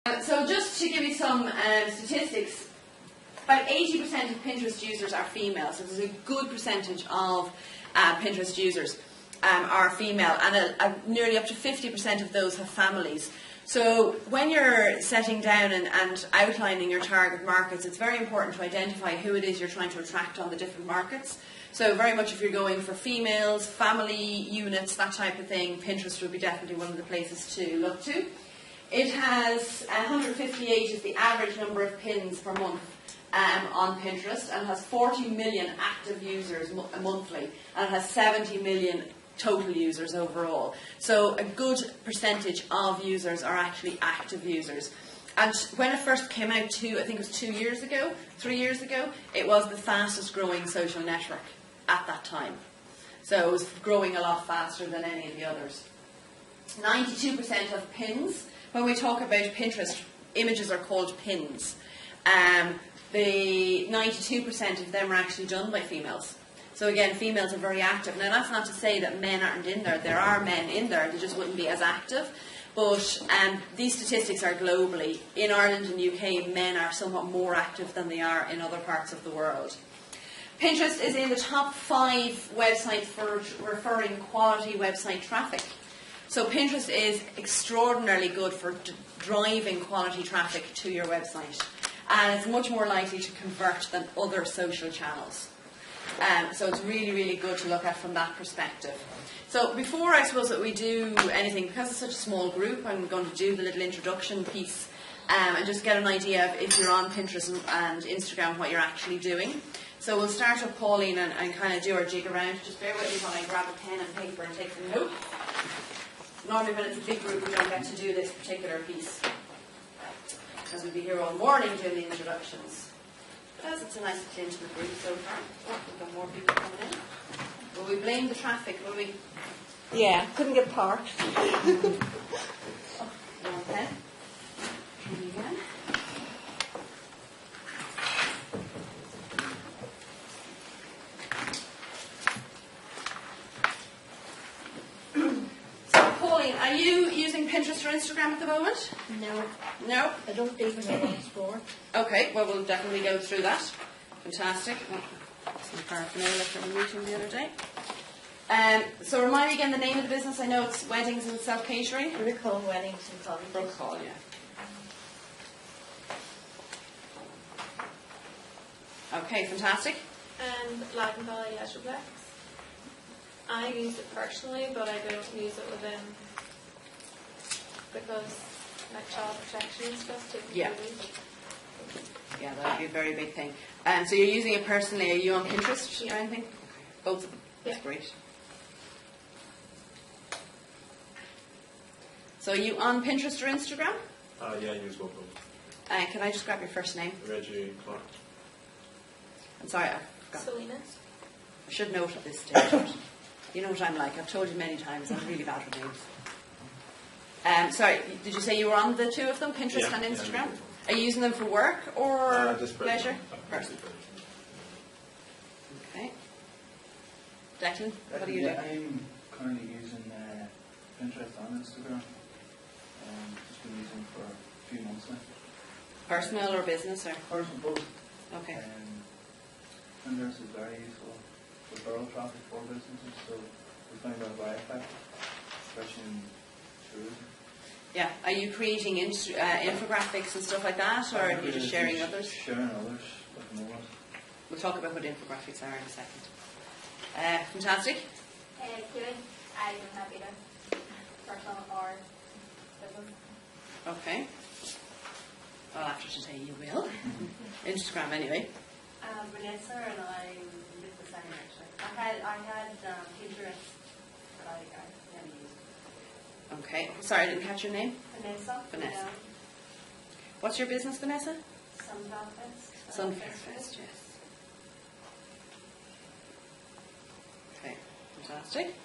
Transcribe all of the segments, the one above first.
So just to give you some statistics, about 80% of Pinterest users are female, so there's a good percentage of Pinterest users are female, and nearly up to 50% of those have families. So when you're setting down and outlining your target markets, it's very important to identify who it is you're trying to attract on the different markets. So very much if you're going for females, family units, that type of thing, Pinterest would be definitely one of the places to look to. It has 158 is the average number of pins per month on Pinterest, and has 40 million active users monthly, and it has 70 million total users overall. So a good percentage of users are actually active users. And when it first came out, I think it was 3 years ago, it was the fastest growing social network at that time. So it was growing a lot faster than any of the others. 92% of pins, when we talk about Pinterest, images are called pins. The 92% of them are actually done by females. So again, females are very active. Now that's not to say that men aren't in there. There are men in there, they just wouldn't be as active. But these statistics are globally. In Ireland and UK, men are somewhat more active than they are in other parts of the world. Pinterest is in the top 5 websites for referring quality website traffic. So Pinterest is extraordinarily good for driving quality traffic to your website. And it's much more likely to convert than other social channels. So it's really, really good to look at from that perspective. So before I suppose that we do anything, because it's such a small group, I'm going to do the little introduction piece and just get an idea of if you're on Pinterest and Instagram, what you're actually doing. So we'll start with Pauline and kind of do our jig around. Just bear with me while I grab a pen and paper and take some notes. Normally when it's a big group we don't get to do this particular piece, because we'll be here all morning doing the introductions. Because it's a nice intimate group so far. Oh, we've got more people coming in. Will we blame the traffic, will we? Yeah, couldn't get parked. Oh, one pen. Try again. So, Pauline, are you using Pinterest or Instagram at the moment? No. No? I don't even know what it's for. Okay, well, we'll definitely go through that. Fantastic. Some paraphernalia from a meeting the other day. So remind me again the name of the business. I know it's Weddings and Self-Catering. Brookhall Weddings and Colleges. Brookhall, yeah. Okay, fantastic. And Latin Valley Leisureblacks. I use it personally, but I don't use it within, because like child protection and stuff takes Yeah. Yeah, that would be a very big thing. So you're using it personally. Are you on Pinterest or anything? Both of them. That's great. So are you on Pinterest or Instagram? Yeah, I use both of them. Can I just grab your first name? Reggie Clark. I'm sorry, I forgot. Salinas. I should note at this stage. But you know what I'm like. I've told you many times. I'm really bad with names. Sorry, did you say you were on the two of them, Pinterest and Instagram? Are you using them for work or pleasure? Personal. Okay. Declan, what do you do? I'm currently using Pinterest and Instagram. Just been using for a few months now. Personal or business or? Personal both. Okay. Pinterest is very useful for referral traffic for businesses, so we find that very effective, especially in tourism. Yeah. Are you creating infographics and stuff like that, or are you just sharing others? Sharing others at the moment. We'll talk about what infographics are in a second. Fantastic. Kieran, I don't have either personal or business. Okay. Well, after today you will. Instagram anyway. Vanessa and I did the same actually. I had Pinterest, but I never used it. Okay. Sorry, I didn't catch your name. Vanessa. Vanessa. Yeah. What's your business, Vanessa? Sunfest. Sunfest, yes. Okay, fantastic.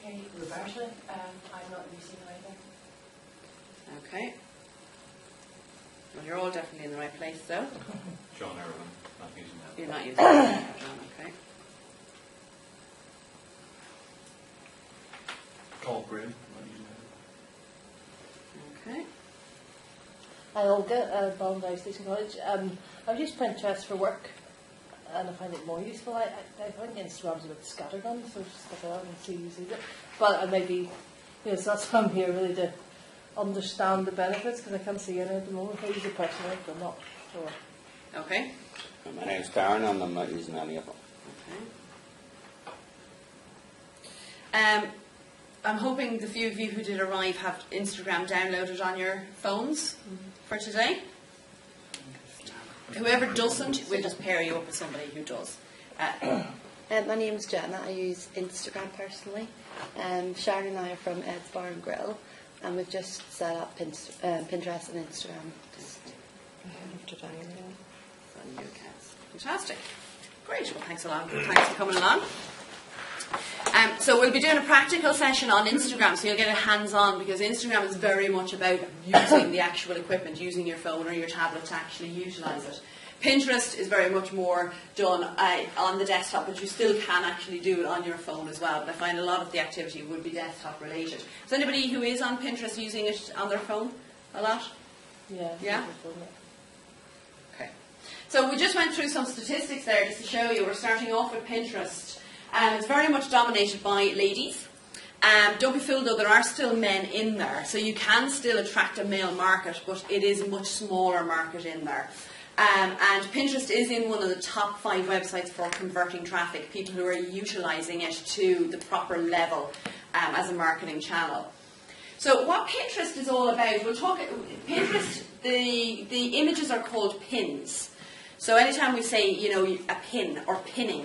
Okay, Roberta, I'm not using either. Okay. Well, you're all definitely in the right place, though. John Irwin, not using that. You're not using that, John, okay. Call Grid, not using that. Okay. Hi Olga, Ballantyne Station College. I've used Pinterest for work and I find it more useful. I think Instagram's a bit scattergun, so stuff like that and see who's it. But I maybe, so that's why I'm here really to understand the benefits, because I can't see any at the moment. I use it personally, but I'm not sure. Okay. My name's Darren and I'm not using any of them. Okay. I'm hoping the few of you who did arrive have Instagram downloaded on your phones for today. Whoever doesn't, we'll just pair you up with somebody who does. My name's Jenna. I use Instagram personally. Sharon and I are from Ed's Bar and Grill, and we've just set up Pinterest and Instagram. Fantastic. Great. Well, thanks a lot. Thanks for coming along. So we'll be doing a practical session on Instagram, so you'll get it hands-on, because Instagram is very much about using the actual equipment, using your phone or your tablet to actually utilise it. Pinterest is very much more done on the desktop, but you still can actually do it on your phone as well. But I find a lot of the activity would be desktop related. Is anybody who is on Pinterest using it on their phone a lot? Yeah. Yeah? Okay. So we just went through some statistics there just to show you. We're starting off with Pinterest. It's very much dominated by ladies. Don't be fooled though, there are still men in there. So you can still attract a male market, but it is a much smaller market in there. And Pinterest is in one of the top 5 websites for converting traffic, people who are utilising it to the proper level as a marketing channel. So what Pinterest is all about, we'll talk, Pinterest, the images are called pins. So anytime we say, a pin or pinning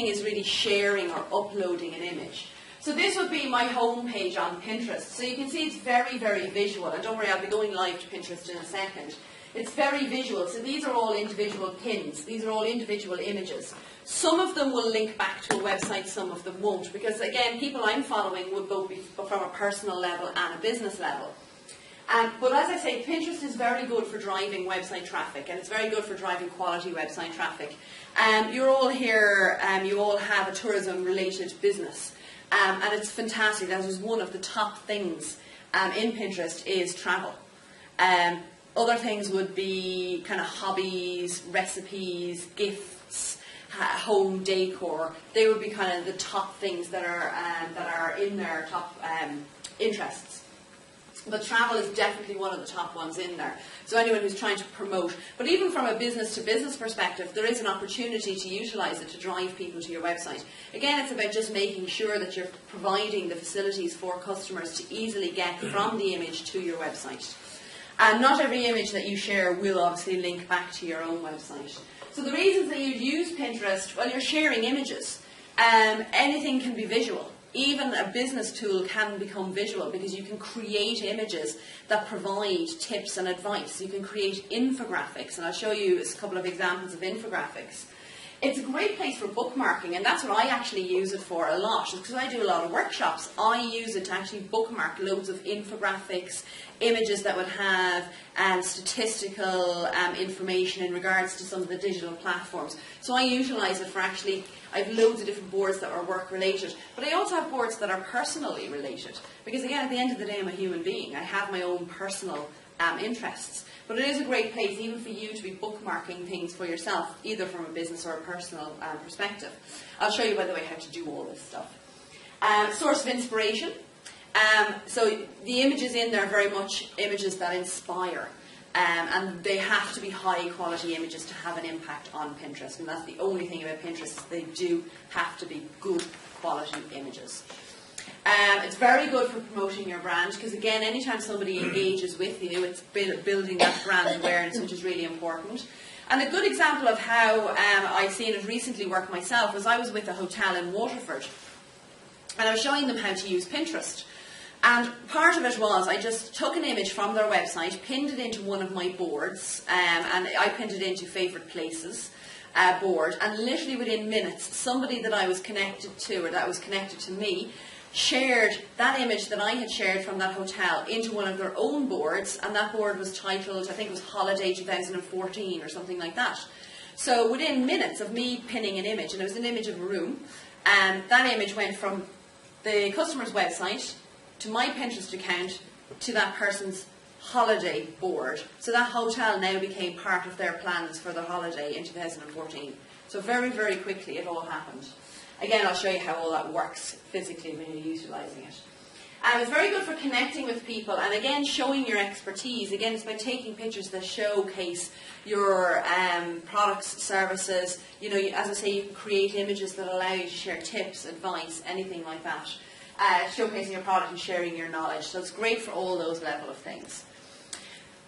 is really sharing or uploading an image. So this would be my home page on Pinterest. So you can see it's very, very visual. And don't worry, I'll be going live to Pinterest in a second. It's very visual. So these are all individual pins. These are all individual images. Some of them will link back to a website, some of them won't. Because again, people I'm following would both be from a personal level and a business level. But as I say, Pinterest is very good for driving website traffic, and it's very good for driving quality website traffic. You're all here, you all have a tourism-related business, and it's fantastic. That is one of the top things in Pinterest is travel. Other things would be kind of hobbies, recipes, gifts, home decor. They would be kind of the top things that are in their top interests. But travel is definitely one of the top ones in there. So anyone who's trying to promote, but even from a business-to-business perspective, there is an opportunity to utilise it to drive people to your website. Again, it's about just making sure that you're providing the facilities for customers to easily get from the image to your website. And not every image that you share will obviously link back to your own website. So the reasons that you'd use Pinterest, well, you're sharing images. Anything can be visual. Even a business tool can become visual because you can create images that provide tips and advice. You can create infographics, and I'll show you a couple of examples of infographics. It's a great place for bookmarking, and that's what I actually use it for a lot. Because I do a lot of workshops, I use it to actually bookmark loads of infographics, images that would have statistical information in regards to some of the digital platforms. So I utilise it for actually, I have loads of different boards that are work related, but I also have boards that are personally related. Because again, at the end of the day, I'm a human being. I have my own personal interests. But it is a great place even for you to be bookmarking things for yourself, either from a business or a personal perspective. I'll show you, by the way, how to do all this stuff. Source of inspiration. So the images in there are very much images that inspire. And they have to be high quality images to have an impact on Pinterest. And that's the only thing about Pinterest, they do have to be good quality images. It's very good for promoting your brand because, again, anytime somebody engages with you, it's building that brand awareness, which is really important. And a good example of how I've seen it recently work myself was I was with a hotel in Waterford, and I was showing them how to use Pinterest. And part of it was I just took an image from their website, pinned it into one of my boards, and I pinned it into favourite places board, and literally within minutes, somebody that I was connected to, or that was connected to me, shared that image that I had shared from that hotel into one of their own boards, and that board was titled, I think it was Holiday 2014 or something like that. So within minutes of me pinning an image, and it was an image of a room, and that image went from the customer's website to my Pinterest account to that person's holiday board. So that hotel now became part of their plans for their holiday in 2014. So very, very quickly it all happened. Again, I'll show you how all that works physically when you're utilising it. It's very good for connecting with people, and again, showing your expertise. Again, it's by taking pictures that showcase your products, services. You know, as I say, you can create images that allow you to share tips, advice, anything like that. Showcasing your product and sharing your knowledge. So it's great for all those level of things.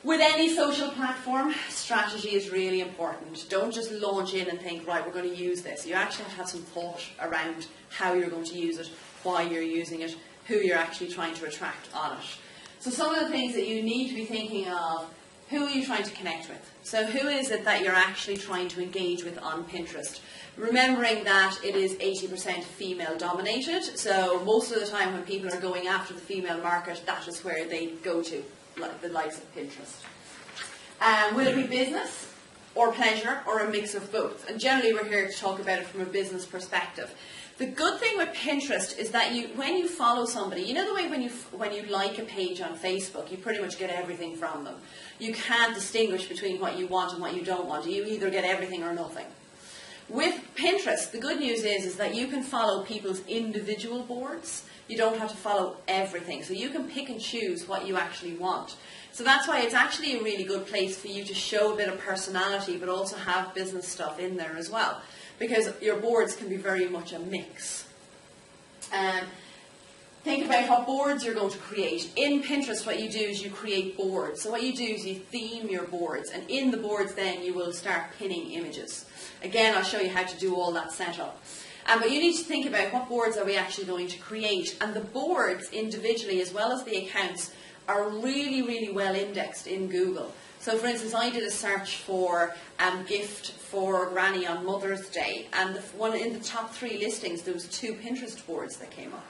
With any social platform, strategy is really important. Don't just launch in and think, right, we're going to use this. You actually have to have some thought around how you're going to use it, why you're using it, who you're actually trying to attract on it. So some of the things that you need to be thinking of, who are you trying to connect with? So who is it that you're actually trying to engage with on Pinterest? Remembering that it is 80% female dominated, so most of the time when people are going after the female market, that is where they go to, like the likes of Pinterest. Will it be business or pleasure or a mix of both? And generally we're here to talk about it from a business perspective. The good thing with Pinterest is that when you follow somebody, you know the way when you like a page on Facebook, you pretty much get everything from them. You can't distinguish between what you want and what you don't want. You either get everything or nothing. With Pinterest, the good news is that you can follow people's individual boards. You don't have to follow everything. So you can pick and choose what you actually want. So that's why it's actually a really good place for you to show a bit of personality, but also have business stuff in there as well. Because your boards can be very much a mix. Think about what boards you're going to create. In Pinterest, what you do is you create boards. So what you do is you theme your boards, and in the boards then you will start pinning images. Again, I'll show you how to do all that setup. But you need to think about what boards are we actually going to create. And the boards individually, as well as the accounts, are really, really well indexed in Google. So for instance, I did a search for gift for Granny on Mother's Day, and in the top 3 listings there was 2 Pinterest boards that came up.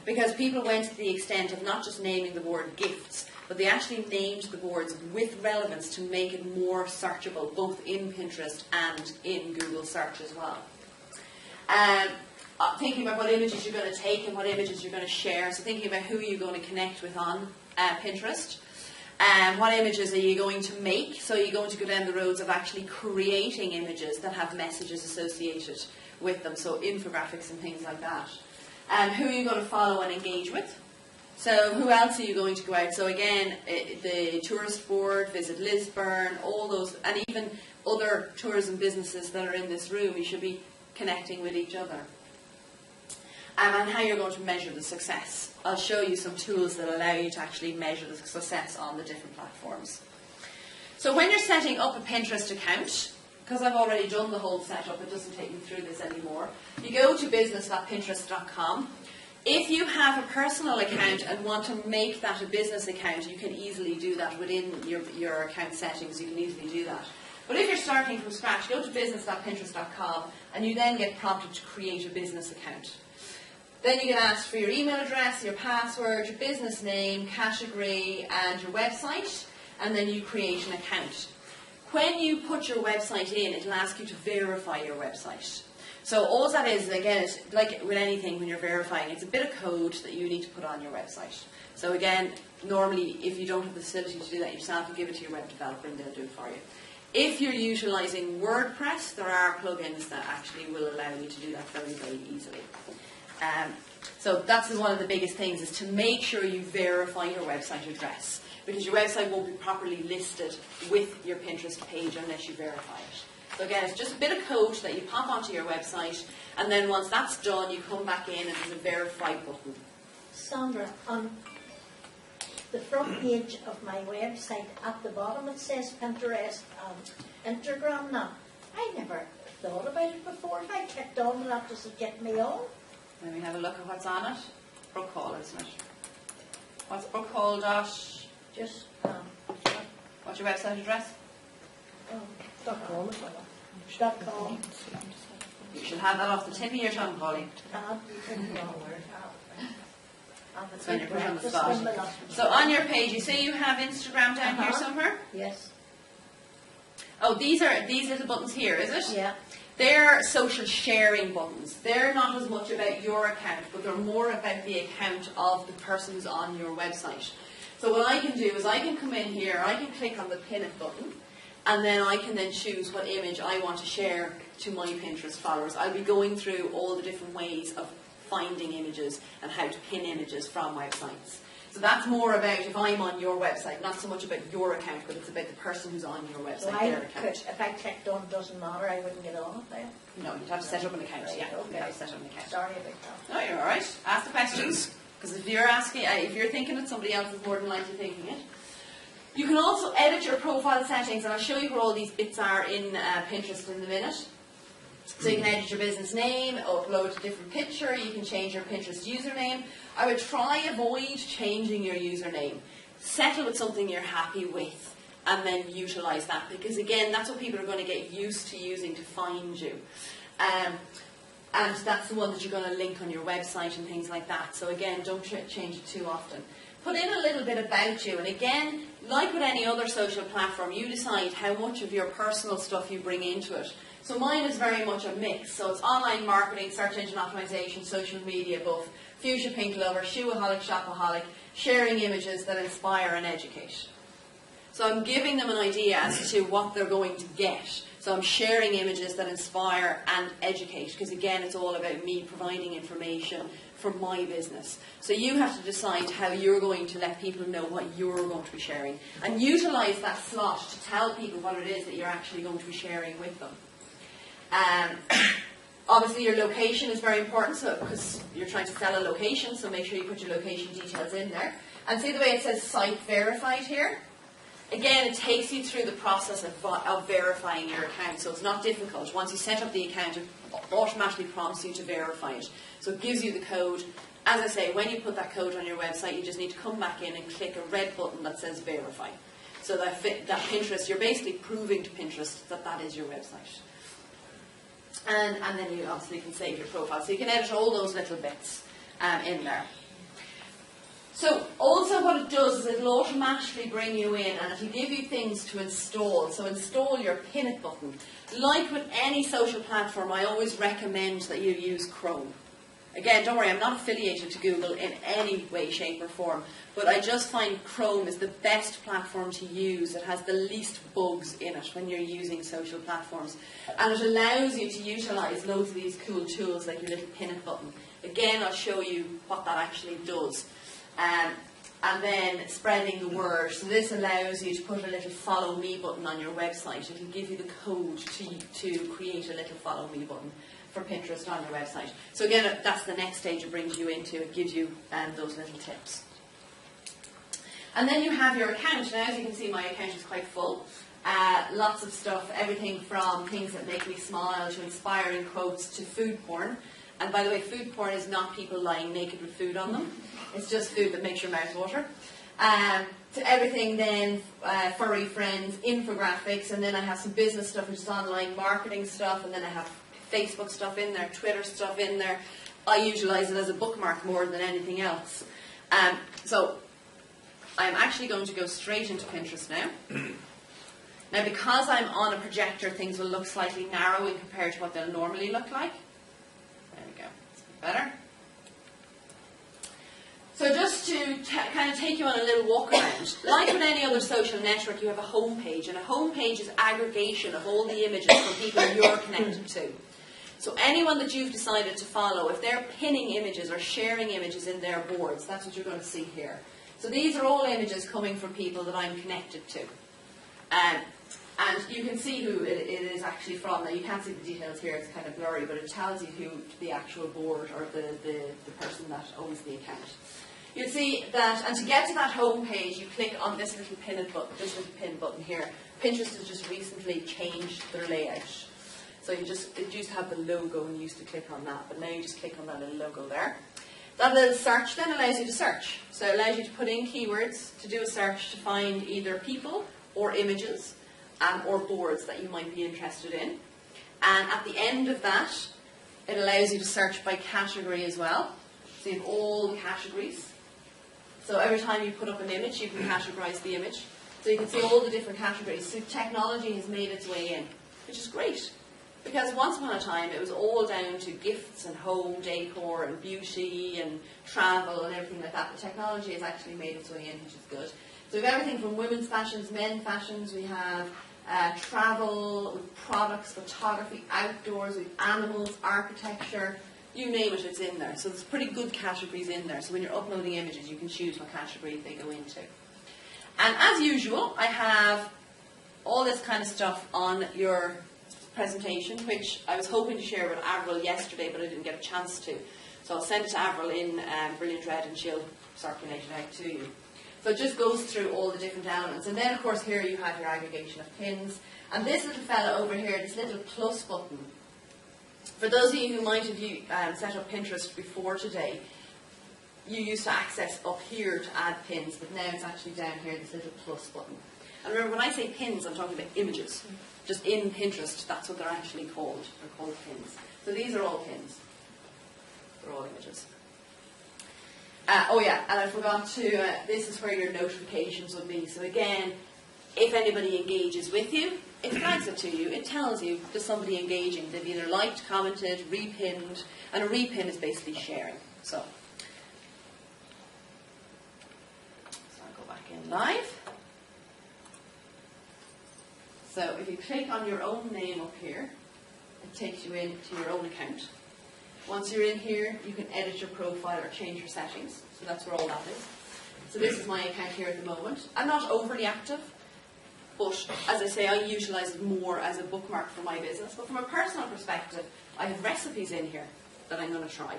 Because people went to the extent of not just naming the word gifts, but they actually named the boards with relevance to make it more searchable, both in Pinterest and in Google search as well. Thinking about what images you're going to take and what images you're going to share, so thinking about who you're going to connect with on Pinterest. What images are you going to make? So you're going to go down the roads of actually creating images that have messages associated with them, so infographics and things like that. Who are you going to follow and engage with? So who else are you going to go out? So again, the tourist board, Visit Lisburn, all those, and even other tourism businesses that are in this room, you should be connecting with each other. And how you're going to measure the success. I'll show you some tools that allow you to actually measure the success on the different platforms. So when you're setting up a Pinterest account, because I've already done the whole setup, it doesn't take me through this anymore, you go to business.pinterest.com. If you have a personal account and want to make that a business account, you can easily do that within your account settings. You can easily do that. But if you're starting from scratch, go to business.pinterest.com and you then get prompted to create a business account. Then you get asked for your email address, your password, your business name, category, and your website, and then you create an account. When you put your website in, it'll ask you to verify your website. So all that is, again, it's like with anything when you're verifying, it's a bit of code that you need to put on your website. So again, normally if you don't have the facility to do that yourself, you give it to your web developer and they'll do it for you. If you're utilising WordPress, there are plugins that actually will allow you to do that very, very easily. So that's one of the biggest things, is to make sure you verify your website address, because your website won't be properly listed with your Pinterest page unless you verify it. So again, it's just a bit of code that you pop onto your website, and then once that's done, you come back in and there's a verify button. Sandra, on the front page of my website, at the bottom it says Pinterest and Instagram now. I never thought about it before. If I clicked on that, does it get me on? Let me have a look at what's on it. Brook Hall, isn't it? What's Brook Hall dot? Just What's your website address? .com. You should have that off the tip of your tongue, Polly. So you're put on the spot. So on your page, you say you have Instagram down here somewhere? Yes. Oh, these are these little buttons here, is it? Yeah. They're social sharing buttons. They're not as much about your account, but they're more about the account of the person who's on your website. So what I can do is I can come in here, I can click on the pin it button, and then I can then choose what image I want to share to my Pinterest followers. I'll be going through all the different ways of finding images and how to pin images from websites. So that's more about if I'm on your website, not so much about your account, but it's about the person who's on your So website, their account. if I clicked on doesn't matter, I wouldn't get on it then? No, you'd have to set up an account, Right, yeah. okay. You'd have to set up an account. Sorry about that. No, you're alright. Ask the questions. Because if you're asking, if you're thinking it, somebody else is more than likely thinking it. You can also edit your profile settings, and I'll show you where all these bits are in Pinterest in a minute. So you can edit your business name, upload a different picture, you can change your Pinterest username. I would try avoid changing your username. Settle with something you're happy with, and then utilise that, because again, that's what people are going to get used to using to find you. And that's the one that you're going to link on your website and things like that. So again, don't change it too often. Put in a little bit about you, and again, like with any other social platform, you decide how much of your personal stuff you bring into it. So mine is very much a mix. So it's online marketing, search engine optimization, social media, both fuchsia pink lover, shoeaholic, shopaholic, sharing images that inspire and educate. So I'm giving them an idea as to what they're going to get. So I'm sharing images that inspire and educate, because again, it's all about me providing information for my business. So you have to decide how you're going to let people know what you're going to be sharing, and utilise that slot to tell people what it is that you're actually going to be sharing with them. Obviously your location is very important, so because you're trying to sell a location, so make sure you put your location details in there. And see the way it says site verified here? Again, it takes you through the process of verifying your account, so it's not difficult. Once you set up the account, it automatically prompts you to verify it. So it gives you the code. As I say, when you put that code on your website, you just need to come back in and click a red button that says verify. So that Pinterest, you're basically proving to Pinterest that that is your website. And then you obviously can save your profile. So you can edit all those little bits in there. So also what it does is it'll automatically bring you in, and it'll give you things to install. So install your pin it button. Like with any social platform, I always recommend that you use Chrome. Again, don't worry, I'm not affiliated to Google in any way, shape or form, but I just find Chrome is the best platform to use. It has the least bugs in it when you're using social platforms. And it allows you to utilise loads of these cool tools like your little pin it button. Again, I'll show you what that actually does. And then spreading the word. So this allows you to put a little follow me button on your website. It will give you the code to create a little follow me button for Pinterest on your website. So again, that's the next stage it brings you into. It gives you those little tips. And then you have your account. Now, as you can see, my account is quite full. Lots of stuff, everything from things that make me smile to inspiring quotes to food porn. And by the way, food porn is not people lying naked with food on them. It's just food that makes your mouth water. To everything then, furry friends, infographics, and then I have some business stuff, which is online marketing stuff, and then I have Facebook stuff in there, Twitter stuff in there. I utilise it as a bookmark more than anything else. So I'm actually going to go straight into Pinterest now. Now, because I'm on a projector, things will look slightly narrow in compared to what they'll normally look like. There we go. It's a bit better. So just to kind of take you on a little walk around, like with any other social network, you have a home page, and a home page is aggregation of all the images from people you're connected to. So anyone that you've decided to follow, if they're pinning images or sharing images in their boards, that's what you're going to see here. So these are all images coming from people that I'm connected to. And you can see who it is actually from. Now you can't see the details here, it's kind of blurry, but it tells you who the actual board or the person that owns the account. You'll see that, and to get to that home page, you click on this little pin button here. Pinterest has just recently changed their layout. So it used to have the logo and you used to click on that, but now you just click on that little logo there. That little search then allows you to search. So it allows you to put in keywords to do a search to find either people or images or boards that you might be interested in. And at the end of that, it allows you to search by category as well. So you have all the categories. So every time you put up an image, you can categorize the image. So you can see all the different categories. So technology has made its way in, which is great. Because once upon a time it was all down to gifts and home decor and beauty and travel and everything like that. The technology has actually made its way in, which is good. So we have everything from women's fashions, men's fashions, we have travel, with products, photography, outdoors, with animals, architecture, you name it, it's in there. So there's pretty good categories in there. So when you're uploading images, you can choose what category they go into. And as usual, I have all this kind of stuff on your presentation, which I was hoping to share with Avril yesterday, but I didn't get a chance to. So I'll send it to Avril in Brilliant Red and she'll circulate it out to you. So it just goes through all the different elements. And then, of course, here you have your aggregation of pins. And this little fella over here, this little plus button, for those of you who might have set up Pinterest before today, you used to access up here to add pins, but now it's actually down here, this little plus button. And remember, when I say pins, I'm talking about images. Just in Pinterest, that's what they're actually called. They're called pins. So these are all pins. They're all images. Oh yeah, and I forgot to, this is where your notifications would be. So again, if anybody engages with you, it flags it to you. It tells you there's somebody engaging. They've either liked, commented, repinned, and a repin is basically sharing. So I'll go back in live. So if you click on your own name up here, it takes you into your own account. Once you're in here, you can edit your profile or change your settings. So that's where all that is. So this is my account here at the moment. I'm not overly active, but as I say, I utilise it more as a bookmark for my business. But from a personal perspective, I have recipes in here that I'm going to try.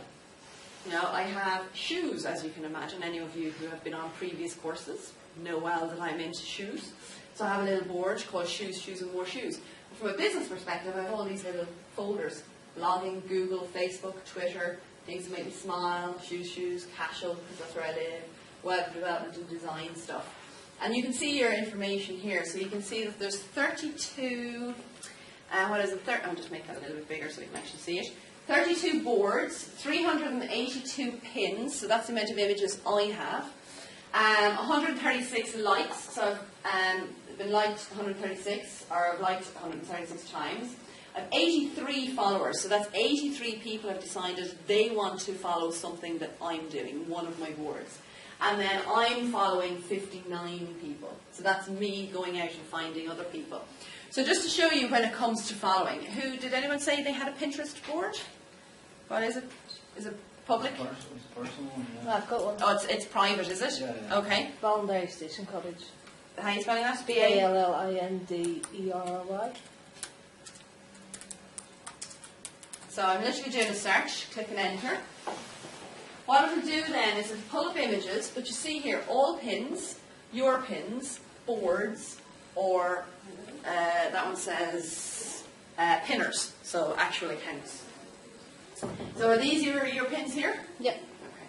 You know, I have shoes, as you can imagine. Any of you who have been on previous courses know well that I'm into shoes. So I have a little board called Shoes, Shoes and More Shoes. But from a business perspective, I have all these little folders. Blogging, Google, Facebook, Twitter, things that make me smile, shoes, casual, because that's where I live, web development and design stuff. And you can see your information here. So you can see that there's 32, I'll just make that a little bit bigger so you can actually see it. 32 boards, 382 pins, so that's the amount of images I have. 136 likes, so I've been liked 136, or I've liked 136 times. I have 83 followers, so that's 83 people have decided they want to follow something that I'm doing, one of my boards. And then I'm following 59 people. So that's me going out and finding other people. So just to show you when it comes to following, did anyone say they had a Pinterest board? What is it? Is it public? It's personal. Yeah. I've got one. Oh, it's private, is it? Yeah, yeah. Okay. Ballinderry Station Cottage. How are you spelling that? Ballinderry. So I'm literally doing a search, clicking enter. What it'll do then is it'll pull up images, but you see here, all pins, your pins, boards, or that one says pinners, so actual accounts. So are these your pins here? Yep. Okay.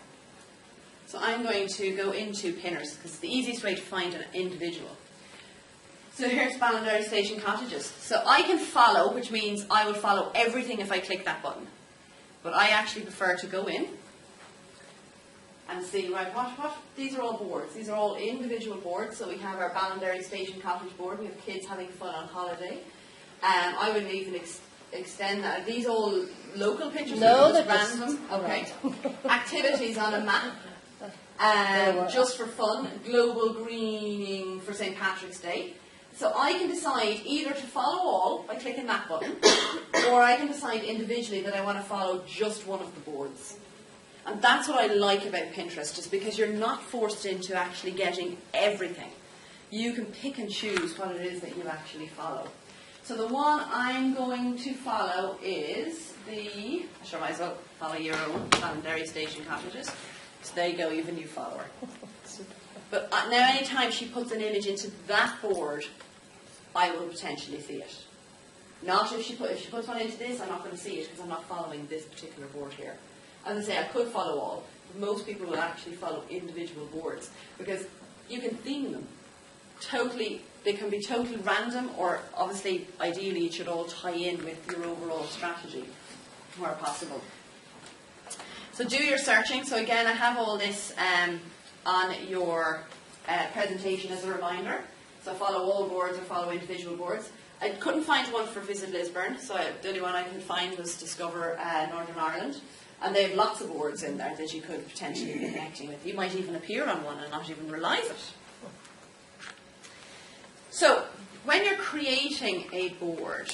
So I'm going to go into pinners, because it's the easiest way to find an individual. So here's Ballinderry Station Cottages. So I can follow, which means I will follow everything if I click that button. But I actually prefer to go in and see, right, what? These are all boards. These are all individual boards. So we have our Ballinderry Station Cottage board. We have kids having fun on holiday. I would even extend that. Are these all local pictures? No, they're they're random. Okay. Activities on a map. Just for fun. Global greening for St. Patrick's Day. So I can decide either to follow all by clicking that button, or I can decide individually that I want to follow just one of the boards. And that's what I like about Pinterest, is because you're not forced into actually getting everything. You can pick and choose what it is that you actually follow. So the one I'm going to follow is the, I sure might as well follow your own, Ballinderry Station Cottages. So there you go, you have a new follower. But now any time she puts an image into that board, I will potentially see it. Not if she puts one into this, I'm not going to see it because I'm not following this particular board here. As I say, I could follow all, but most people will actually follow individual boards because you can theme them. They can be totally random, or obviously, ideally, it should all tie in with your overall strategy where possible. So do your searching. So again, I have all this on your presentation as a reminder. So follow all boards or follow individual boards. I couldn't find one for Visit Lisburn, so the only one I could find was Discover Northern Ireland. And they have lots of boards in there that you could potentially be connecting with. You might even appear on one and not even realise it. So, when you're creating a board,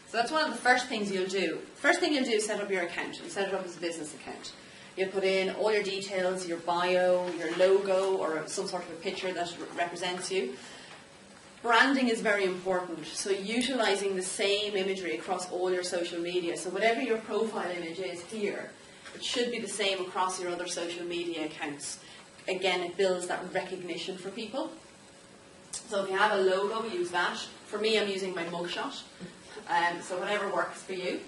so that's one of the first things you'll do. First thing you'll do is set up your account. You set it up as a business account. You'll put in all your details, your bio, your logo, or some sort of a picture that represents you. Branding is very important, so utilising the same imagery across all your social media. So whatever your profile image is here, it should be the same across your other social media accounts. Again, it builds that recognition for people. So if you have a logo, use that. For me, I'm using my mugshot, so whatever works for you.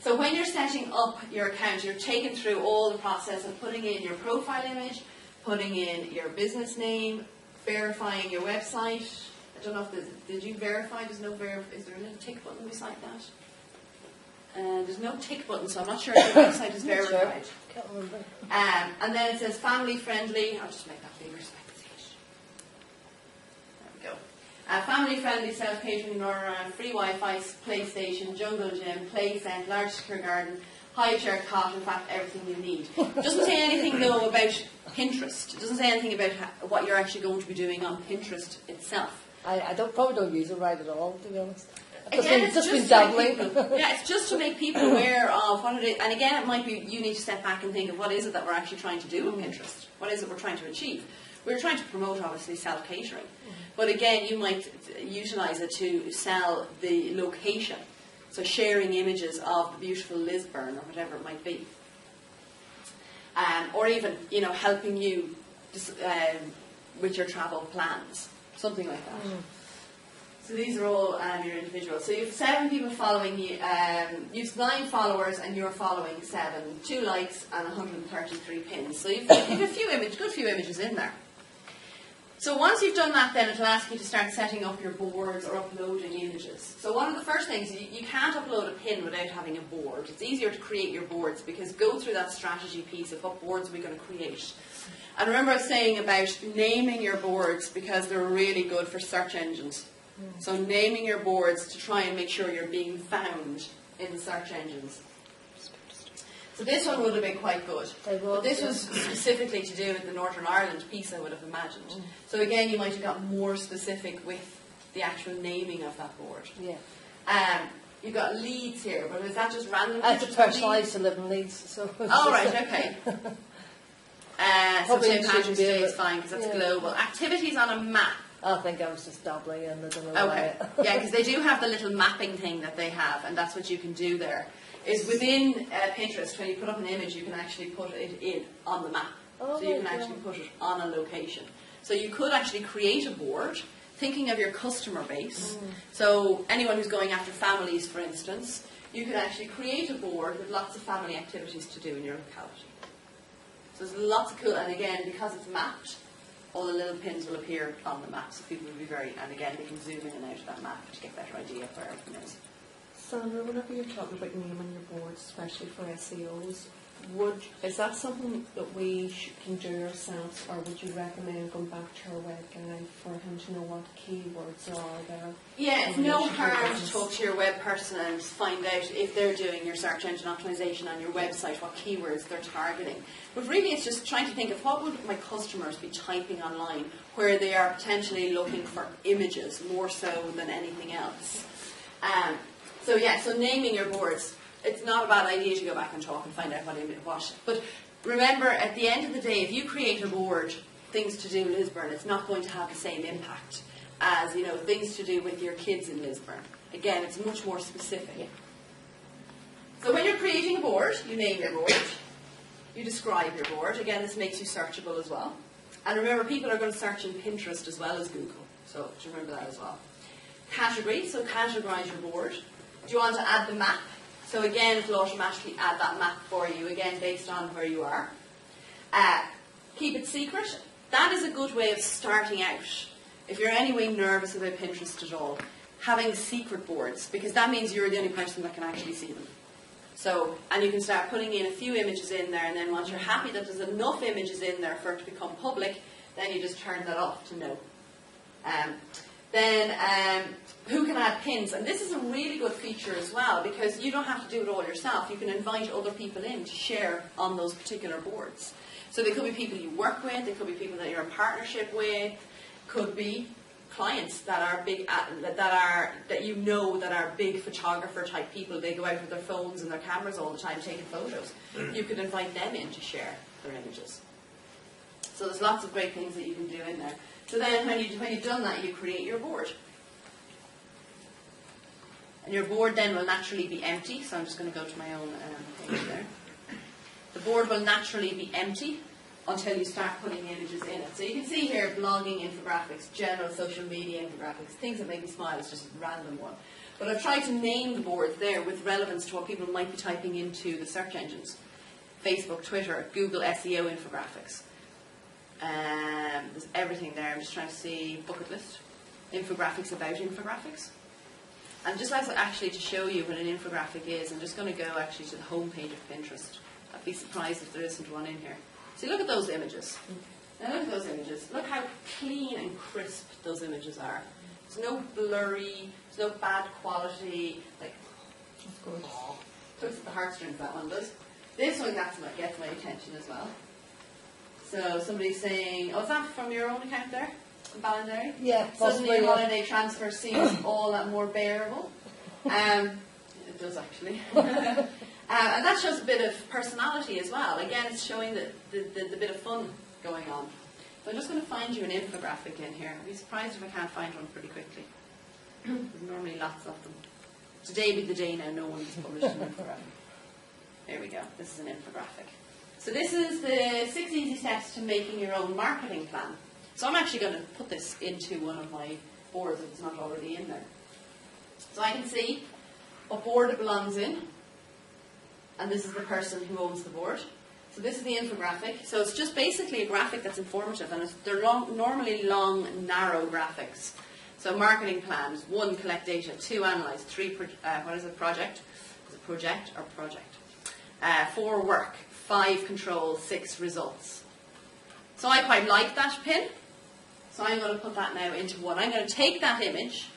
So when you're setting up your account, you're taking through all the process of putting in your profile image, putting in your business name, verifying your website. I don't know if did you verify? Is there a little tick button beside that? There's no tick button, so I'm not sure if your website is verified. Can't remember. And then it says family friendly. I'll just make that bigger so I can see it. There we go. Family friendly, self-catering, Northern Ireland, free Wi-Fi, PlayStation, jungle gym, play set, large secure garden, high chair, cot, in fact everything you need. It doesn't say anything though about Pinterest. It doesn't say anything about what you're actually going to be doing on Pinterest itself. I probably don't use it right at all, to be honest. Again, It's just been dabbling. It's just to make people aware of what it is. And again, it might be you need to step back and think of what is it that we're actually trying to do with Pinterest. What is it we're trying to achieve? We're trying to promote, obviously, self-catering. But again, you might utilise it to sell the location. So sharing images of the beautiful Lisburn or whatever it might be. Or even, helping you with your travel plans. Something like that. So these are all your individuals. So you have 7 people following you. You've 9 followers and you're following 7. 2 likes and 133 pins. So you've a good few images in there. So once you've done that, then it'll ask you to start setting up your boards or uploading images. So one of the first things, you can't upload a pin without having a board. It's easier to create your boards because go through that strategy piece of what boards we're going to create. And remember I was saying about naming your boards because they're really good for search engines. So naming your boards to try and make sure you're being found in the search engines. So this one would have been quite good. But this was specifically to do with the Northern Ireland piece, I would have imagined. So again, you might have got more specific with the actual naming of that board. Yeah. You've got leads here, but is that just random? It's personalised to live in Leeds. So oh, right, okay. So St. Patrick's Day is fine because that's global. Activities on a map. I think I was just dabbling in. I don't know okay. Yeah, because they do have the little mapping thing that they have, and that's what you can do there. Is within Pinterest, when you put up an image, you can actually put it in on the map. So you can actually put it on a location. So you could actually create a board, thinking of your customer base. So anyone who's going after families, for instance, you could actually create a board with lots of family activities to do in your locality. So there's lots of cool, and again, because it's mapped, all the little pins will appear on the map, so people will be and again, they can zoom in and out of that map to get a better idea of where everything is. Sandra, whenever you're talking about naming your boards, especially for SEOs, is that something that we can do ourselves, or would you recommend going back to our web guide for him to know what keywords are there? Yeah, it's no harm to talk to your web person and find out if they're doing your search engine optimization on your website, what keywords they're targeting. But really it's just trying to think of what would my customers be typing online where they are potentially looking for images more so than anything else. So naming your boards. It's not a bad idea to go back and talk and find out what. But remember, at the end of the day, if you create a board, things to do Lisburn, it's not going to have the same impact as, things to do with your kids in Lisburn. Again, it's much more specific. Yeah. So when you're creating a board, you name your board, you describe your board. Again, this makes you searchable as well. And remember, people are going to search in Pinterest as well as Google. So just remember that as well. Category, so categorise your board. Do you want to add the map? So again, it will automatically add that map for you, again, based on where you are. Keep it secret. That is a good way of starting out. If you're anyway nervous about Pinterest at all, having secret boards, because that means you're the only person that can actually see them. So, and you can start putting in a few images in there, and then once you're happy that there's enough images in there for it to become public, then you just turn that off to no. Then who can add pins? And this is a really good feature as well, because you don't have to do it all yourself. You can invite other people in to share on those particular boards. So they could be people you work with, they could be people that you're in partnership with, could be clients that are big, that you know that are big photographer type people. They go out with their phones and their cameras all the time taking photos. You could invite them in to share their images. So there's lots of great things that you can do in there. So then when you've done that, you create your board. And your board then will naturally be empty. So I'm just going to go to my own page there. The board will naturally be empty until you start putting images in it. So you can see here blogging infographics, general social media infographics, things that make me smile. It's just a random one. But I've tried to name the boards there with relevance to what people might be typing into the search engines. Facebook, Twitter, Google SEO infographics. There's everything there. I'm just trying to see bucket list. Infographics about infographics. And just actually to show you what an infographic is, I'm just going to go actually to the home page of Pinterest. I'd be surprised if there isn't one in here. See, look at those images. Now look at those images. Look how clean and crisp those images are. There's no blurry, there's no bad quality. Like, that's good. Tugs at the heartstrings, that one does. This one gets my attention as well. So somebody's saying, oh, is that from your own account there? In Ballinderry? Yeah, Suddenly a holiday transfer seems all that more bearable. It does actually. And that shows a bit of personality as well. Again, it's showing the bit of fun going on. So I'm just going to find you an infographic in here. I'd be surprised if I can't find one pretty quickly. There's normally lots of them. Today be the day now no one's published an infographic. There we go. This is an infographic. So this is the 6 easy steps to making your own marketing plan. So I'm actually going to put this into one of my boards if it's not already in there. So I can see what board it belongs in. And this is the person who owns the board. So this is the infographic. So it's just basically a graphic that's informative. And they're normally long, narrow graphics. So marketing plans. 1, collect data. 2, analyze. 3, what is it, project? Is it project or project? 4, work. 5, control. 6, results. So I quite like that pin. So I'm going to put that now into one. I'm going to take that image.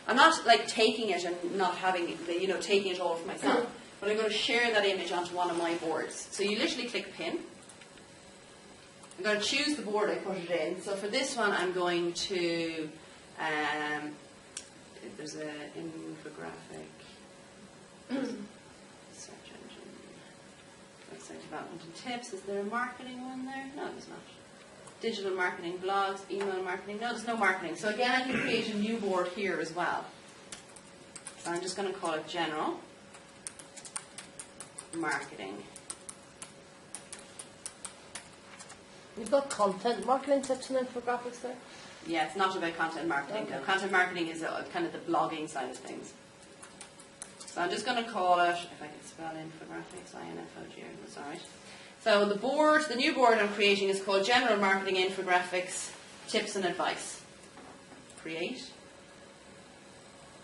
I'm not like taking it and not having it, taking it all for myself. But I'm going to share that image onto one of my boards. So you literally click pin. I'm going to choose the board I put it in. So for this one, I'm going to, there's an infographic, search engine, website development and tips. Is there a marketing one there? No, there's not. Digital marketing, blogs, email marketing. No, there's no marketing. So again, I can create a new board here as well. So I'm just going to call it general marketing. You've got content marketing tips and infographics there? Yeah, it's not about content marketing. Okay. No, content marketing is kind of the blogging side of things. So I'm just going to call it, if I can spell infographics, I-N-F-O-G, that's all right. So the new board I'm creating is called General Marketing Infographics Tips and Advice. Create.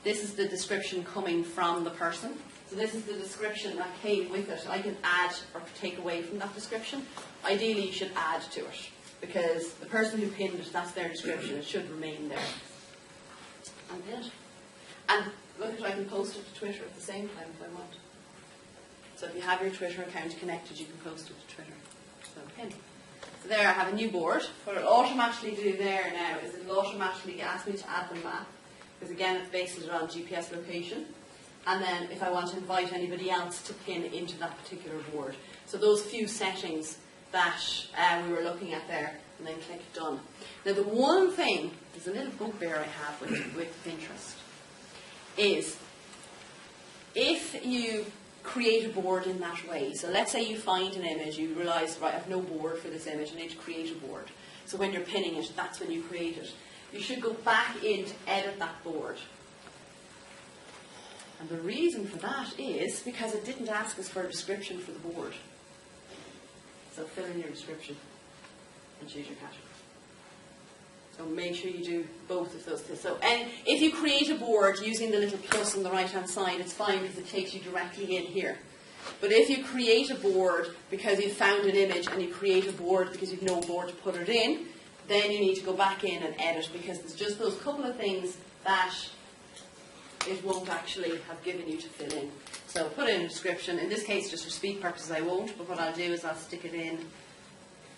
This is the description coming from the person. So this is the description that came with it. I can add or take away from that description. Ideally, you should add to it because the person who pinned it, that's their description. It should remain there. And it. And look at, I can post it to Twitter at the same time if I want. So if you have your Twitter account connected, you can post it to Twitter. So pin. So there I have a new board. What it'll automatically do there now is it'll automatically ask me to add the map. Because again, it's based on GPS location. And then if I want to invite anybody else to pin into that particular board. So those few settings that we were looking at there, and then click done. Now the one thing, there's a little bugbear I have with Pinterest, is if you create a board in that way. So let's say you find an image, you realise, right, I have no board for this image, I need to create a board. So when you're pinning it, that's when you create it. You should go back in to edit that board. And the reason for that is because it didn't ask us for a description for the board. So fill in your description and choose your category. So make sure you do both of those things. So, and if you create a board using the little plus on the right hand side, it's fine because it takes you directly in here. But if you create a board because you found an image and you create a board because you've no board to put it in, then you need to go back in and edit because there's just those couple of things that it won't actually have given you to fill in. So put in a description. In this case, just for speed purposes, I won't, but what I'll do is I'll stick it in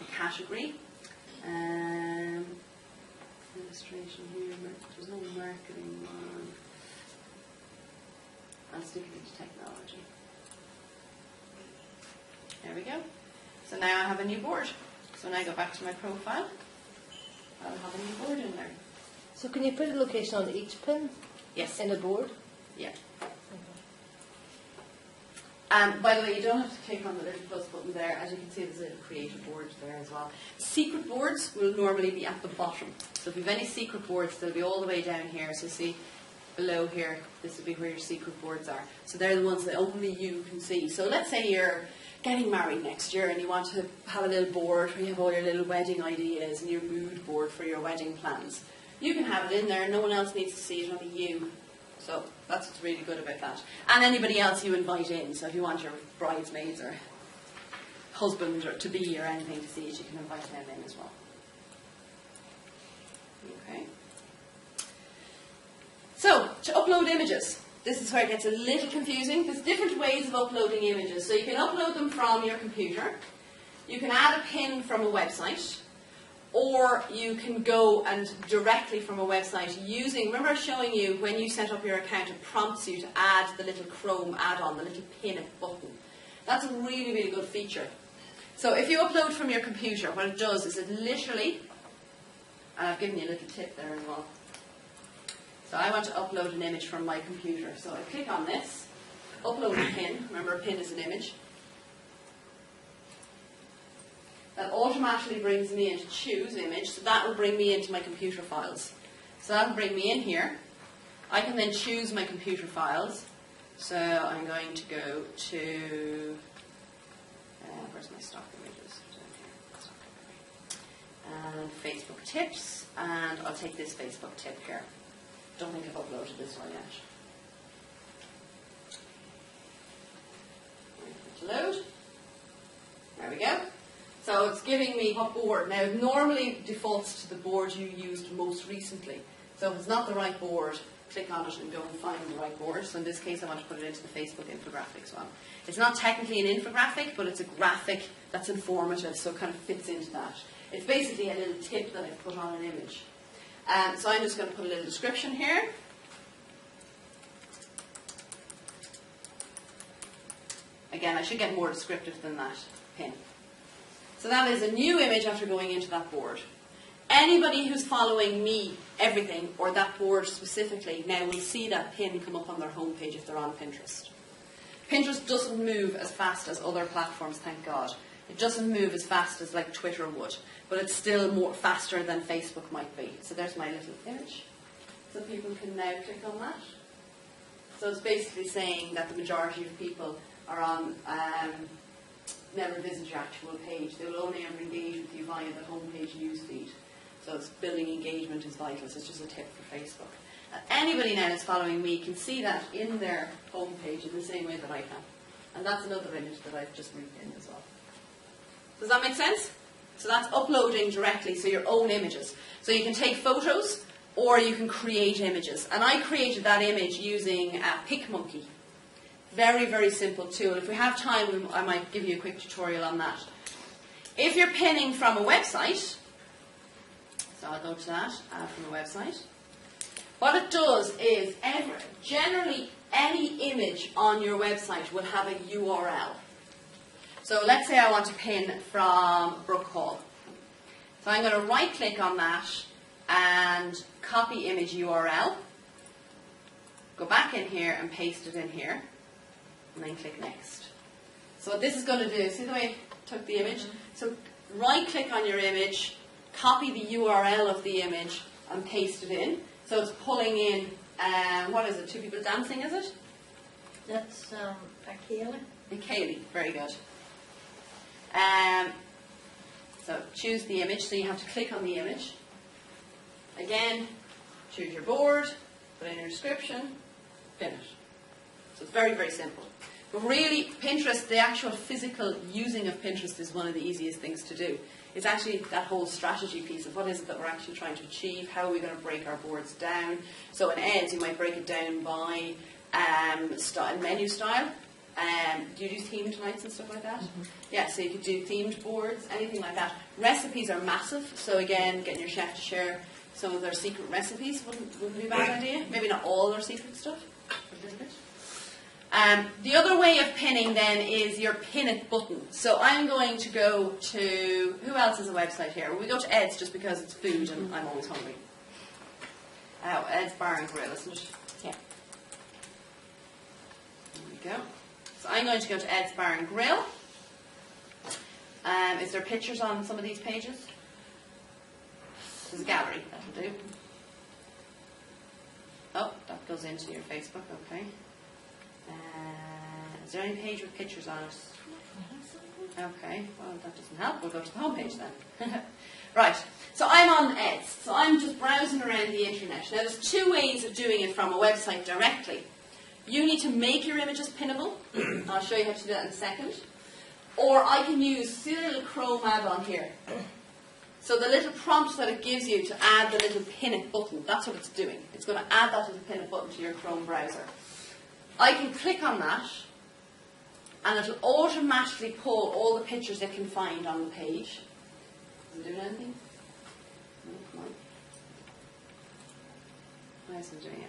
a category. Illustration here, there's no marketing one. I'll stick it into technology. There we go. So now I have a new board. So now I go back to my profile. I'll have a new board in there. So can you put a location on each pin? Yes. In a board? Yeah. By the way, you don't have to click on the little plus button there. As you can see, there's a little creative board there as well. Secret boards will normally be at the bottom. So if you have any secret boards, they'll be all the way down here. So see below here, this will be where your secret boards are. So they're the ones that only you can see. So let's say you're getting married next year and you want to have a little board where you have all your little wedding ideas and your mood board for your wedding plans. You can have it in there, no one else needs to see it, only you. So that's what's really good about that. And anybody else you invite in. So if you want your bridesmaids or husband or to be or anything to see it, you can invite them in as well. Okay. So to upload images. This is where it gets a little confusing. There's different ways of uploading images. So you can upload them from your computer. You can add a pin from a website. Or you can go and directly from a website using, remember I was showing you when you set up your account, it prompts you to add the little Chrome add-on, the little pin button. That's a really, really good feature. So if you upload from your computer, what it does is it literally, and I've given you a little tip there as well. So I want to upload an image from my computer. So I click on this, upload a pin. Remember a pin is an image. That automatically brings me into choose image, so that will bring me into my computer files. So that will bring me in here. I can then choose my computer files. So I'm going to go to, where's my stock images? And Facebook tips, and I'll take this Facebook tip here. Don't think I've uploaded this one yet. Wait for it to load. There we go. So it's giving me what board. Now it normally defaults to the board you used most recently. So if it's not the right board, click on it and go and find the right board. So in this case I want to put it into the Facebook infographics one. It's not technically an infographic, but it's a graphic that's informative, so it kind of fits into that. It's basically a little tip that I've put on an image. So I'm just going to put a little description here. Again, I should get more descriptive than that pin. So that is a new image after going into that board. Anybody who's following me, everything, or that board specifically, now will see that pin come up on their homepage if they're on Pinterest. Pinterest doesn't move as fast as other platforms, thank God. It doesn't move as fast as like Twitter would, but it's still more faster than Facebook might be. So there's my little image. So people can now click on that. So it's basically saying that the majority of people are on never visit your actual page. They will only ever engage with you via the homepage newsfeed. So it's building engagement is vital. So it's just a tip for Facebook. Anybody now that's following me can see that in their homepage in the same way that I can. And that's another image that I've just repinned as well. Does that make sense? So that's uploading directly, so your own images. So you can take photos or you can create images. And I created that image using PicMonkey. Very, very simple tool. If we have time, I might give you a quick tutorial on that. If you're pinning from a website, so I'll go to that, from a website. What it does is, generally any image on your website will have a URL. So let's say I want to pin from Brook Hall. So I'm going to right click on that and copy image URL. Go back in here and paste it in here. And then click next. So what this is going to do, see the way I took the image? So right click on your image, copy the URL of the image and paste it in. So it's pulling in, what is it, two people dancing, is it? That's a Kaylee. Kaylee, very good. So choose the image, so you have to click on the image. Again, choose your board, put in your description, pin it. So it's very, very simple. But really, Pinterest, the actual physical using of Pinterest is one of the easiest things to do. It's actually that whole strategy piece of what is it that we're actually trying to achieve, how are we going to break our boards down. So in Eds, you might break it down by menu style. Do you do themed nights and stuff like that? Mm-hmm. Yeah, so you could do themed boards, anything like that. Recipes are massive, so again, getting your chef to share some of their secret recipes wouldn't be a bad idea. Maybe not all their secret stuff, but a little bit. The other way of pinning then is your pin it button. So I'm going to go to, who else has a website here? Well, we go to Ed's just because it's food and I'm always hungry. Ed's Bar and Grill, isn't it? Yeah. There we go. So I'm going to go to Ed's Bar and Grill. Is there pictures on some of these pages? There's a gallery, that'll do. Oh, that goes into your Facebook, okay. Is there any page with pictures on it? Okay, well that doesn't help. We'll go to the home page then. Right, so I'm on Eds. So I'm just browsing around the internet. Now there's two ways of doing it from a website directly. You need to make your images pinnable. I'll show you how to do that in a second. Or I can use, see the little Chrome add-on here? So the little prompt that it gives you to add the little pin it button, that's what it's doing. It's going to add that little pin it button to your Chrome browser. I can click on that and it'll automatically pull all the pictures it can find on the page. Is it doing anything? No, come on. Why isn't it doing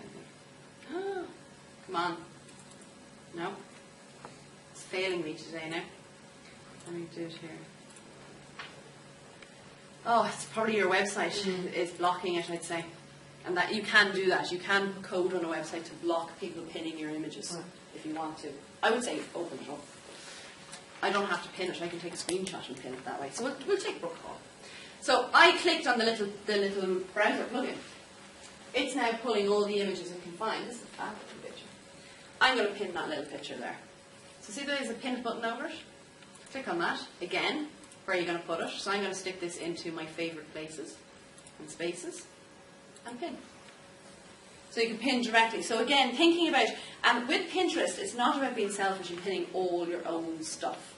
anything? Come on. No. It's failing me today now. Let me do it here. Oh, it's probably your website is blocking it, I'd say. And that you can do that. You can put code on a website to block people pinning your images if you want to. I would say open it up. I don't have to pin it. I can take a screenshot and pin it that way. So we'll take a book call. So I clicked on the little browser plugin. It's now pulling all the images it can find. This is a fabulous picture. I'm going to pin that little picture there. So see there's a pin button over it? Click on that. Again, where are you going to put it? So I'm going to stick this into my favourite places and spaces. And pin. So you can pin directly. So again, thinking about, and with Pinterest, it's not about being selfish and pinning all your own stuff.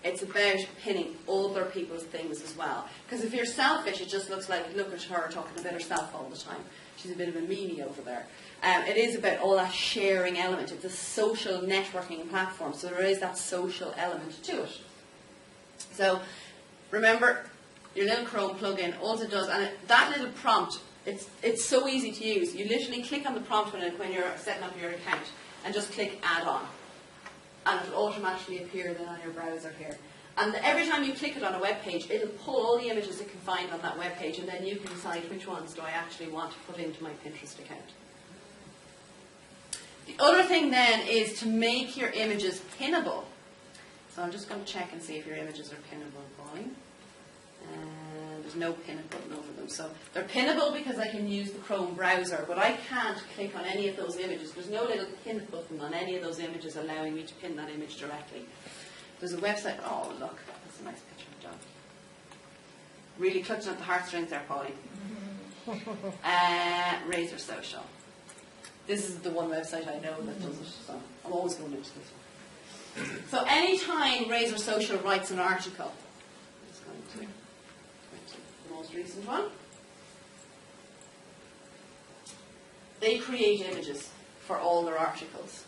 It's about pinning other people's things as well. Because if you're selfish, it just looks like, look at her talking about herself all the time. She's a bit of a meanie over there. It is about all that sharing element. It's a social networking platform, so there is that social element to it. So remember, your little Chrome plugin, all it does, and that little prompt, it's so easy to use. You literally click on the prompt when you're setting up your account and just click add on. And it will automatically appear then on your browser here. And every time you click it on a web page, it'll pull all the images it can find on that web page, and then you can decide which ones do I actually want to put into my Pinterest account. The other thing then is to make your images pinnable. So I'm just going to check and see if your images are pinnable, Pauline. There's no pin button over them. So they're pinnable because I can use the Chrome browser, but I can't click on any of those images. There's no little pin button on any of those images allowing me to pin that image directly. There's a website. Oh, look, that's a nice picture of John. Really clutching at the heartstrings there, Pauline. Razor Social. This is the one website I know that does it, so I'm always going into this one. So anytime Razor Social writes an article, I'm just going to the most recent one, they create images for all their articles.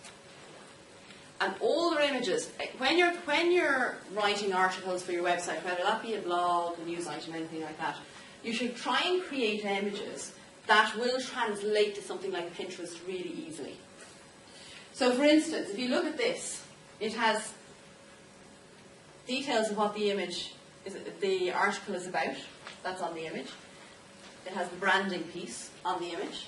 And all their images, when you're writing articles for your website, whether that be a blog, a news item, anything like that, you should try and create images that will translate to something like Pinterest really easily. So for instance, if you look at this, it has details of what the article is about. That's on the image. It has the branding piece on the image.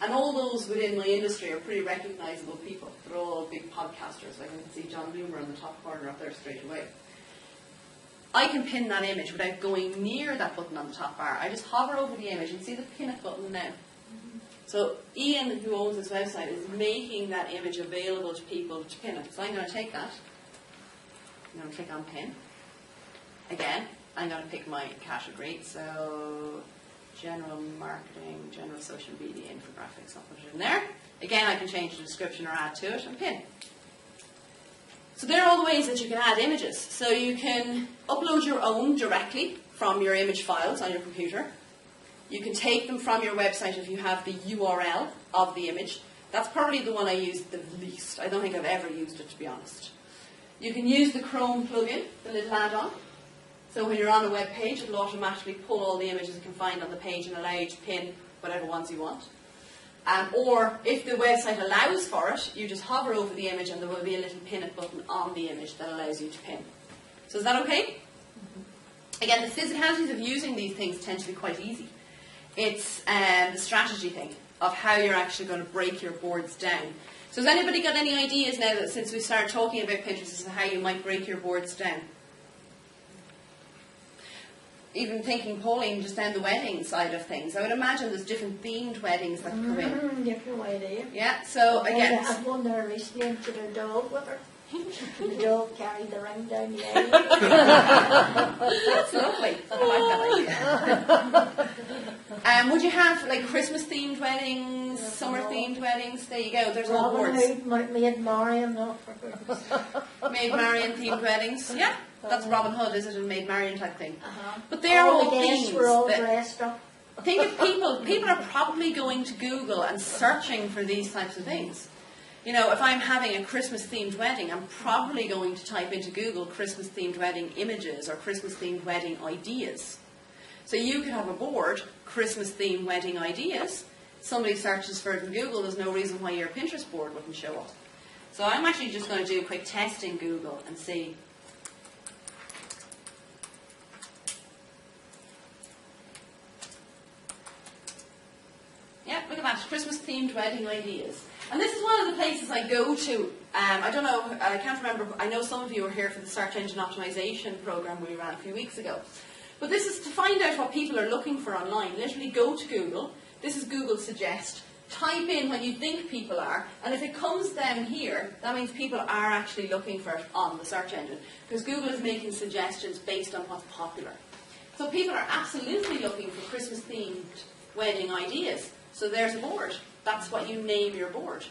And all those within my industry are pretty recognisable people. They're all big podcasters. Like I can see John Bloomer in the top corner up there straight away. I can pin that image without going near that button on the top bar. I just hover over the image and see the pin it button now. So Ian, who owns this website, is making that image available to people to pin it. So I'm going to take that. I'm going to click on pin. Again, I'm going to pick my category. So general marketing, general social media, infographics. I'll put it in there. Again, I can change the description or add to it and pin. So there are all the ways that you can add images. So you can upload your own directly from your image files on your computer. You can take them from your website if you have the URL of the image. That's probably the one I use the least. I don't think I've ever used it, to be honest. You can use the Chrome plugin, the little add-on. So when you're on a web page, it will automatically pull all the images it can find on the page and allow you to pin whatever ones you want. Or if the website allows for it, you just hover over the image and there will be a little pin it button on the image that allows you to pin. So is that okay? Again, the physicalities of using these things tend to be quite easy. It's the strategy thing of how you're actually going to break your boards down. So has anybody got any ideas now that since we started talking about Pinterest as to how you might break your boards down? Even thinking, Pauline, just down the wedding side of things, I would imagine there's different themed weddings that come in. Different way, Yeah, so again... I had one there recently and took a dog with her. The dog carried the ring down the aisle. That's lovely. I like that idea. Would you have like Christmas themed weddings, summer themed weddings? There you go. There's all boards. Maid Marian, not for Christmas. Maid Marian themed weddings. Yeah, that's Robin Hood, is it? A Maid Marian type thing. But they're all all the guests themes. were all dressed up. Think of people are probably going to Google and searching for these types of things. You know, if I'm having a Christmas-themed wedding, I'm probably going to type into Google Christmas-themed wedding images or Christmas-themed wedding ideas. So you could have a board, Christmas-themed wedding ideas. Somebody searches for it in Google, there's no reason why your Pinterest board wouldn't show up. So I'm actually just going to do a quick test in Google and see. Yeah, look at that, Christmas-themed wedding ideas. And this is one of the places I go to. I don't know, I can't remember, I know some of you were here for the search engine optimization program we ran a few weeks ago. But this is to find out what people are looking for online. Literally go to Google. This is Google Suggest. Type in what you think people are, and if it comes down here, that means people are actually looking for it on the search engine. Because Google is making suggestions based on what's popular. So people are absolutely looking for Christmas-themed wedding ideas. So there's a board. That's what you name your board.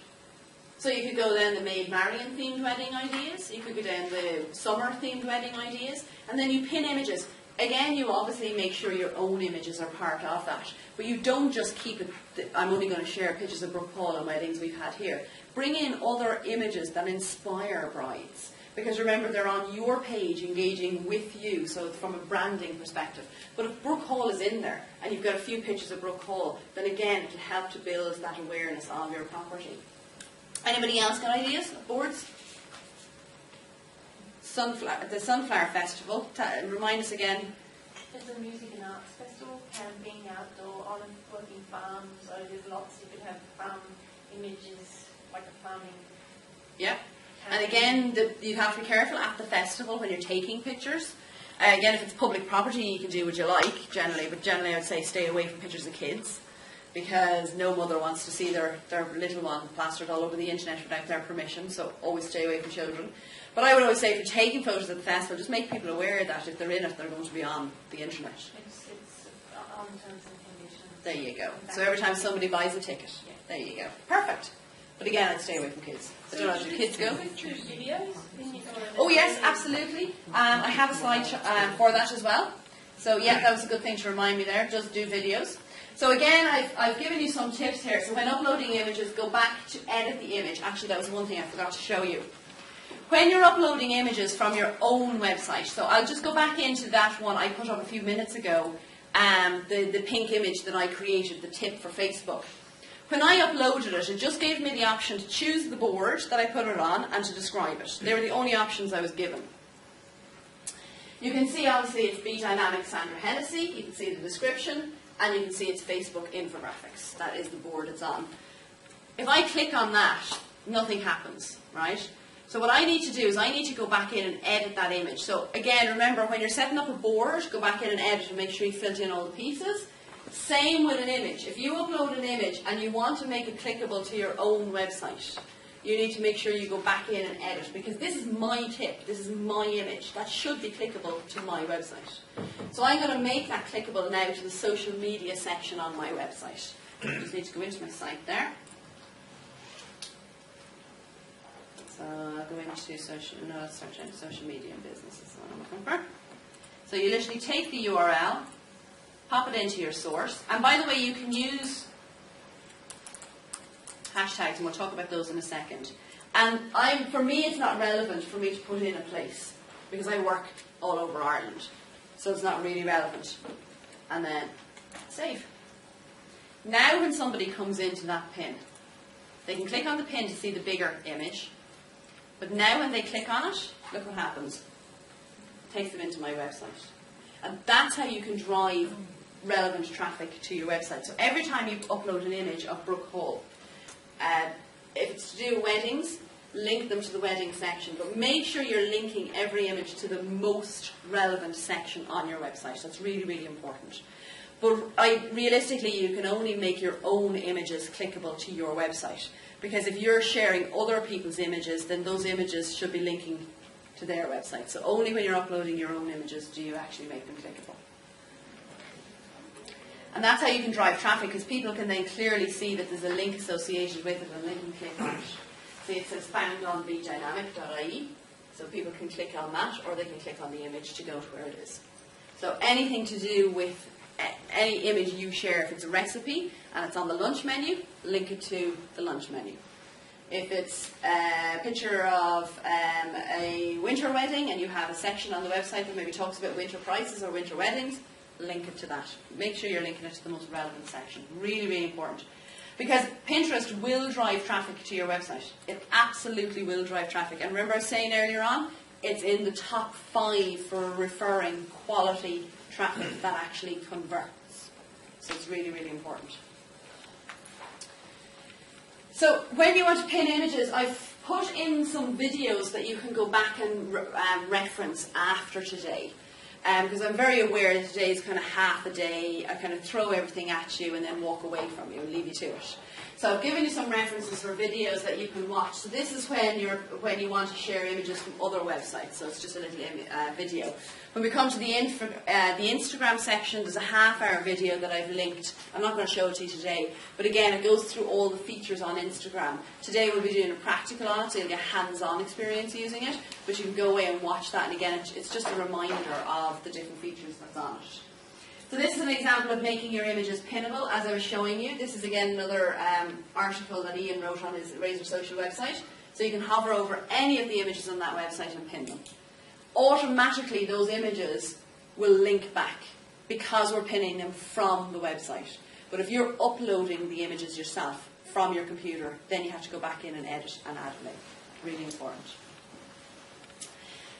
So you could go down the Maid Marian themed wedding ideas, you could go down the summer themed wedding ideas, and then you pin images. Again, you obviously make sure your own images are part of that. But you don't just keep it, I'm only going to share pictures of Brooke Hall and weddings we've had here. Bring in other images that inspire brides. Because remember, they're on your page engaging with you, so it's from a branding perspective. But if Brooke Hall is in there, and you've got a few pictures of Brooke Hall, then again, it can help to build that awareness of your property. Anybody else got ideas? Boards? The Sunflower Festival. Remind us again. It's a music and arts festival, camping, outdoor, olive working farms, so there's lots. You could have images, like a farming. Yeah. And again, you have to be careful at the festival when you're taking pictures. Again, if it's public property, you can do what you like, generally. But generally, I would say stay away from pictures of kids. Because no mother wants to see their little one plastered all over the internet without their permission. So always stay away from children. But I would always say if you're taking photos at the festival, just make people aware that if they're in it, they're going to be on the internet. It's on terms and conditions. There you go. So every time somebody buys a ticket, there you go. Perfect. But again, I'd stay away from kids. I don't know, do kids go? Oh yes, absolutely. I have a slide for that as well. So yeah, that was a good thing to remind me there. Just do videos. So again, I've given you some tips here. So when uploading images, go back to edit the image. Actually, that was one thing I forgot to show you. When you're uploading images from your own website, so I'll just go back into that one I put up a few minutes ago, the pink image that I created, the tip for Facebook. When I uploaded it, it just gave me the option to choose the board that I put it on and to describe it. They were the only options I was given. You can see, obviously, it's B Dynamics Sandra Hennessy. You can see the description, and you can see it's Facebook infographics. That is the board it's on. If I click on that, nothing happens, right? So what I need to do is I need to go back in and edit that image. So again, remember, when you're setting up a board, go back in and edit and make sure you filled in all the pieces. Same with an image. If you upload an image and you want to make it clickable to your own website, you need to make sure you go back in and edit, because this is my tip, this is my image. That should be clickable to my website. So I'm going to make that clickable now to the social media section on my website. I just need to go into my site there. So I'll go into search into social media and business is what I'm looking for. So you literally take the URL, pop it into your source, and by the way, you can use hashtags, and we'll talk about those in a second. And for me, it's not relevant for me to put in a place because I work all over Ireland, so it's not really relevant. And then save. Now, when somebody comes into that pin, they can click on the pin to see the bigger image. But now, when they click on it, look what happens. It takes them into my website, and that's how you can drive relevant traffic to your website. So every time you upload an image of Brook Hall, if it's to do with weddings, link them to the wedding section, but make sure you're linking every image to the most relevant section on your website. That's really, really important. But realistically, you can only make your own images clickable to your website, because if you're sharing other people's images, then those images should be linking to their website. So only when you're uploading your own images do you actually make them clickable. And that's how you can drive traffic, because people can then clearly see that there's a link associated with it and they can click on it. See, it says found on bedynamic.ie, so people can click on that, or they can click on the image to go to where it is. So anything to do with any image you share, if it's a recipe and it's on the lunch menu, link it to the lunch menu. If it's a picture of a winter wedding and you have a section on the website that maybe talks about winter prices or winter weddings, link it to that. Make sure you're linking it to the most relevant section. Really, really important. Because Pinterest will drive traffic to your website. It absolutely will drive traffic. And remember I was saying earlier on, it's in the top 5 for referring quality traffic that actually converts. So it's really, really important. So when you want to pin images, I've put in some videos that you can go back and reference after today. Because I'm very aware that today is kind of half a day. I kind of throw everything at you and then walk away from you and leave you to it. So I've given you some references for videos that you can watch. So this is when you want to share images from other websites. So it's just a little video. When we come to the Instagram section, there's a half-hour video that I've linked. I'm not going to show it to you today, but again, it goes through all the features on Instagram. Today we'll be doing a practical on it, so you'll get hands-on experience using it, but you can go away and watch that, and again, it's just a reminder of the different features that's on it. So this is an example of making your images pinnable, as I was showing you. This is again another article that Ian wrote on his Razor Social website. So you can hover over any of the images on that website and pin them. Automatically those images will link back because we're pinning them from the website. But if you're uploading the images yourself from your computer, then you have to go back in and edit and add a link. Really important.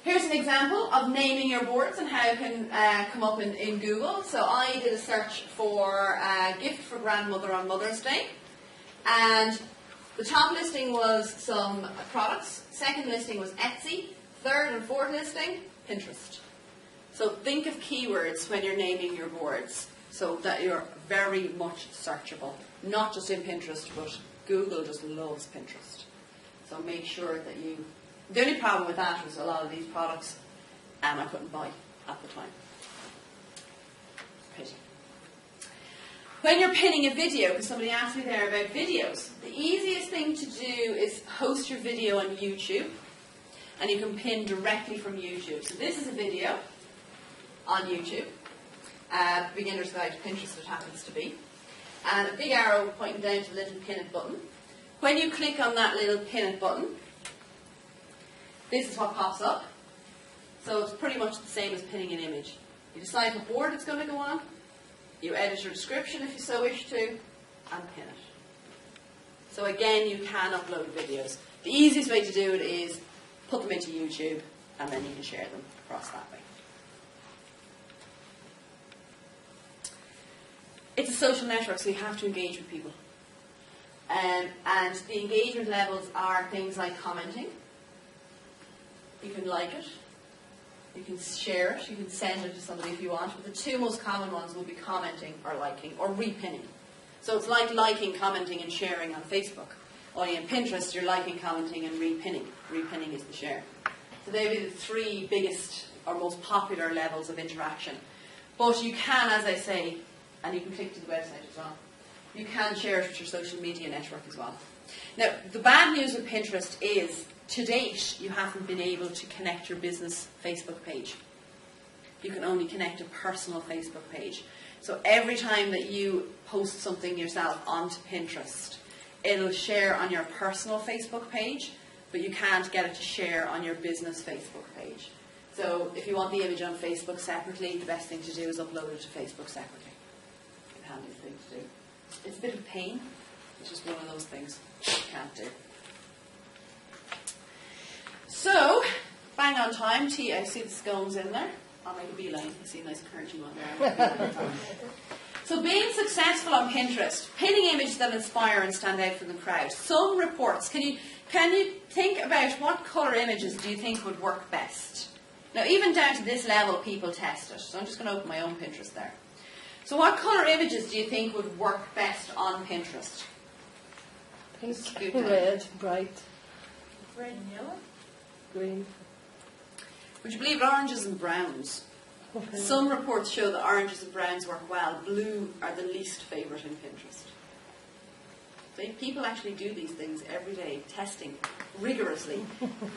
Here's an example of naming your boards and how it can come up in Google. So I did a search for a gift for grandmother on Mother's Day. And the top listing was some products. Second listing was Etsy. Third and fourth listing, Pinterest. So think of keywords when you're naming your boards so that you're very much searchable. Not just in Pinterest, but Google just loves Pinterest. So make sure that you... The only problem with that was a lot of these products I couldn't buy at the time. Pity. When you're pinning a video, because somebody asked me there about videos, the easiest thing to do is host your video on YouTube, and you can pin directly from YouTube. So this is a video on YouTube, Beginner's Guide to Pinterest it happens to be, and a big arrow pointing down to the little pin it button. When you click on that little pin it button, this is what pops up. So it's pretty much the same as pinning an image. You decide what board it's going to go on, you edit your description if you so wish to, and pin it. So again, you can upload videos. The easiest way to do it is put them into YouTube, and then you can share them across that way. It's a social network, so you have to engage with people. And the engagement levels are things like commenting. You can like it, you can share it, you can send it to somebody if you want, but the two most common ones will be commenting or liking or repinning. So it's like liking, commenting and sharing on Facebook. Only in Pinterest you're liking, commenting and repinning. Repinning is the share. So they would be the 3 biggest or most popular levels of interaction. But you can, as I say, and you can click to the website as well, you can share it with your social media network as well. Now, the bad news with Pinterest is to date, you haven't been able to connect your business Facebook page. You can only connect a personal Facebook page. So every time that you post something yourself onto Pinterest, it'll share on your personal Facebook page, but you can't get it to share on your business Facebook page. So if you want the image on Facebook separately, the best thing to do is upload it to Facebook separately. The handiest thing to do. It's a bit of a pain. It's just one of those things you can't do. So, bang on time. Tea, I see the scones in there. I'll make a beeline. I see a nice crunchy one there. So being successful on Pinterest, pinning images that inspire and stand out from the crowd. Some reports, can you think about what colour images do you think would work best? Now even down to this level people test it. So I'm just going to open my own Pinterest there. So what colour images do you think would work best on Pinterest? Pink, red, bright, Red and yellow. green. Would you believe oranges and browns? Okay. Some reports show that oranges and browns work well. Blue are the least favourite in Pinterest. People actually do these things every day, testing rigorously.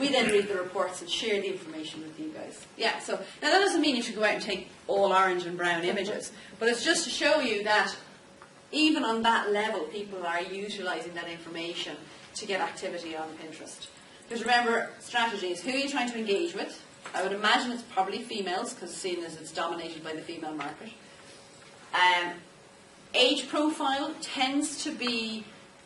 We then read the reports and share the information with you guys. Yeah, so now that doesn't mean you should go out and take all orange and brown images, but it's just to show you that even on that level, people are utilising that information to get activity on Pinterest. Because remember, strategies, who are you trying to engage with? I would imagine it's probably females, because seeing as it's dominated by the female market. Age profile tends to be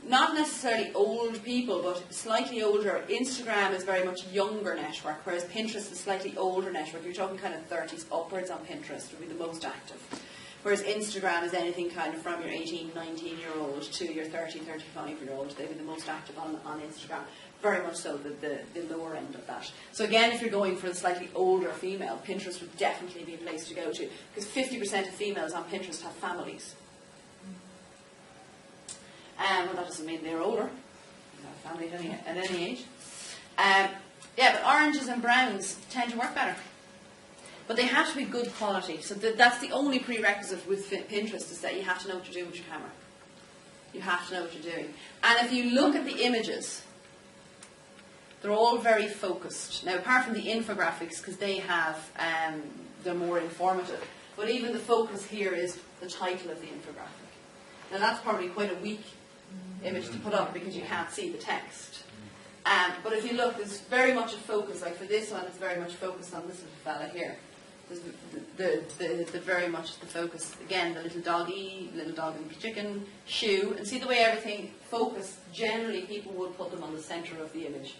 not necessarily old people, but slightly older. Instagram is very much younger network, whereas Pinterest is slightly older network. You're talking kind of 30s upwards on Pinterest would be the most active. Whereas Instagram is anything kind of from your 18, 19-year-old to your 30, 35-year-old. They'd be the most active on Instagram. Very much so the lower end of that. So again, if you're going for the slightly older female, Pinterest would definitely be a place to go to, because 50% of females on Pinterest have families. Well, that doesn't mean they're older. They have families at any age. Yeah, but oranges and browns tend to work better. But they have to be good quality. So that's the only prerequisite with Pinterest, is that you have to know what you're doing with your camera. You have to know what you're doing. And if you look at the images, they're all very focused. Now, apart from the infographics, because they have, they're more informative. But even the focus here is the title of the infographic. Now, that's probably quite a weak image to put up because you can't see the text. But if you look, there's very much a focus. Like for this one, it's very much focused on this little fella here. The very much the focus. Again, the little dog and chicken, shoe. And see the way everything focused, generally people would put them on the centre of the image.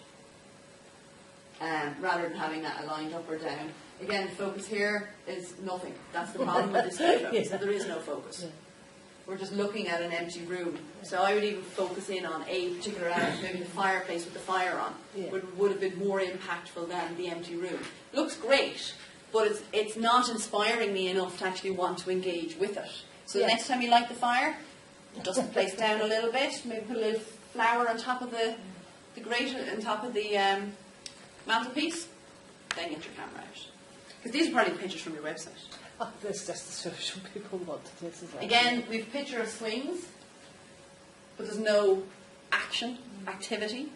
Rather than having that aligned up or down. Again, the focus here is nothing. That's the problem with this photo. Yeah. So there is no focus. Yeah. We're just looking at an empty room. So I would even focus in on a particular element, maybe the fireplace with the fire on. Yeah. Would have been more impactful than the empty room. Looks great, but it's not inspiring me enough to actually want to engage with it. So the next time you light the fire, dust the place down a little bit, maybe put a little flower on top of the grate, on top of the mantelpiece, then get your camera out. Because these are probably pictures from your website. Oh, this is just the social people want to do. Again, we've a picture of swings, but there's no action, activity.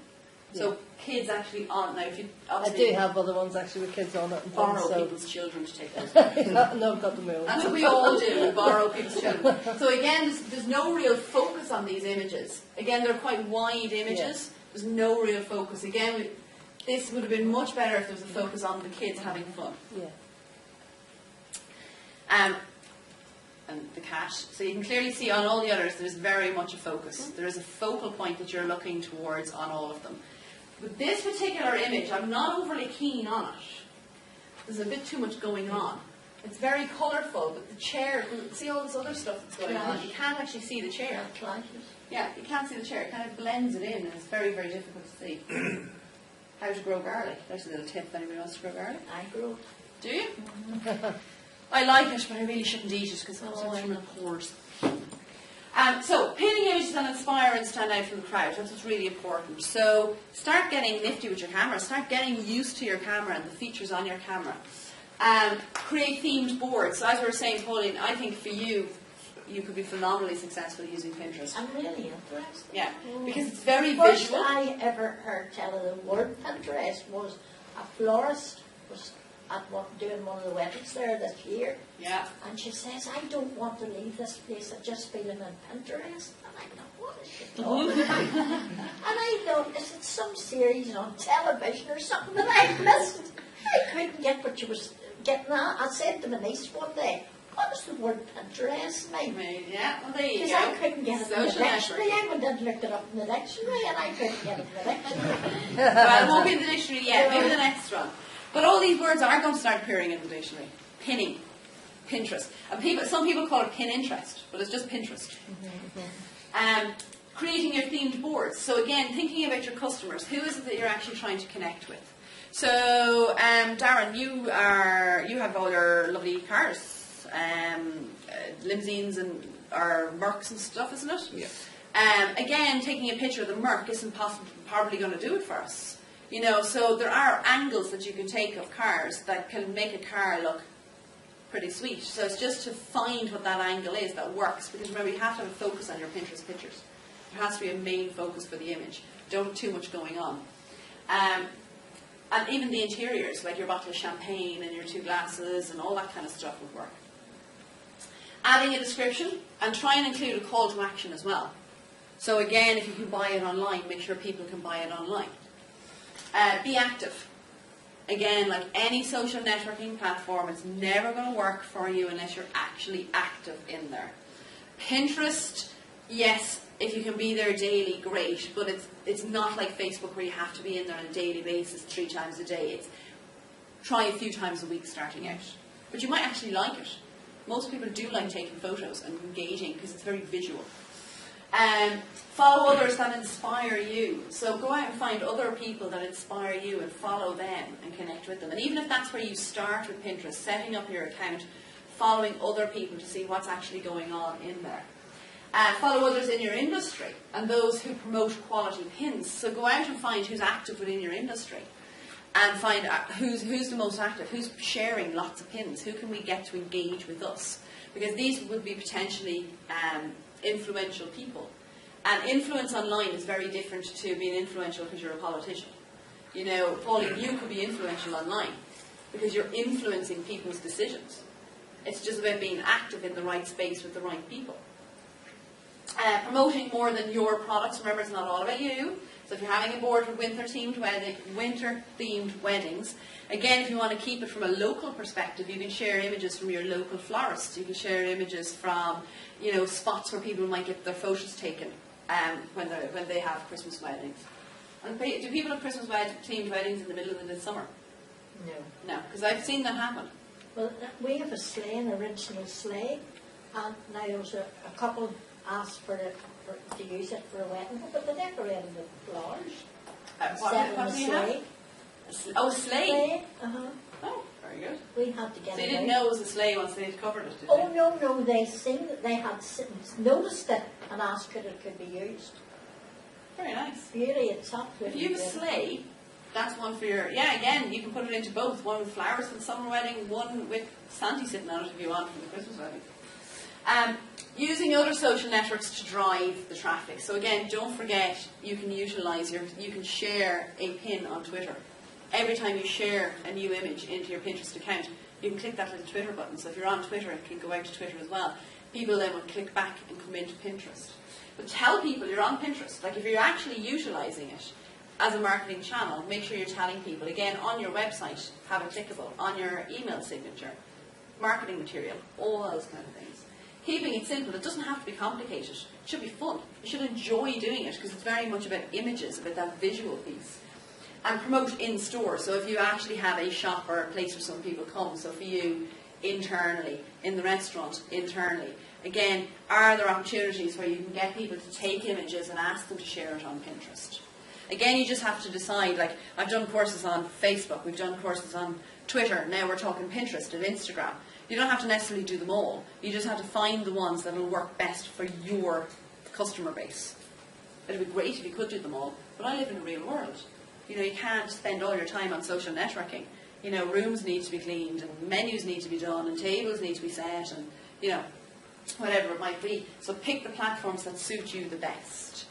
So kids actually aren't. Now, if you I do have other ones actually with kids on it. And borrow so people's children to take those. no, I've got them all. That's what we all do, we borrow people's children. So again, there's no real focus on these images. Again, they're quite wide images. There's no real focus. Again, this would have been much better if there was a focus on the kids having fun. Yeah. And the cat. So you can clearly see on all the others there's very much a focus. There is a focal point that you're looking towards on all of them. With this particular image, I'm not overly keen on it. There's a bit too much going on. It's very colourful, but the chair, see all this other stuff that's going on, you can't actually see the chair. Yeah, you can't see the chair. It kind of blends it in, and it's very, very difficult to see. How to grow garlic. There's a little tip if anybody wants to grow garlic. I grow it. Do you? I like it, but I really shouldn't eat it because it's from the pores. So, pinning images that inspire and stand out from the crowd. That's what's really important. So, start getting nifty with your camera. Start getting used to your camera and the features on your camera. Create themed boards. So, as we were saying, Pauline, I think for you, you could be phenomenally successful using Pinterest. I'm really interested. Yeah, because it's very First visual. I ever heard tell of the word Pinterest was a florist was doing one of the weddings there this year. Yeah. And she says, I don't want to leave this place. I just feel I'm in Pinterest. And I thought, what is she talking about? And I thought, is it some series on television or something that I missed? I couldn't get what she was getting at. I said to my niece one day, what does the word Pinterest mean? Yeah, well there you Because go. I couldn't get it in the Social dictionary. networking. I went and looked it up in the dictionary and I couldn't get it in the dictionary. Well, it won't be in the dictionary yet, maybe the next one. But all these words are going to start appearing in the dictionary. Pinning, Pinterest. And some people call it pin interest, but it's just Pinterest. Creating your themed boards. So again, thinking about your customers. Who is it that you're actually trying to connect with? So, Darren, you have all your lovely cars, limousines or Mercs and stuff, isn't it? Yeah. Again, taking a picture of the Merc isn't probably going to do it for us. You know, so there are angles that you can take of cars that can make a car look pretty sweet. So it's just to find what that angle is that works. Because remember, you have to have a focus on your Pinterest pictures. There has to be a main focus for the image. Don't have too much going on. And even the interiors, like your bottle of champagne and your 2 glasses and all that kind of stuff would work. Adding a description and try and include a call to action as well. So again, if you can buy it online, make sure people can buy it online. Be active. Again, like any social networking platform, it's never going to work for you unless you're actually active in there. Pinterest, yes, if you can be there daily, great, but it's not like Facebook where you have to be in there on a daily basis 3 times a day. It's try a few times a week starting out. But you might actually like it. Most people do like taking photos and engaging because it's very visual. Follow others that inspire you. So go out and find other people that inspire you and follow them and connect with them. And even if that's where you start with Pinterest, setting up your account, following other people to see what's actually going on in there. Follow others in your industry and those who promote quality pins. So go out and find who's active within your industry and find who's the most active, who's sharing lots of pins, who can we get to engage with us. Because these would be potentially influential people. And influence online is very different to being influential because you're a politician. You know, Pauline, you could be influential online because you're influencing people's decisions. It's just about being active in the right space with the right people. Promoting more than your products. Remember, it's not all about you. So if you're having a board with winter-themed weddings, again, if you want to keep it from a local perspective, you can share images from your local florist. You can share images from, you know, spots where people might get their photos taken when they have Christmas weddings. And do people have Christmas themed weddings in the middle of the summer? No. No, because I've seen that happen. Well, we have a sleigh, an original sleigh, and now there was a couple asked to use it for a wedding, but they decorated with flowers. What do you have? Oh, a sleigh. Sleigh, Oh, very good. We had to get So you it didn't out. know it was a sleigh once they had covered it, did Oh, you? no, they seen that they had noticed it and asked if it could be used. Very nice. Really, it's up If you have a sleigh, that's one for your... Yeah, again, you can put it into both. One with flowers for the summer wedding, one with Santa sitting on it if you want for the Christmas wedding. Using other social networks to drive the traffic. So again, don't forget you can you can share a pin on Twitter. Every time you share a new image into your Pinterest account, you can click that little Twitter button. So if you're on Twitter, it can go out to Twitter as well. People then will click back and come into Pinterest. But tell people you're on Pinterest. Like if you're actually utilising it as a marketing channel, make sure you're telling people. Again, on your website, have it clickable. On your email signature, marketing material, all those kind of things. Keeping it simple. It doesn't have to be complicated. It should be fun. You should enjoy doing it because it's very much about images, about that visual piece. And promote in store. So if you actually have a shop or a place where some people come, so for you, internally, in the restaurant, internally. Again, are there opportunities where you can get people to take images and ask them to share it on Pinterest? Again, you just have to decide, like, I've done courses on Facebook, we've done courses on Twitter, now we're talking Pinterest and Instagram. You don't have to necessarily do them all. You just have to find the ones that will work best for your customer base. It would be great if you could do them all, but I live in a real world. You know, you can't spend all your time on social networking. You know, rooms need to be cleaned, and menus need to be done, and tables need to be set, and, you know, whatever it might be. So pick the platforms that suit you the best.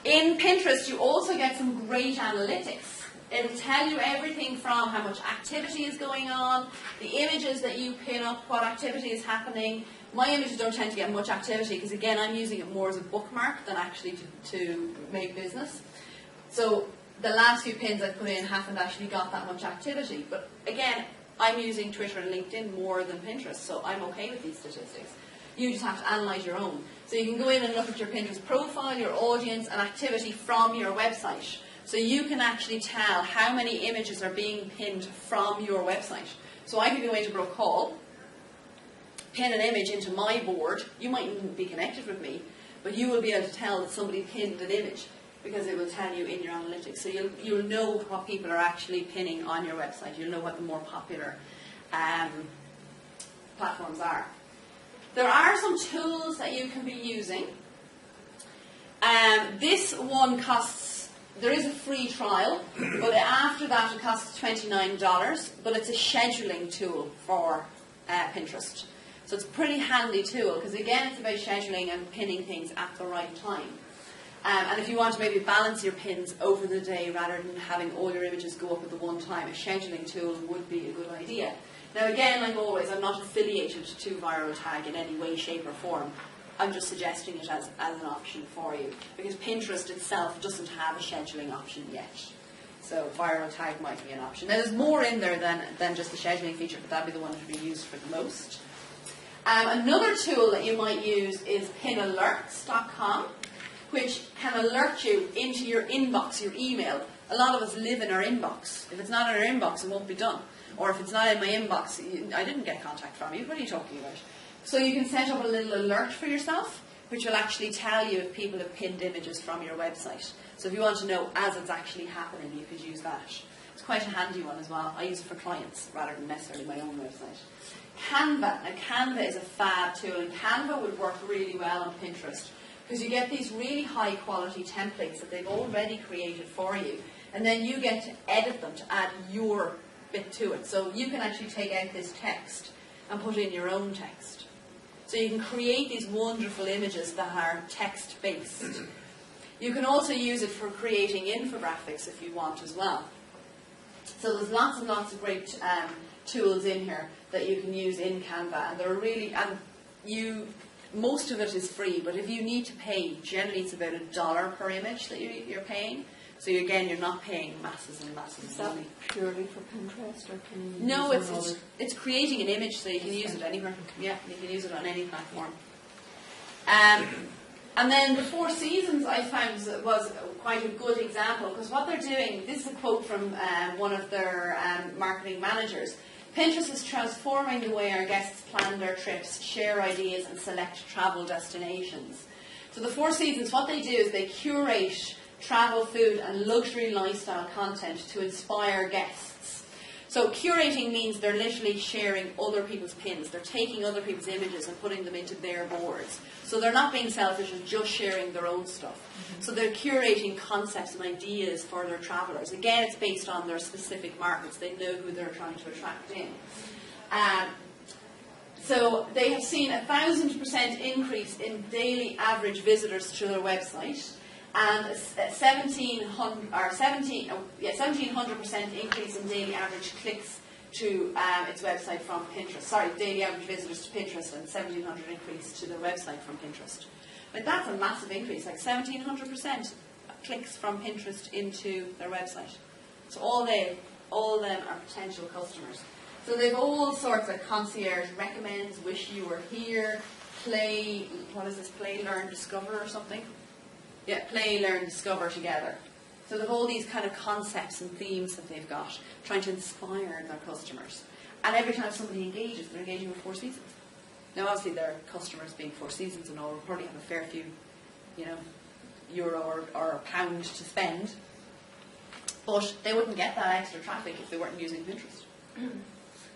In Pinterest, you also get some great analytics. It'll tell you everything from how much activity is going on, the images that you pin up, what activity is happening. My images don't tend to get much activity because, again, I'm using it more as a bookmark than actually to make business. So the last few pins I put in haven't actually got that much activity. But again, I'm using Twitter and LinkedIn more than Pinterest, so I'm okay with these statistics. You just have to analyse your own. So you can go in and look at your Pinterest profile, your audience, and activity from your website. So you can actually tell how many images are being pinned from your website. So I could go into Brook Hall, pin an image into my board. You might even be connected with me, but you will be able to tell that somebody pinned an image because it will tell you in your analytics. So you'll know what people are actually pinning on your website. You'll know what the more popular platforms are. There are some tools that you can be using. This one costs, there is a free trial, but after that it costs $29, but it's a scheduling tool for Pinterest. So it's a pretty handy tool because, again, it's about scheduling and pinning things at the right time. And if you want to maybe balance your pins over the day rather than having all your images go up at the one time, a scheduling tool would be a good idea. Now, again, like always, I'm not affiliated to Viral Tag in any way, shape or form. I'm just suggesting it as an option for you because Pinterest itself doesn't have a scheduling option yet. So Viral Tag might be an option. Now, there's more in there than just the scheduling feature, but that'd be the one to be used for the most. Another tool that you might use is pinalerts.com, which can alert you into your inbox, your email. A lot of us live in our inbox. If it's not in our inbox, it won't be done. Or if it's not in my inbox, I didn't get contact from you. What are you talking about? So you can set up a little alert for yourself, which will actually tell you if people have pinned images from your website. So if you want to know as it's actually happening, you could use that. It's quite a handy one as well. I use it for clients rather than necessarily my own website. Canva. Now, Canva is a fab tool, and Canva would work really well on Pinterest because you get these really high quality templates that they've already created for you, and then you get to edit them to add your bit to it. So you can actually take out this text and put in your own text. So you can create these wonderful images that are text-based. You can also use it for creating infographics if you want as well. So there's lots and lots of great tools in here that you can use in Canva, and they're really, most of it is free, but if you need to pay, generally it's about $1 per image that you're paying. So again, you're not paying masses and masses of money. Is that purely for Pinterest, or can you No, use it on other? it's creating an image, so you can use it anywhere. Yeah, you can use it on any platform. And then the Four Seasons I found was quite a good example, because what they're doing, this is a quote from one of their marketing managers. Pinterest is transforming the way our guests plan their trips, share ideas and select travel destinations. So the Four Seasons, what they do is they curate travel, food and luxury lifestyle content to inspire guests. So curating means they're literally sharing other people's pins. They're taking other people's images and putting them into their boards. So they're not being selfish and just sharing their own stuff. So they're curating concepts and ideas for their travellers. Again, it's based on their specific markets. They know who they're trying to attract in. So they have seen 1,000% increase in daily average visitors to their website, and a 1,700% increase in daily average clicks to its website from Pinterest. Sorry, daily average visitors to Pinterest, and 1,700 increase to their website from Pinterest. But that's a massive increase, like 1,700% clicks from Pinterest into their website. So all them are potential customers. So they've all sorts of concierge recommends, wish you were here, play, learn, discover or something? Yeah, play, learn, discover together. So they've all these kind of concepts and themes that they've got, trying to inspire their customers. And every time somebody engages, they're engaging with Four Seasons. Now obviously their customers being Four Seasons and all will probably have a fair few, euro or a pound to spend. But they wouldn't get that extra traffic if they weren't using Pinterest.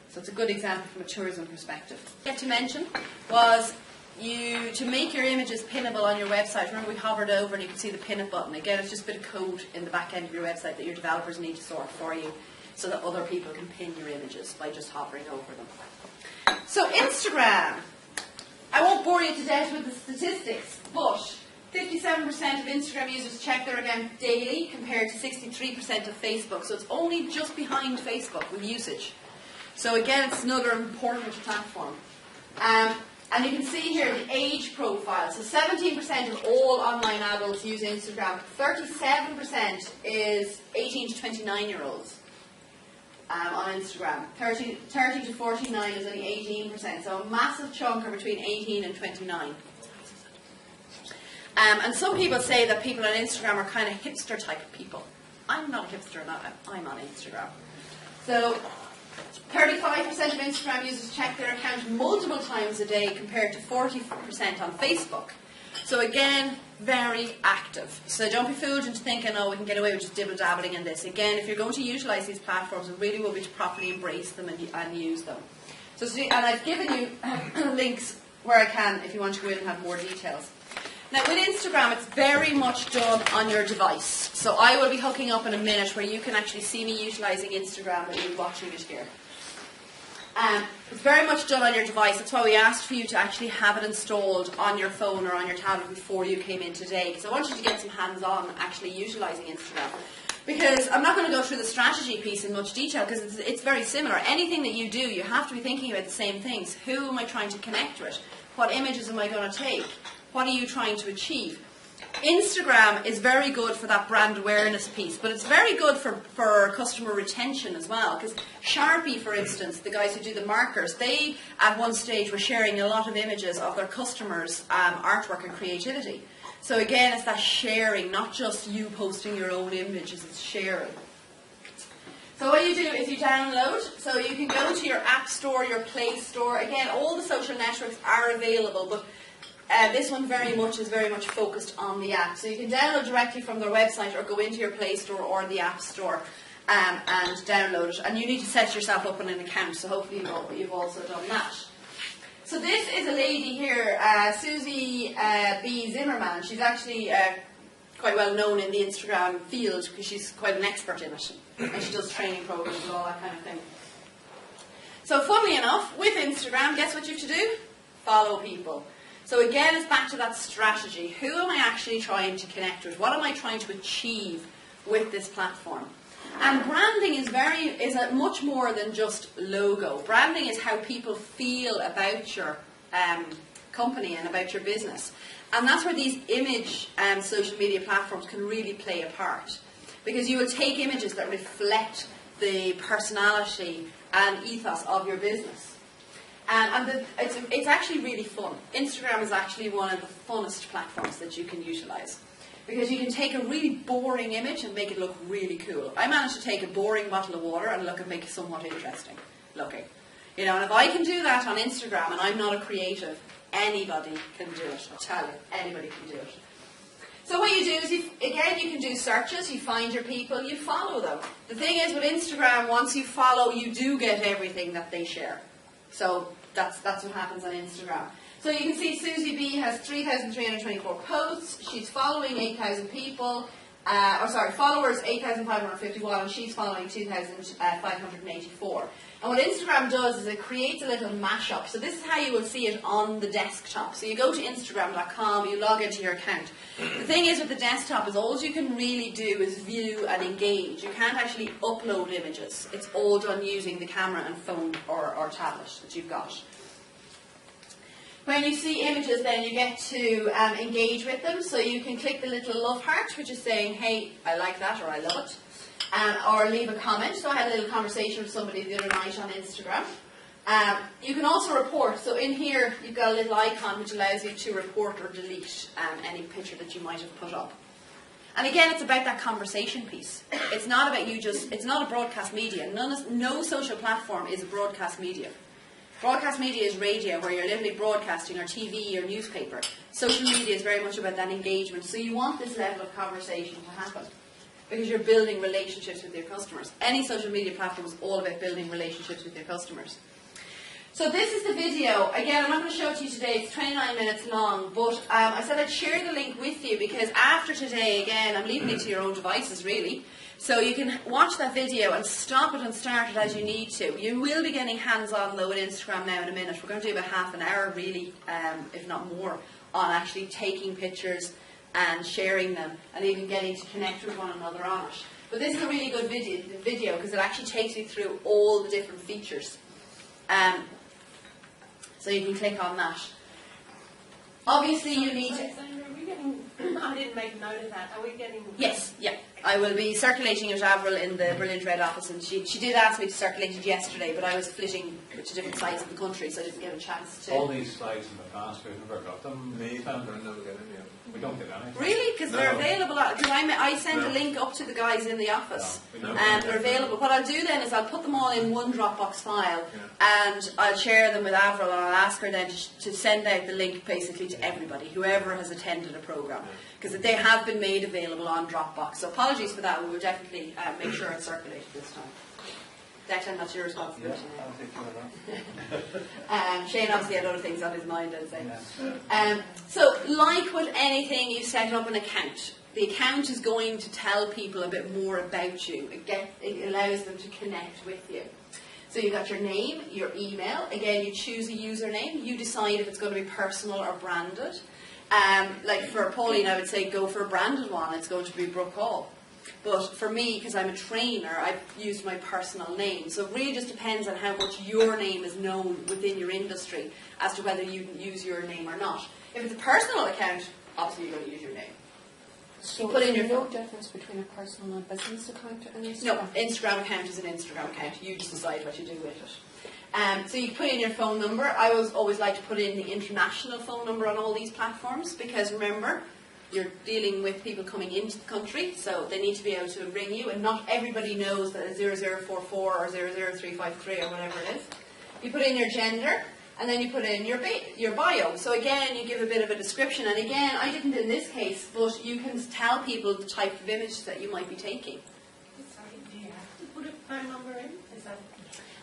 So it's a good example from a tourism perspective. Yet to mention was to make your images pinnable on your website. Remember we hovered over and you can see the pin it button. Again, it's just a bit of code in the back end of your website that your developers need to sort for you so that other people can pin your images by just hovering over them. So Instagram. I won't bore you to death with the statistics, but 57% of Instagram users check their account daily compared to 63% of Facebook. So it's only just behind Facebook with usage. So again, it's another important platform. And you can see here the age profile. So 17% of all online adults use Instagram. 37% is 18 to 29-year-olds on Instagram. 30 to 49 is only 18%. So a massive chunk are between 18 and 29. And some people say that people on Instagram are kind of hipster type of people. I'm not a hipster, I'm on Instagram. So 35% of Instagram users check their account multiple times a day compared to 40% on Facebook. So again, very active. So don't be fooled into thinking, oh, we can get away with just dibble-dabbling in this. Again, if you're going to utilise these platforms, it really will be to properly embrace them and use them. And I've given you links where I can if you want to go in and have more details. Now with Instagram, it's very much done on your device. So I will be hooking up in a minute where you can actually see me utilising Instagram, but you're watching it here. It's very much done on your device. That's why we asked for you to actually have it installed on your phone or on your tablet before you came in today, because I want you to get some hands-on actually utilising Instagram. Because I'm not going to go through the strategy piece in much detail, because it's very similar. Anything that you do, you have to be thinking about the same things. Who am I trying to connect with? What images am I going to take? What are you trying to achieve? Instagram is very good for that brand awareness piece, but it's very good for customer retention as well, because Sharpie, for instance, the guys who do the markers, they at one stage were sharing a lot of images of their customers' artwork and creativity. So again, it's that sharing, not just you posting your own images, it's sharing. So what you do is you download, so you can go to your App Store, your Play Store. Again, all the social networks are available, but this one is very much focused on the app. So you can download directly from their website or go into your Play Store or the App Store and download it. And you need to set yourself up on an account, so hopefully you've also done that. So this is a lady here, Susie B. Zimmerman. She's actually quite well known in the Instagram field because she's quite an expert in it. And she does training programs and all that kind of thing. So funnily enough, with Instagram, guess what you have to do? Follow people. So again, it's back to that strategy. Who am I actually trying to connect with? What am I trying to achieve with this platform? And branding is much more than just logo. Branding is how people feel about your company and about your business. And that's where these image social media platforms can really play a part. Because you will take images that reflect the personality and ethos of your business. And it's actually really fun. Instagram is actually one of the funnest platforms that you can utilise. Because you can take a really boring image and make it look really cool. I managed to take a boring bottle of water and make it somewhat interesting looking. And if I can do that on Instagram, and I'm not a creative, anybody can do it. I'll tell you, anybody can do it. So what you do is, you can do searches, you find your people, you follow them. The thing is with Instagram, once you follow, you do get everything that they share. So that's what happens on Instagram. So you can see Susie B has 3,324 posts. She's following 8,000 people. Followers 8,551, and she's following 2,584. And what Instagram does is it creates a little mashup. So this is how you will see it on the desktop. So you go to Instagram.com, you log into your account. The thing is with the desktop is all you can really do is view and engage. You can't actually upload images. It's all done using the camera and phone or tablet that you've got. When you see images, then you get to engage with them. So you can click the little love heart, which is saying, hey, I like that, or I love it. Or leave a comment. So I had a little conversation with somebody the other night on Instagram. You can also report. So in here, you've got a little icon which allows you to report or delete any picture that you might have put up. And again, it's about that conversation piece. It's not about it's not a broadcast media. No social platform is a broadcast media. Broadcast media is radio, where you're literally broadcasting, or TV or newspaper. Social media is very much about that engagement. So you want this level of conversation to happen, because you're building relationships with your customers. Any social media platform is all about building relationships with your customers. So this is the video. Again, I'm not going to show it to you today. It's 29 minutes long, but I said I'd share the link with you, because after today, again, I'm leaving it to your own devices, really. So you can watch that video and stop it and start it as you need to. You will be getting hands-on though with Instagram now in a minute. We're going to do about half an hour really, if not more, on actually taking pictures and sharing them and even getting to connect with one another on it. But this is a really good video because it actually takes you through all the different features. So you can click on that. Obviously you need to... Are we getting, I didn't make note of that. Are we getting... Yes, yeah. I will be circulating it, Avril, in the Brilliant Red office, and she did ask me to circulate it yesterday, but I was flitting to different sites in the country, so I didn't get a chance to... All these slides in the past, we've never got them. Me, I never get any of them. We don't get any. Really? Because they're available. Because I sent a link up to the guys in the office, and they're available. What I'll do then is I'll put them all in one Dropbox file, and I'll share them with Avril, and I'll ask her then to send out the link basically to everybody, whoever has attended a program, because they have been made available on Dropbox. So apologies for that. We will definitely make sure it's circulated this time. Declan, that's your responsibility Yeah, now. I'll take care of that. Shane obviously had other things on his mind, I'd say. So, like with anything, you set up an account. The account is going to tell people a bit more about you. It allows them to connect with you. So you've got your name, your email. Again, you choose a username. You decide if it's going to be personal or branded. Like for Pauline, I would say go for a branded one. It's going to be Brooke Hall. But for me, because I'm a trainer, I've used my personal name. So it really just depends on how much your name is known within your industry as to whether you can use your name or not. If it's a personal account, obviously you're going to use your name. So put in is there your no difference between a personal and business account and Instagram? No, Instagram account is an Instagram account. You just decide what you do with it. So you put in your phone number. I always like to put in the international phone number on all these platforms because remember, you're dealing with people coming into the country, so they need to be able to ring you, and not everybody knows that it's 0044 or 00353 or whatever it is. You put in your gender, and then you put in your bio. So again, you give a bit of a description, and again, I didn't in this case, but you can tell people the type of image that you might be taking. Sorry, do you have to put a phone number in? Is that...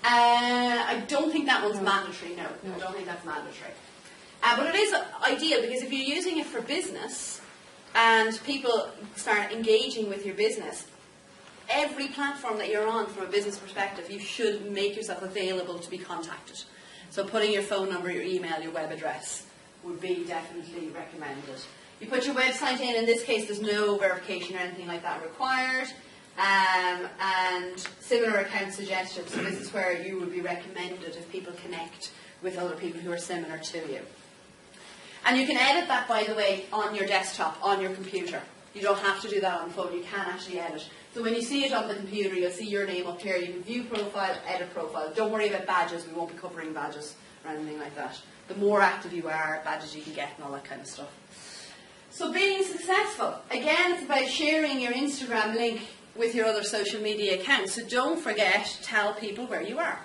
I don't think that one's mandatory, no. I don't think that's mandatory. But it is ideal, because if you're using it for business, and people start engaging with your business, every platform that you're on from a business perspective, you should make yourself available to be contacted. So putting your phone number, your email, your web address would be definitely recommended. You put your website in this case there's no verification or anything like that required, and similar account suggestions. So this is where you would be recommended if people connect with other people who are similar to you. And you can edit that, by the way, on your desktop, on your computer. You don't have to do that on the phone. You can actually edit. So when you see it on the computer, you'll see your name up here. You can view profile, edit profile. Don't worry about badges. We won't be covering badges or anything like that. The more active you are, badges you can get and all that kind of stuff. So being successful. Again, it's about sharing your Instagram link with your other social media accounts. So don't forget, tell people where you are.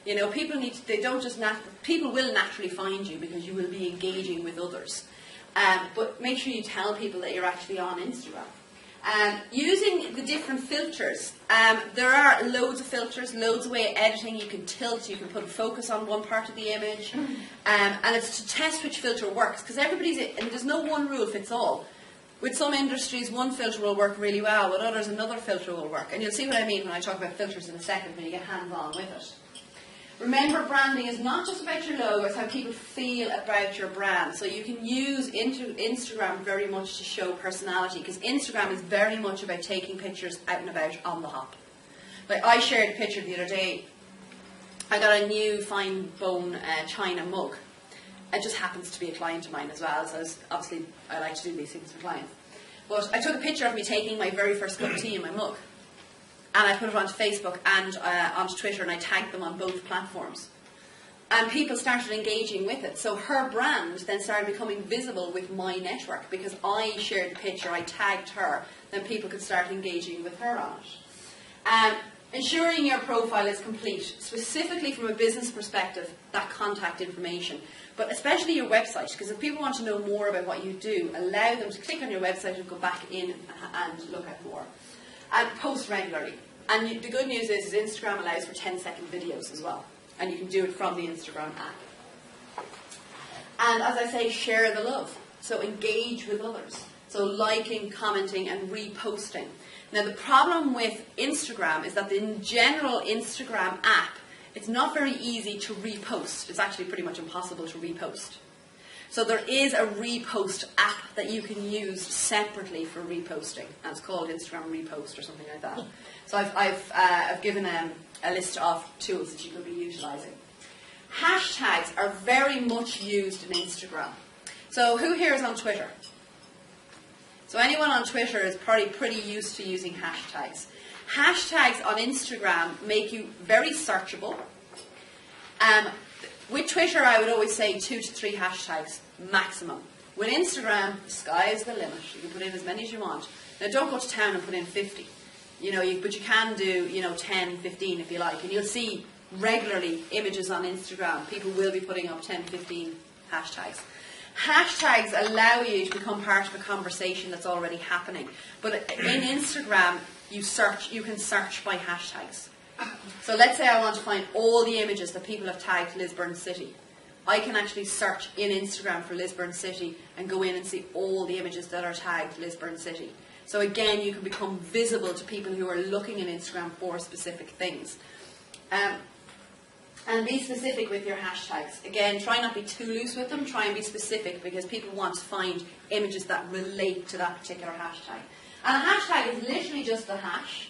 You know, people will naturally find you because you will be engaging with others. But make sure you tell people that you're actually on Instagram. Using the different filters, there are loads of filters, loads of way of editing. You can tilt, you can put a focus on one part of the image, and it's to test which filter works, because and there's no one rule fits all. With some industries, one filter will work really well, with others another filter will work. And you'll see what I mean when I talk about filters in a second when you get hands-on with it. Remember, branding is not just about your logo, it's how people feel about your brand. So you can use Instagram very much to show personality, because Instagram is very much about taking pictures out and about on the hop. Like I shared a picture the other day. I got a new fine bone china mug. It just happens to be a client of mine as well, so obviously I like to do these things for clients. But I took a picture of me taking my very first cup of tea in my mug. And I put it onto Facebook and onto Twitter, and I tagged them on both platforms. And people started engaging with it. So her brand then started becoming visible with my network, because I shared the picture, I tagged her, then people could start engaging with her on it. Ensuring your profile is complete, specifically from a business perspective, that contact information. But especially your website, because if people want to know more about what you do, allow them to click on your website and go back in and look at more. And post regularly. And the good news is Instagram allows for 10-second videos as well. And you can do it from the Instagram app. And as I say, share the love. So engage with others. So liking, commenting and reposting. Now the problem with Instagram is that in general Instagram app, it's not very easy to repost. It's actually pretty much impossible to repost. So there is a repost app that you can use separately for reposting, and it's called Instagram Repost or something like that. So I've given a list of tools that you could be utilising. Hashtags are very much used in Instagram. So who here is on Twitter? So anyone on Twitter is probably pretty used to using hashtags. Hashtags on Instagram make you very searchable. With Twitter, I would always say 2 to 3 hashtags maximum. With Instagram, the sky is the limit. You can put in as many as you want. Now, don't go to town and put in 50. But you can do 10, 15 if you like, and you'll see regularly images on Instagram. People will be putting up 10, 15 hashtags. Hashtags allow you to become part of a conversation that's already happening. But in Instagram, you can search by hashtags. So let's say I want to find all the images that people have tagged Lisburn City. I can actually search in Instagram for Lisburn City and go in and see all the images that are tagged Lisburn City. So again, you can become visible to people who are looking in Instagram for specific things. And be specific with your hashtags. Again, try not to be too loose with them. Try and be specific because people want to find images that relate to that particular hashtag. And a hashtag is literally just a hash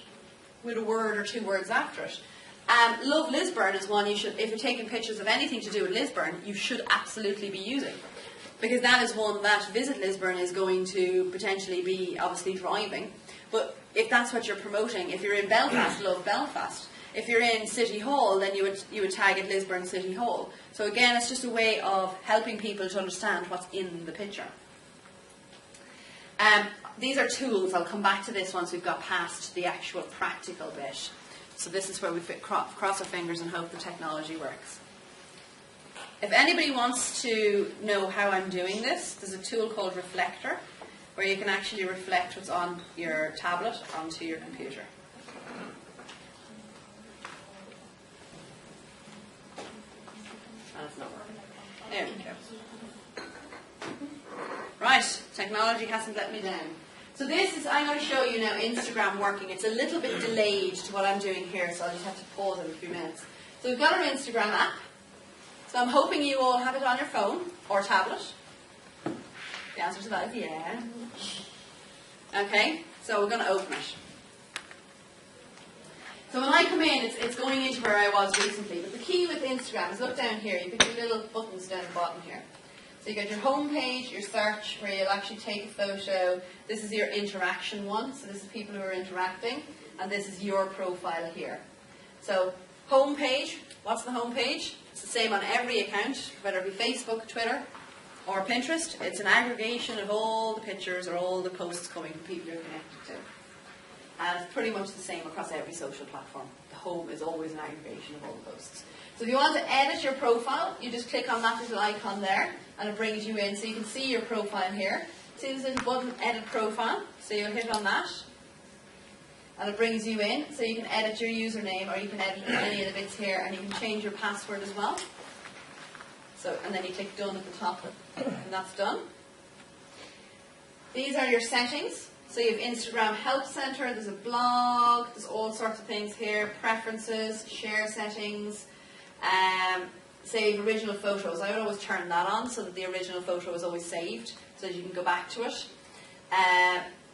with a word or 2 words after it. Love Lisburn is one you should, if you're taking pictures of anything to do with Lisburn, you should absolutely be using. Because that is one that Visit Lisburn is going to potentially be obviously driving. But if that's what you're promoting, if you're in Belfast, love Belfast. If you're in City Hall, then you would tag it Lisburn City Hall. So again, it's just a way of helping people to understand what's in the picture. These are tools. I'll come back to this once we've got past the actual practical bit. So this is where we cross our fingers and hope the technology works. If anybody wants to know how I'm doing this, there's a tool called Reflector, where you can actually reflect what's on your tablet onto your computer. That's not working. There we go. Right, technology hasn't let me down. So this is, I'm going to show you now Instagram working. It's a little bit delayed to what I'm doing here, so I'll just have to pause it a few minutes. So we've got our Instagram app. So I'm hoping you all have it on your phone or tablet. The answer to that is yeah. Okay, so we're going to open it. So when I come in, it's going into where I was recently. But the key with Instagram is look down here. You've got your little buttons down the bottom here. So you've got your home page, your search, where you'll actually take a photo. This is your interaction one. So this is people who are interacting. And this is your profile here. So home page. What's the home page? It's the same on every account, whether it be Facebook, Twitter, or Pinterest. It's an aggregation of all the pictures or all the posts coming from people you're connected to. And it's pretty much the same across every social platform. The home is always an aggregation of all the posts. So if you want to edit your profile, you just click on that little icon there, and it brings you in. So you can see your profile here. See this little button, Edit Profile? So you'll hit on that, and it brings you in. So you can edit your username, or you can edit any of the bits here, and you can change your password as well. So, and then you click Done at the top, and that's done. These are your settings. So you have Instagram Help Center, there's a blog, there's all sorts of things here, preferences, share settings, save original photos. I would always turn that on so that the original photo is always saved, so that you can go back to it.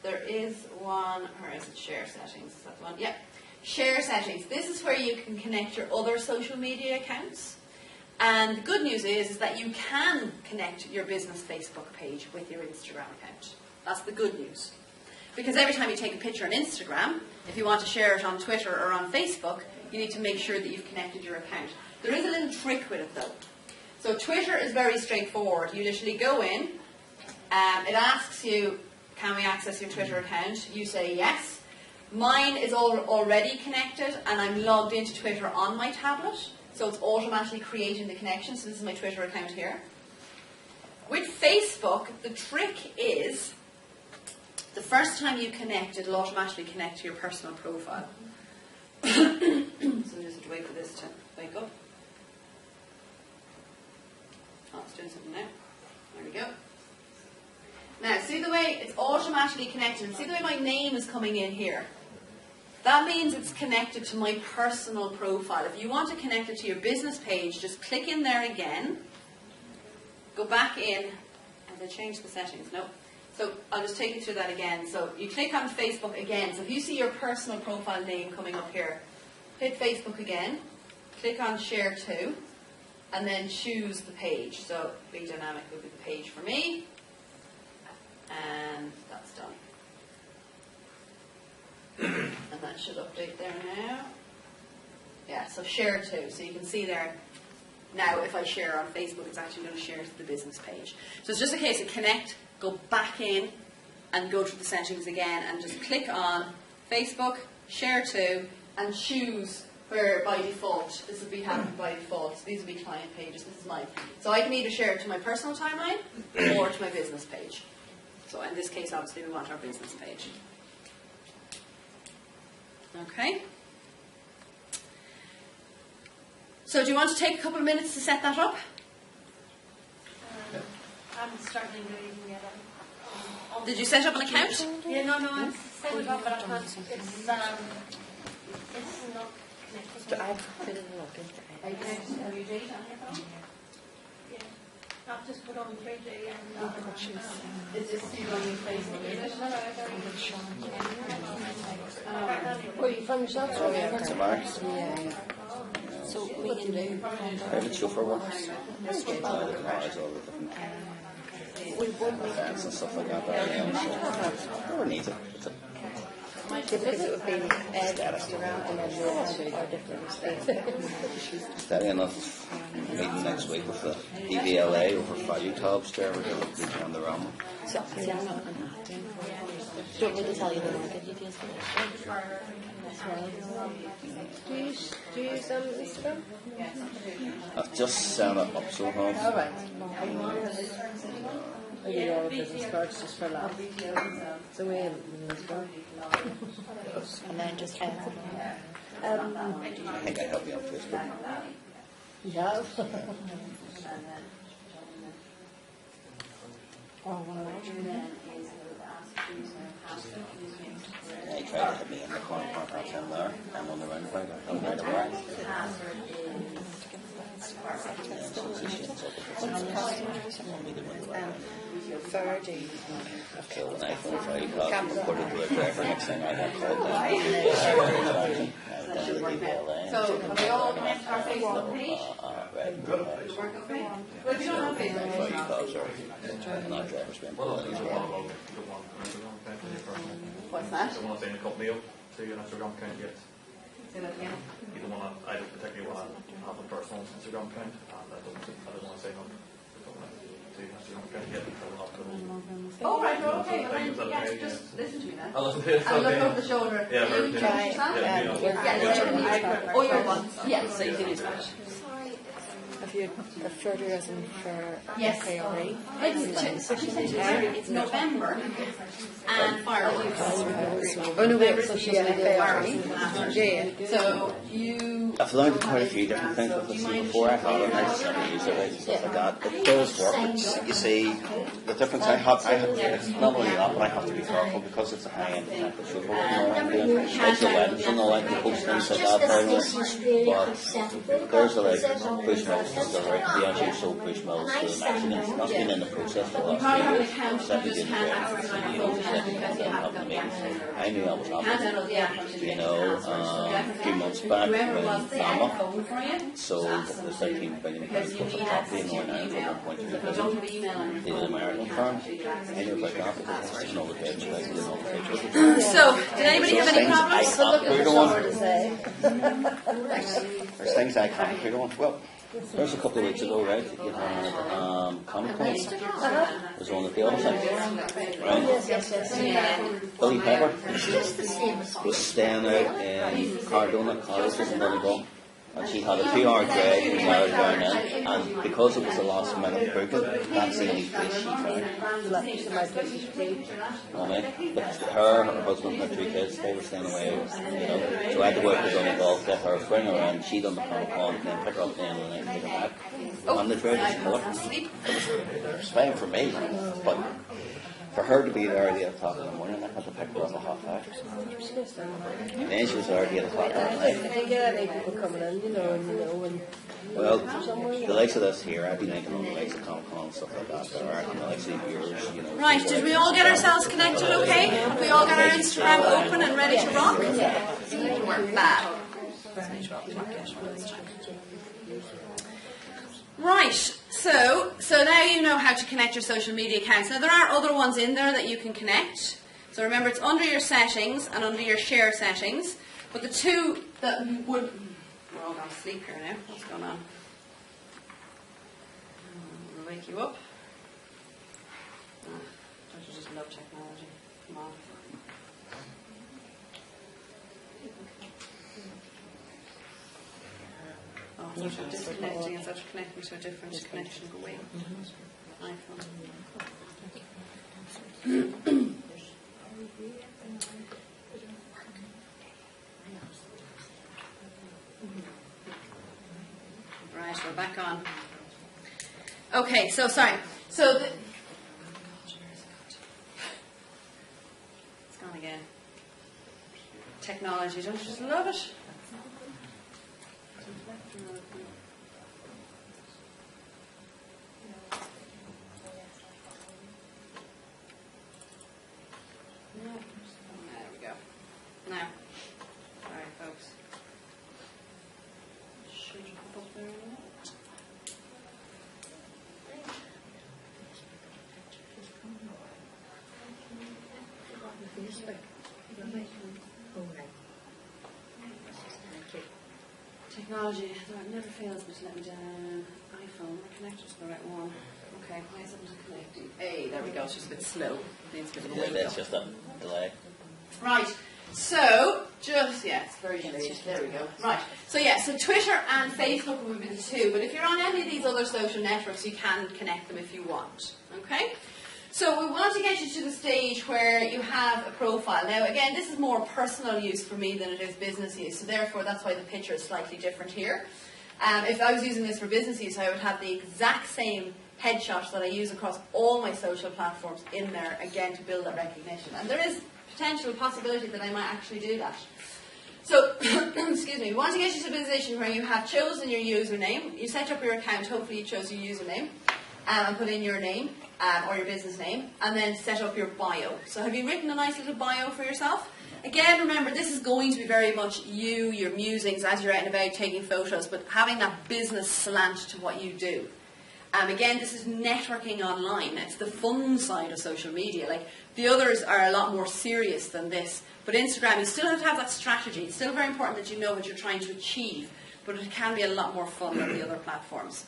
There is one, or is it share settings? Is that the one? Yeah. Share settings. This is where you can connect your other social media accounts. And the good news is that you can connect your business Facebook page with your Instagram account. That's the good news. Because every time you take a picture on Instagram, if you want to share it on Twitter or on Facebook, you need to make sure that you've connected your account. There is a little trick with it though. So Twitter is very straightforward. You literally go in, it asks you, can we access your Twitter account? You say yes. Mine is already connected and I'm logged into Twitter on my tablet. So it's automatically creating the connection. So this is my Twitter account here. With Facebook, the trick is the first time you connect, it'll automatically connect to your personal profile. So you just have to wait for this to wake up. Oh, it's doing something now. There we go. Now, see the way it's automatically connected. See the way my name is coming in here. That means it's connected to my personal profile. If you want to connect it to your business page, just click in there again. Go back in. Have I changed the settings? No. So I'll just take you through that again. So you click on Facebook again. So if you see your personal profile name coming up here, hit Facebook again. Click on Share To. And then choose the page. So Be Dynamic will be the page for me. And that's done. And that should update there now. Yeah, so Share To. So you can see there, now if I share on Facebook, it's actually going to share to the business page. So it's just a case of connect, go back in, and go through the settings again, and just click on Facebook, Share To, and choose where by default, this will be happening by default. So these will be client pages, this is mine. So I can either share it to my personal timeline, or to my business page. So in this case, obviously, we want our business page. Okay. So do you want to take a couple of minutes to set that up? I'm struggling to even get it. Did you set up an account? Yeah, no, I'm setting it up, but I can't. It's not connected. I put it in the login. Are you connected? Have you did it on your phone? Yeah. I've just put on 3G and Is this you on your Facebook? Where are you from yourself? So Mark, Yeah. So what do you do? private chauffeur workers. The cars, all the different events and stuff like that. Whoever needs it. It's a Because it would be Instagram and then the are different. steady enough meeting next week with the DVLA over value tabs there. We're going to be on the realm. So, see, I'm not going to have to. Do you want me to tell you the market details for this? Do you use Instagram? I've just set it up so hard. All right. Maybe your business cards just for laugh. So we in Lisburn. And then just add I think I help you on Facebook. Yeah. Oh, one They tried to hit me in the corner park outside there. I'm on the roundabout. I'm right away. Virgin. So when I phone Friday call, I reported to the driver. Next thing I had called down. To the DVLA. So are we all connected to our Facebook page? Right. Work okay? Well, if you don't have Facebook, Friday calls are not drivers being pulled in as well. what's that? You don't want to send a company up to an Instagram account yet. Say that again. You don't want to, I don't particularly want to have a personal Instagram account, and I don't want to sign up to an Instagram account yet until I'm not Oh, right, well, okay. Well, then, yes, just listen to me then. I'll listen to it. I'll look over the shoulder. Yeah, You very try good. that? Yeah, Oh, you're one. Yes, so you can use that. If you're a further as in for Yes. priority. It's November and fireworks. Oh no, wait, so she's Fireworks. Yeah. So you. I've learned quite a few different things with this before. I haven't necessarily used it right and stuff like that. It does work. It's, you see, the difference I have it's not only that, but I have to be careful because it's a high-end protected chauffeur work and all I'm doing. It's the weddings and all that, the post things like that very much. But there's a like push mills and stuff, right? The actual sold push mills to the Mexicans. That's been in the process for the You probably have an last 2 account, years. you just can't access it on your phone now because you have the meeting. I knew that was Can't happening. download the app until you You get know, the password. a few months back Whoever when wants the Mama phone for you, sold the 13 billion because you worth need of property access in to your Northern Ireland email. for 1.2 So if you billion. don't have email on your He's an phone, American you firm. can't actually access I knew about that because password. it's just all the page like doing all the page. So, did anybody have any problems? There's things I can't figure on. Well, there's a couple of weeks ago, right? You had Comic Con. It was on at the other side, right? Billy Pepper was staying out in Cardona College in Donegal. And she had a 2-hour drag and an hour down in, and because it was the last minute booking, that's the only place she found. But her husband and her 2 kids, they were staying away, you know. So I had to work with Donegal to get her, bring her in, she done the Comic Con, then pick her up at the end of the night and take her back. And the drag was killer. It was fine for me, but For her to be there at 8 o'clock in the morning, I had to pick her up at 5:30. And then she was there at 8 o'clock at night. If you get any people coming in, you know, and Well, the likes of this here, I'd be thinking on the likes of Comic-Con and stuff like that. There are, you know, like say yours, you know. Right, did we all get ourselves connected okay? Have we all got our Instagram open and ready to rock? We're bad. Right, so now you know how to connect your social media accounts. Now there are other ones in there that you can connect. So remember, it's under your settings and under your share settings. But the two that would... We're all going to sleep here now. What's going on? We'll wake you up. Don't you just love technology? Come on. Oh, it's such a disconnecting, it's such connecting to a different connection away. iPhone. Right, we're back on. Okay, so sorry. So it's gone again. Technology, don't you just love it? There we go. Now, sorry folks. Should you pop up there in a minute? Technology, though it never fails but to let me down. iPhone, we're connected to the right one. Okay, why isn't it connecting? Hey, there we go, it's just a bit slow. Needs a bit of a wake That's up. just a delay. Right, so, it's very delayed. There we go. Right, so so Twitter and Facebook would be the two, but if you're on any of these other social networks, you can connect them if you want. Okay? So we want to get you to the stage where you have a profile. Now, again, this is more personal use for me than it is business use, so therefore that's why the picture is slightly different here. If I was using this for business use, I would have the exact same headshot that I use across all my social platforms in there, again, to build that recognition. And there is potential possibility that I might actually do that. So, excuse me, we want to get you to the position where you have chosen your username, you set up your account, hopefully you chose your username, and put in your name, or your business name, and then set up your bio. So have you written a nice little bio for yourself? Again, remember, this is going to be very much you, your musings, as you're out and about taking photos, but having that business slant to what you do. Again, this is networking online. It's the fun side of social media. Like, the others are a lot more serious than this. But Instagram, you still have to have that strategy. It's still very important that you know what you're trying to achieve, but it can be a lot more fun than the other platforms.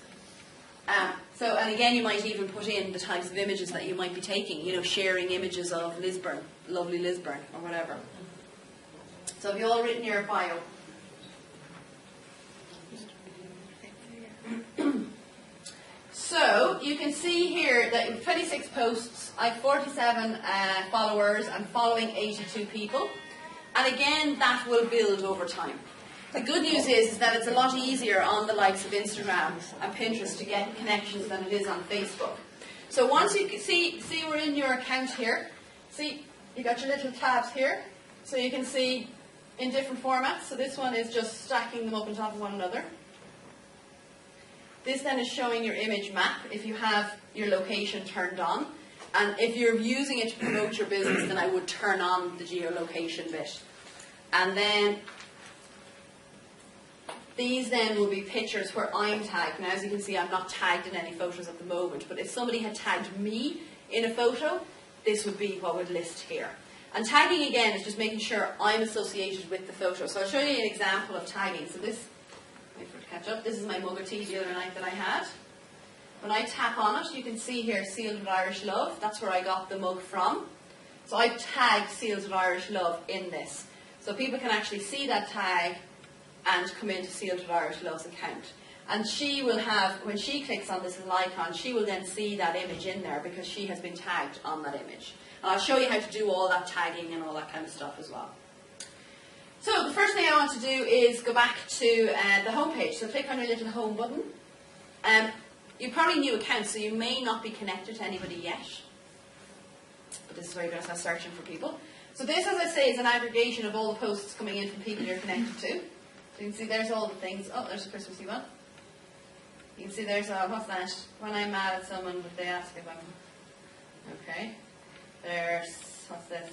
And again, you might even put in the types of images that you might be taking, you know, sharing images of Lisburn, lovely Lisburn, or whatever. So have you all written your bio? So you can see here that in 26 posts, I have 47 followers and following 82 people. And again, that will build over time. The good news is that it's a lot easier on the likes of Instagram and Pinterest to get connections than it is on Facebook. So once you can see we're in your account here. See, you got your little tabs here. So you can see in different formats. So this one is just stacking them up on top of one another. This then is showing your image map if you have your location turned on. And if you're using it to promote your business, then I would turn on the geolocation bit. And then these then will be pictures where I'm tagged. Now, as you can see, I'm not tagged in any photos at the moment, but if somebody had tagged me in a photo, this would be what would list here. And tagging, again, is just making sure I'm associated with the photo. So I'll show you an example of tagging. So this, wait for it to catch up, this is my mug of tea the other night that I had. When I tap on it, you can see here, Sealed with Irish Love. That's where I got the mug from. So I tagged Sealed with Irish Love in this. So people can actually see that tag and come into Sealed with Irish Love's account. And she will have, when she clicks on this little icon, she will then see that image in there because she has been tagged on that image. And I'll show you how to do all that tagging and all that kind of stuff as well. So the first thing I want to do is go back to the home page. So click on your little home button. You're probably new account, so you may not be connected to anybody yet. this is where you're going to start searching for people. So this, as I say, is an aggregation of all the posts coming in from people you're connected to. So you can see there's all the things. Oh, there's a Christmassy one. You can see there's what's that? When I'm mad at someone, but they ask if I'm okay. There's what's this?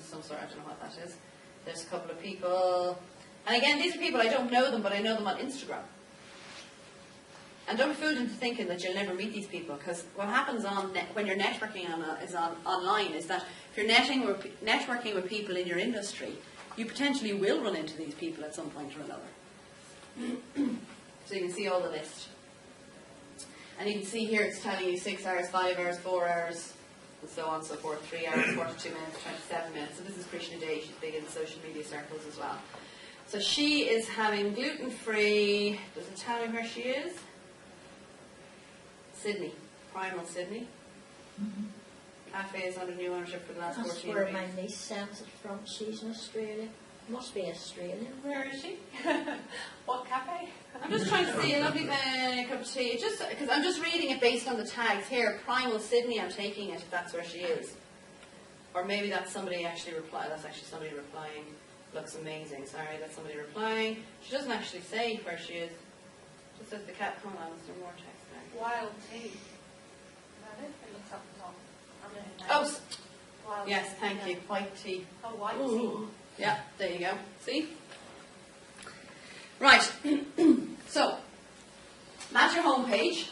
Some sort. I don't know what that is. There's a couple of people, and again, these are people I don't know them, but I know them on Instagram. And don't be fooled into thinking that you'll never meet these people, because what happens when you're networking online is that if you're networking with people in your industry, you potentially will run into these people at some point or another. So you can see all the list. And you can see here it's telling you 6 hours, 5 hours, 4 hours, and so on and so forth, 3 hours, 42 minutes, 27 minutes. So this is Krishna Day. She's big in social media circles as well. So she is having gluten-free, does it tell me where she is? Sydney, Primal Sydney. Cafe is under new ownership for the last 14 weeks. That's where my niece sends it from. She's in Australia. Must be Australian. Where is she? What cafe? I'm just trying to see a lovely cup of tea. Just because I'm just reading it based on the tags here. Primal Sydney, I'm taking it if that's where she is. Or maybe that's somebody actually replying. That's actually somebody replying. Looks amazing. Sorry, that's somebody replying. She doesn't actually say where she is. Just says the cat. Hold on, is there more text there? Wild tea. Is that it? It looks up the top. Oh, Wild yes, tea. thank you. White tea. Oh, white Ooh. tea. Yeah, there you go. See? Right. So, that's your home page.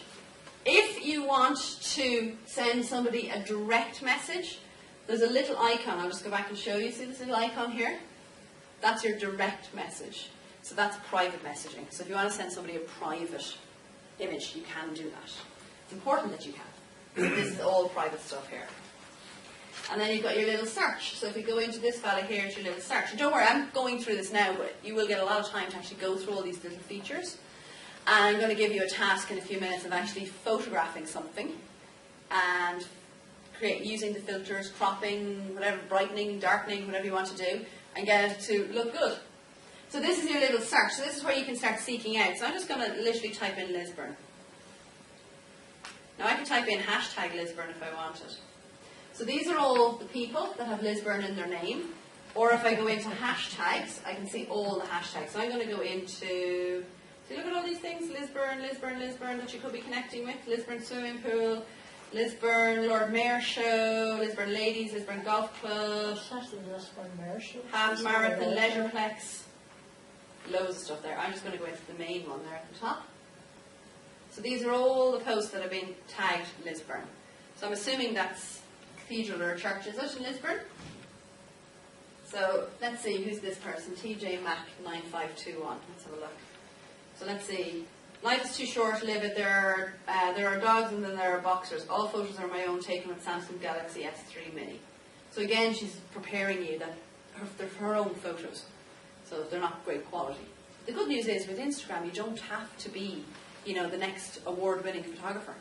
If you want to send somebody a direct message, there's a little icon. I'll just go back and show you. See this little icon here? That's your direct message. So that's private messaging. So if you want to send somebody a private image, you can do that. It's important that you can. So this is all private stuff here. And then you've got your little search. So if you go into this fella here, it's your little search. And don't worry, I'm going through this now, but you will get a lot of time to actually go through all these little features. And I'm going to give you a task in a few minutes of actually photographing something and using the filters, cropping, whatever, brightening, darkening, whatever you want to do, and get it to look good. So this is your little search. So this is where you can start seeking out. So I'm just going to literally type in Lisburn. Now I can type in hashtag Lisburn if I wanted. So these are all the people that have Lisburn in their name. Or if I go into hashtags, I can see all the hashtags. So I'm going to go into, see, look at all these things, Lisburn, Lisburn, Lisburn, that you could be connecting with. Lisburn Swimming Pool, Lisburn Lord Mayor Show, Lisburn Ladies, Lisburn Golf Club, Lisburn Mayor Show, Half Marathon Leisureplex. Loads of stuff there. I'm just going to go into the main one there at the top. So these are all the posts that have been tagged Lisburn. So I'm assuming that's cathedral or a church, is it, in Lisburn? So let's see, who's this person? TJ Mac 9521. Let's have a look. So let's see. Life is too short to live it. There are dogs and then there are boxers. All photos are my own, taken with Samsung Galaxy S3 Mini. So again, she's preparing you that they're her own photos. So they're not great quality. The good news is with Instagram, you don't have to be, the next award-winning photographer.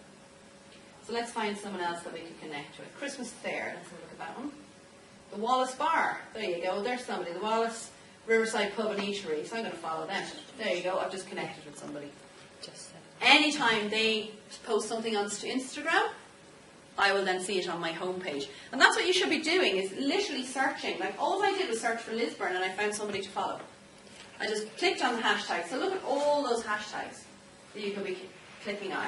So let's find someone else that we can connect with. Christmas Fair, let's have a look at that one. The Wallace Bar, there you go, there's somebody. The Wallace Riverside Pub and Eatery, so I'm going to follow them. There you go, I've just connected with somebody. Anytime they post something on Instagram, I will then see it on my homepage. And that's what you should be doing, is literally searching. Like, all I did was search for Lisburn and I found somebody to follow. I just clicked on the hashtag. So look at all those hashtags that you could be clicking on.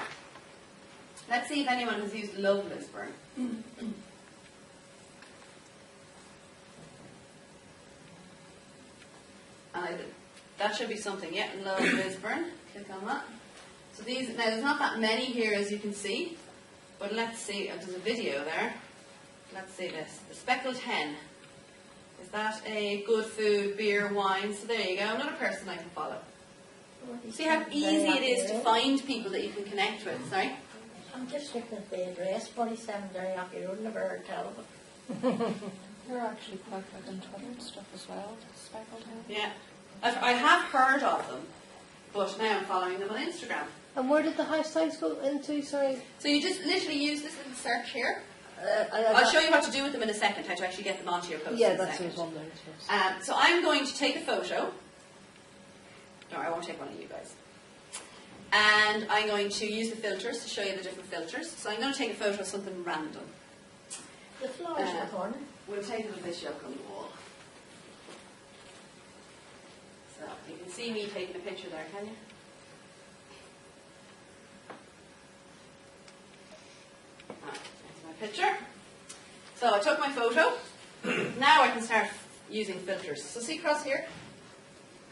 Let's see if anyone has used Love Lisburn. And that should be something. Yeah, Love Lisburn. Click on that. So these, now there's not that many here as you can see, but let's see, there's a video there. Let's see this. The Speckled Hen. Is that a good food, beer, wine? So there you go, another person I can follow. See how easy it is to find people that you can connect with, sorry? I'm just looking at the address, 47 Derryhockey Road, never heard tell of it. You're actually quite good on Twitter and stuff as well, Speckled Hen. Yeah. I have heard of them, but now I'm following them on Instagram. And where did the hashtags go into, sorry? So you just literally use this little search here. I'll show you what to do with them in a second, how to actually get them onto your post. Yeah, that's what I was wondering. So I'm going to take a photo. No, I won't take one of you guys. And I'm going to use the filters to show you the different filters. So I'm going to take a photo of something random. The flowers in the corner. We'll take it with this yoke on the wall. So you can see me taking a picture there, can you? There's my picture. So I took my photo. Now I can start using filters. So see across here?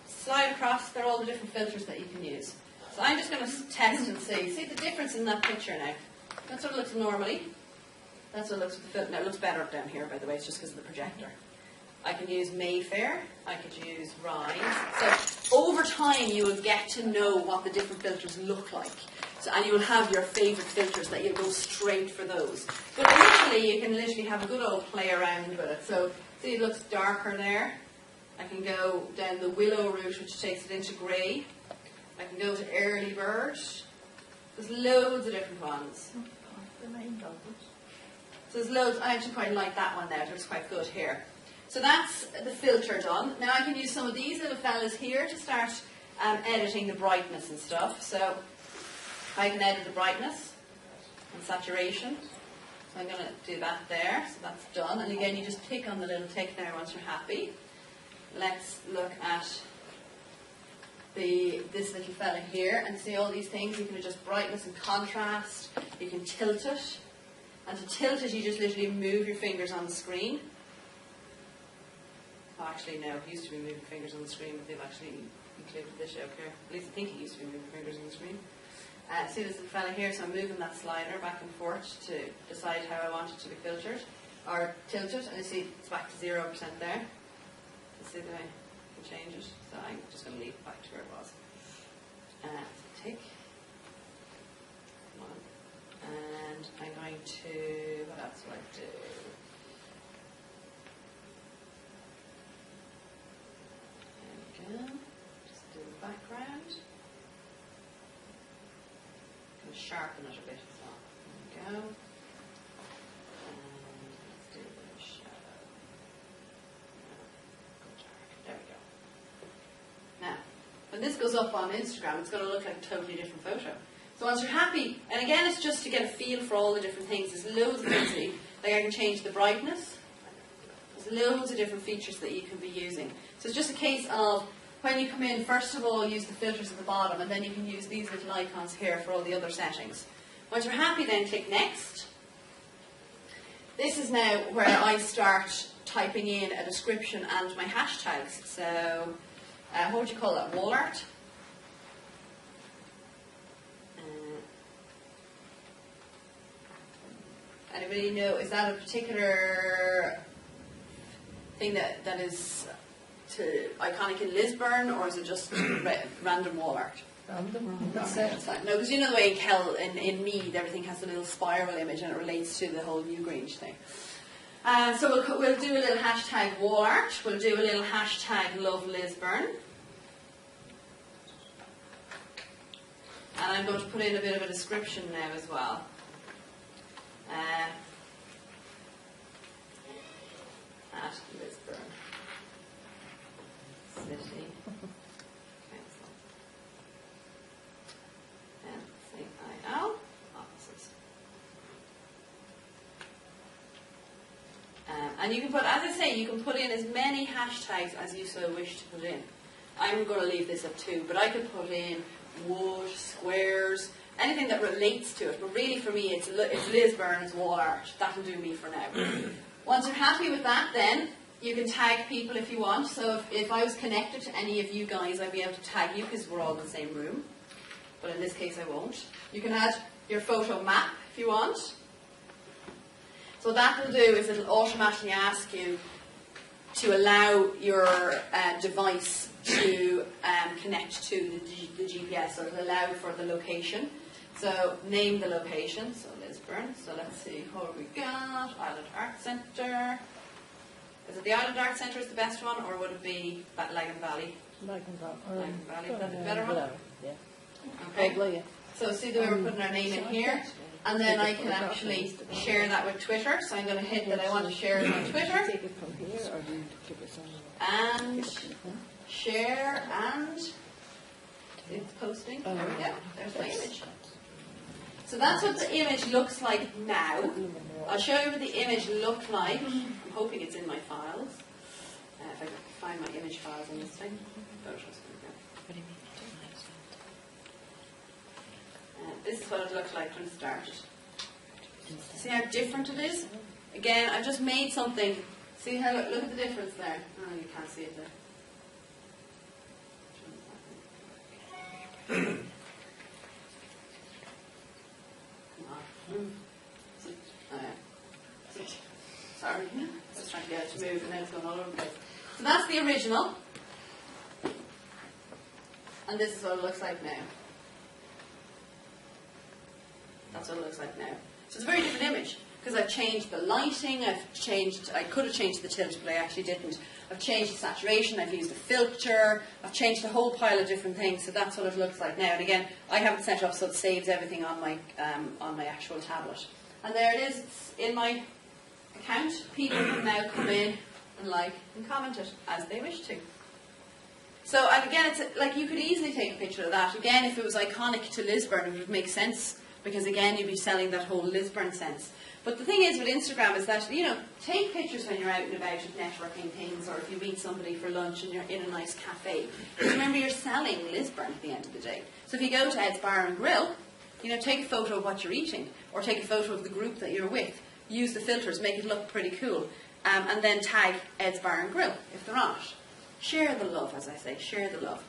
Slide across, they're all the different filters that you can use. So I'm just going to test and see. See the difference in that picture now? That's what it looks normally. That's what it looks with the filter. Now it looks better down here, by the way, it's just because of the projector. I could use Mayfair, I could use Rise. So over time you will get to know what the different filters look like. So, and you will have your favourite filters that you'll go straight for those. But initially you can literally have a good old play around with it. So see it looks darker there. I can go down the Willow route which takes it into grey. I can go to Early Bird. There's loads of different ones. So there's loads. I actually quite like that one there. It looks quite good here. So that's the filter done. Now I can use some of these little fellas here to start editing the brightness and stuff. So I can edit the brightness and saturation. So I'm going to do that there. So that's done. And again, you just click on the little tick there once you're happy. Let's look at this little fella here and see all these things. You can adjust brightness and contrast. You can tilt it. And to tilt it, you just literally move your fingers on the screen. Oh, actually, no, it used to be moving fingers on the screen, but they've actually included this yoke here. At least I think it used to be moving fingers on the screen. See this little fella here, so I'm moving that slider back and forth to decide how I want it to be filtered, or tilted, and you see it's back to 0% there. You see that I can change it, so I'm just going to leave it back to where it was. Tick. Come on. And I'm going to, what else do I do? Just do the background. Going to sharpen it a bit as well. There we go. And let's do a bit of shadow. Go dark. There we go. Now, when this goes up on Instagram, it's going to look like a totally different photo. So once you're happy, and again, it's just to get a feel for all the different things. There's loads of things like I can change the brightness. There's loads of different features that you can be using. So it's just a case of when you come in, first of all, use the filters at the bottom, and then you can use these little icons here for all the other settings. Once you're happy, then click Next. This is now where I start typing in a description and my hashtags. So, what would you call that? Wall art? Anybody know, is that a particular thing that is iconic in Lisburn, or is it just random wall art? Random. That's fine. No, because you know the way in Meath everything has a little spiral image and it relates to the whole Newgrange thing. So we'll do a little hashtag wall art. We'll do a little hashtag love Lisburn. And I'm going to put in a bit of a description now as well. At Lisburn City Council. MCIL offices. And you can put, as I say, you can put in as many hashtags as you so wish to put in. I'm going to leave this at 2, but I could put in wood, squares, anything that relates to it. But really for me it's Lisburn, it's wall art. That'll do me for now. Once you're happy with that, then you can tag people if you want. So if I was connected to any of you guys, I'd be able to tag you because we're all in the same room. But in this case I won't. You can add your photo map if you want. So what that will do is it'll automatically ask you to allow your device to connect to the GPS, so it'll allow for the location. So name the location, so Lisburn. So let's see, what have we got? Island Art Centre. Is it the Island Art Centre is the best one, or would it be Lagan Valley? Lagan Valley, is that the better one? Yeah. Okay. So see the way we're putting our name in here, and then I can actually share that with Twitter. So I'm going to hit that I want to share it on Twitter. Take it from here, or do you keep it somewhere? And share, and it's posting. There we go. There's my image. So So that's what the image looks like now. I'll show you what the image looked like. I'm hoping it's in my files. If I can find my image files on this thing. Photos. This is what it looked like when it started. See how different it is? Again, I've just made something. See how, look at the difference there. Oh, you can't see it there. Sorry, I was trying to get it to move and then it's going all over the place. So that's the original. And this is what it looks like now. That's what it looks like now. So it's a very different image because I've changed the lighting, I could have changed the tilt, but I actually didn't. I've changed the saturation, I've used a filter, I've changed a whole pile of different things, so that's what it looks like now. And again, I have it set up so it saves everything on my actual tablet. And there it is, it's in my account. People can now come in and like and comment it as they wish to. So, and again, it's like you could easily take a picture of that. Again, if it was iconic to Lisburn, it would make sense. Because again, you'd be selling that whole Lisburn sense. But the thing is with Instagram is that, take pictures when you're out and about at networking things, or if you meet somebody for lunch and you're in a nice cafe. Because remember, you're selling Lisburn at the end of the day. So if you go to Ed's Bar and Grill, take a photo of what you're eating, or take a photo of the group that you're with. Use the filters, make it look pretty cool. And then tag Ed's Bar and Grill if they're on it. Share the love, as I say, share the love.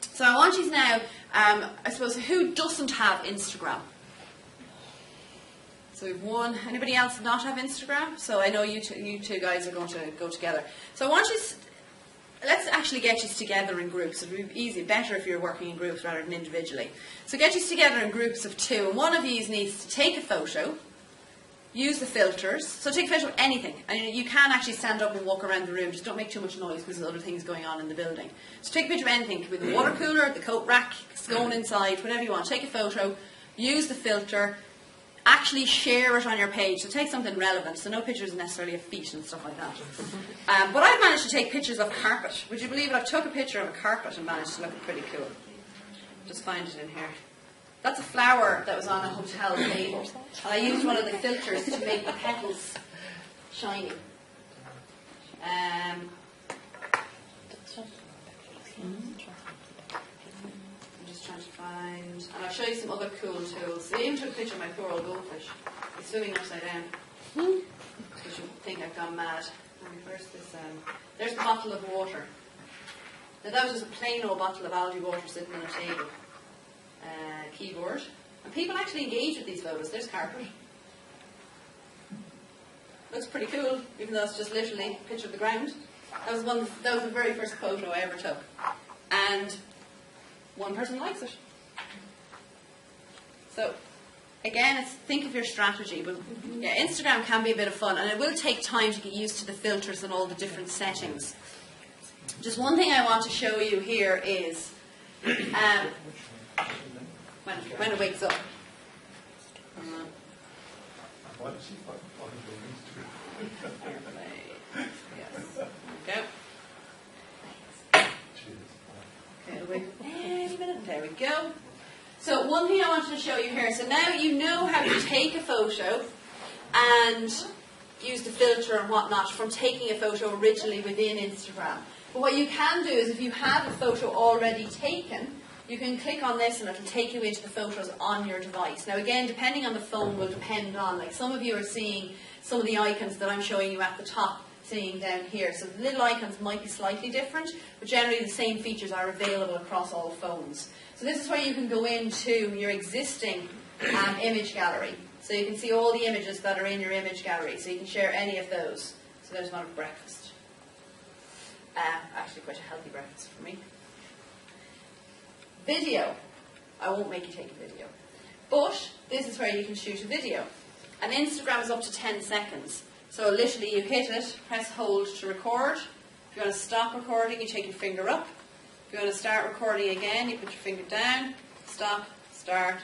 So I want you now, I suppose, who doesn't have Instagram? So we've one. Anybody else not have Instagram? So I know you two guys are going to go together. So I want you, let's actually get you together in groups. It would be better if you're working in groups rather than individually. So get you together in groups of 2, and one of you needs to take a photo, use the filters. So take a photo of anything. And you can actually stand up and walk around the room. Just don't make too much noise because there's other things going on in the building. So take a picture of anything. With the water cooler, the coat rack, scone inside, whatever you want. Take a photo, use the filter, actually share it on your page. So take something relevant. So no pictures necessarily of feet and stuff like that. But I've managed to take pictures of carpet. Would you believe it? I took a picture of a carpet and managed to look pretty cool. Just find it in here. That's a flower that was on a hotel table. And I used one of the filters to make the petals shiny. I'm just trying to find... And I'll show you some other cool tools. I even took a picture of my poor old goldfish. He's swimming upside down. Because you think I've gone mad. First this, there's the bottle of water. Now that was just a plain old bottle of algae water sitting on a table. Keyboard. And people actually engage with these photos. There's carpet. Looks pretty cool, even though it's just literally a picture of the ground. That was the very first photo I ever took. And one person likes it. So, again, think of your strategy. But yeah, Instagram can be a bit of fun, and it will take time to get used to the filters and all the different settings. Just one thing I want to show you here is when it wakes up. Yes. Okay, it'll wake up any minute. There we go. So one thing I wanted to show you here. So now you know how to take a photo and use the filter and whatnot from taking a photo originally within Instagram. But what you can do is if you have a photo already taken, you can click on this and it'll take you into the photos on your device. Now again, depending on the phone will depend on, like some of you are seeing some of the icons that I'm showing you at the top, seeing down here. So the little icons might be slightly different, but generally the same features are available across all phones. So this is where you can go into your existing image gallery. So you can see all the images that are in your image gallery. So you can share any of those. So there's one of breakfast. Actually quite a healthy breakfast for me. Video. I won't make you take a video. But this is where you can shoot a video. And Instagram is up to 10 seconds. So literally you hit it, press hold to record. If you want to stop recording, you take your finger up. If you want to start recording again, you put your finger down, stop, start,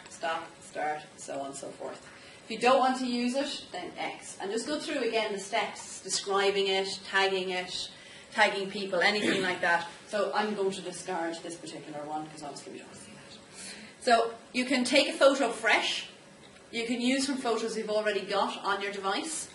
so on and so forth. If you don't want to use it, then X. And just go through again the steps, describing it, tagging people, anything like that. So I'm going to discard this particular one because obviously we don't see that. So you can take a photo fresh. You can use from photos you've already got on your device,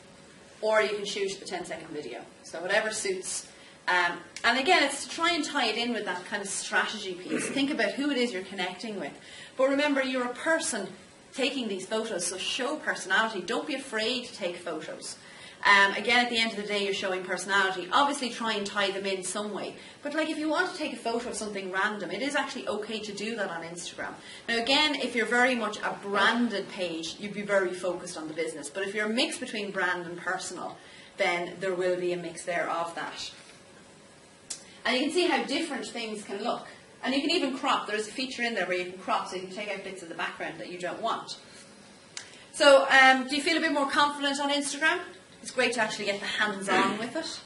or you can shoot a 10-second video. So whatever suits. And again, it's to try and tie it in with that kind of strategy piece. Think about who it is you're connecting with. But remember, you're a person taking these photos, so show personality. Don't be afraid to take photos. Again, at the end of the day, you're showing personality. Obviously, try and tie them in some way. But like if you want to take a photo of something random, it is actually okay to do that on Instagram. Now again, if you're very much a branded page, you'd be very focused on the business. But if you're a mix between brand and personal, then there will be a mix there of that. And you can see how different things can look. And you can even crop. There's a feature in there where you can crop, so you can take out bits of the background that you don't want. So do you feel a bit more confident on Instagram? It's great to actually get the hands-on with it.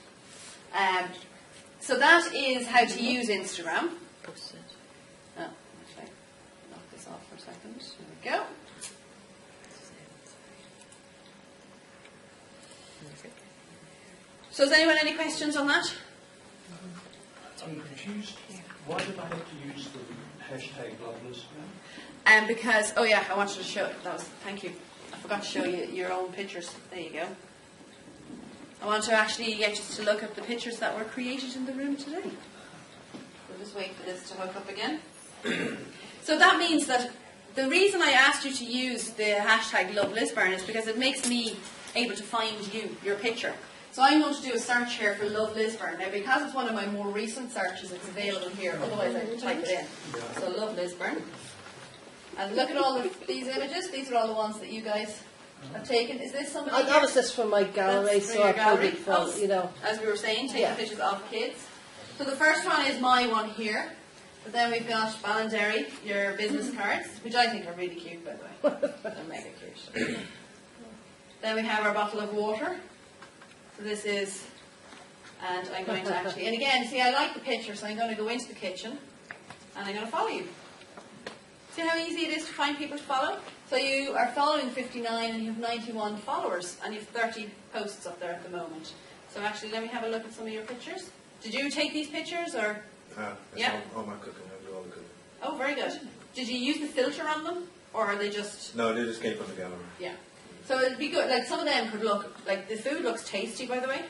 So that is how to use Instagram. Oh, actually, knock this off for a second. There we go. So has anyone any questions on that? I'm confused. Why did I have to use the hashtag #LoveLisburn? Because, oh yeah, I wanted to show, thank you. I forgot to show you your own pictures. There you go. I want to actually get you to look at the pictures that were created in the room today. We'll just wait for this to hook up again. So that means that the reason I asked you to use the hashtag #LoveLisburn is because it makes me able to find you, your picture. So I'm going to do a search here for Love Lisburn. Now because it's one of my more recent searches, it's available here, otherwise I can type it in. So Love Lisburn. And look at all of these images. These are all the ones that you guys have taken. Is this somebody That was just from my gallery, That's so I gallery. probably felt, you know. As we were saying, taking Yeah. pictures of kids. So the first one is my one here. But then we've got Ballandary, your business cards, which I think are really cute, by the way. They're mega cute. Then we have our bottle of water. So this is, and I'm going to actually, and again, see I like the picture, so I'm going to go into the kitchen and I'm going to follow you. See how easy it is to find people to follow? So you are following 59 and you have 91 followers and you have 30 posts up there at the moment. So actually let me have a look at some of your pictures. Did you take these pictures or? Yeah. All my cooking, I do all the cooking. Oh, very good. Did you use the filter on them or are they just? No, they just came from the gallery. Yeah. So it'd be good, like some of them could look, like the food looks tasty by the way,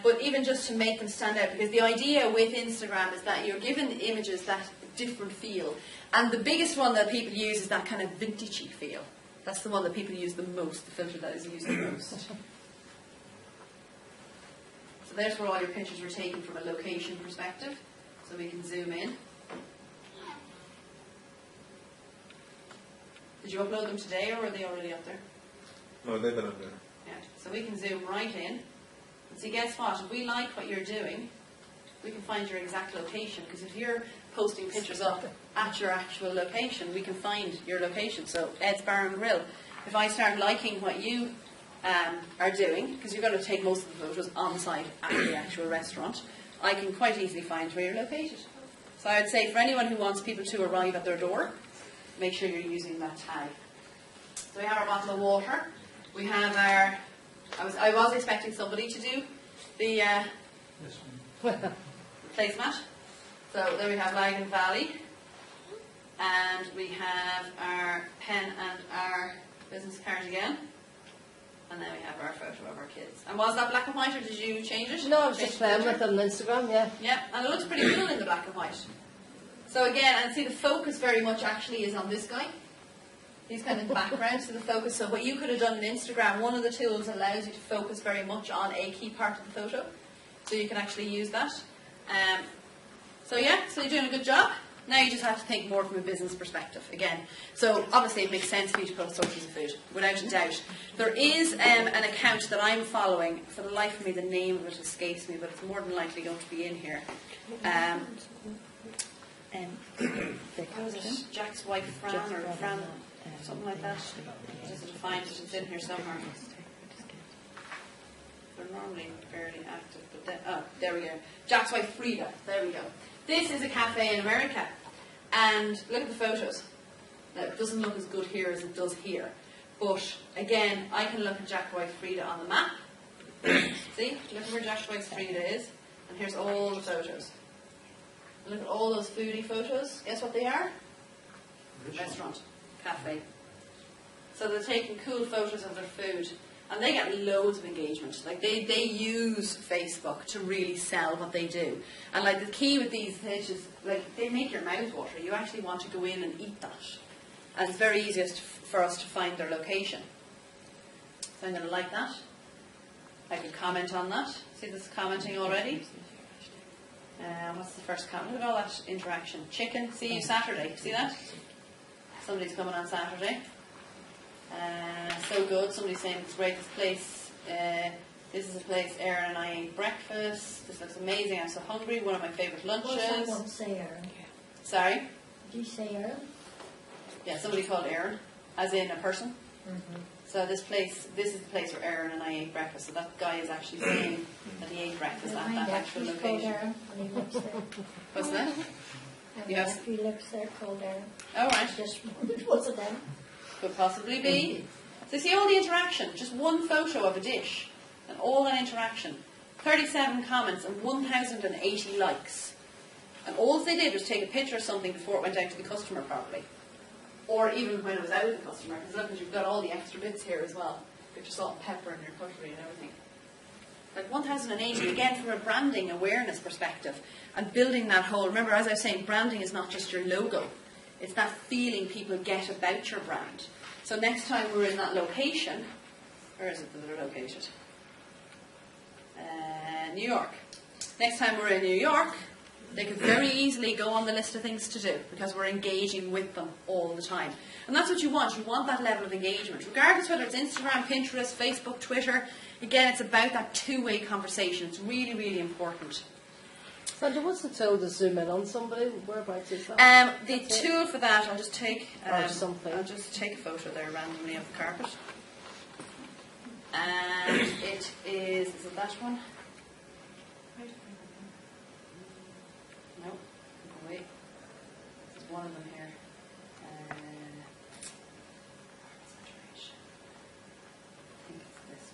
but even just to make them stand out, because the idea with Instagram is that you're giving the images that different feel, and the biggest one that people use is that kind of vintagey feel. That's the one that people use the most, the filter that is used the most. So there's where all your pictures were taken from a location perspective, so we can zoom in. Did you upload them today or were they already up there? No, they've been up there. Yeah, so we can zoom right in. And see, guess what? If we like what you're doing, we can find your exact location. Because if you're posting pictures up at your actual location, we can find your location. So Ed's Bar and Grill. If I start liking what you are doing, because you're going to take most of the photos on site at the actual restaurant, I can quite easily find where you're located. So I would say for anyone who wants people to arrive at their door, make sure you're using that tag. So we have our bottle of water. We have our, I was expecting somebody to do the placemat. So there we have Lagan Valley. And we have our pen and our business card again. And then we have our photo of our kids. And was that black and white or did you change it? No, I was just playing with it on Instagram, yeah. Yeah, and it looks pretty cool in the black and white. So again, and see the focus very much actually is on this guy. He's kind of in the background, so the focus. So what you could have done in Instagram, one of the tools allows you to focus very much on a key part of the photo. So you can actually use that. So yeah, so you're doing a good job. Now you just have to think more from a business perspective again. So obviously it makes sense for you to post photos of food, without a doubt. There is an account that I'm following. For the life of me, the name of it escapes me, but it's more than likely going to be in here. Was it Jack's wife Fran or Fran, something like that? Just to find it, it's in here somewhere. They're normally fairly active, but then, oh, there we go. Jack's wife Frida, there we go. This is a cafe in America, and look at the photos. Now, it doesn't look as good here as it does here, but again, I can look at Jack's wife Frida on the map. See, look at where Jack's wife Frida is, and here's all the photos. Look at all those foodie photos. Guess what they are? Restaurant, cafe. So they're taking cool photos of their food, and they get loads of engagement. Like they use Facebook to really sell what they do. And like the key with these pages, like they make your mouth water. You actually want to go in and eat that. And it's very easiest for us to find their location. So I'm going to like that. I could comment on that. See this commenting already? What's the first comment? Look at all that interaction. Chicken, see you Saturday. See that? Somebody's coming on Saturday. So good. Somebody's saying it's great, this place. This is a place Erin and I ate breakfast. This looks amazing. I'm so hungry. One of my favourite lunches. What did I say, Erin? Sorry? Did you say Erin? Yeah, somebody called Erin, as in a person. Mm-hmm. So this is the place where Erin and I ate breakfast. So that guy is actually saying that he ate breakfast at that actual location. Erin, and he lives there. What's that? And You have- nephew lives there called Erin. Oh, right. Just it wasn't him. Could possibly be. So see all the interaction, just one photo of a dish, and all that interaction. 37 comments and 1,080 likes. And all they did was take a picture of something before it went out to the customer probably. Or even when it was out of the customer, because look, you've got all the extra bits here as well. You've got your salt and pepper and your cutlery and everything. Like 1,080, again from a branding awareness perspective, and building that whole, remember as I was saying, branding is not just your logo. It's that feeling people get about your brand. So next time we're in that location, where is it that they're located? New York. Next time we're in New York, they could very easily go on the list of things to do because we're engaging with them all the time. And that's what you want. You want that level of engagement. Regardless whether it's Instagram, Pinterest, Facebook, Twitter, again, it's about that two-way conversation. It's really, really important. Sandra, what's the tool to zoom in on somebody? Whereabouts is that? The tool for that, I'll just take something. I'll just take a photo there randomly of the carpet. And it is it that one? No, wait. There's one of them here. I think it's this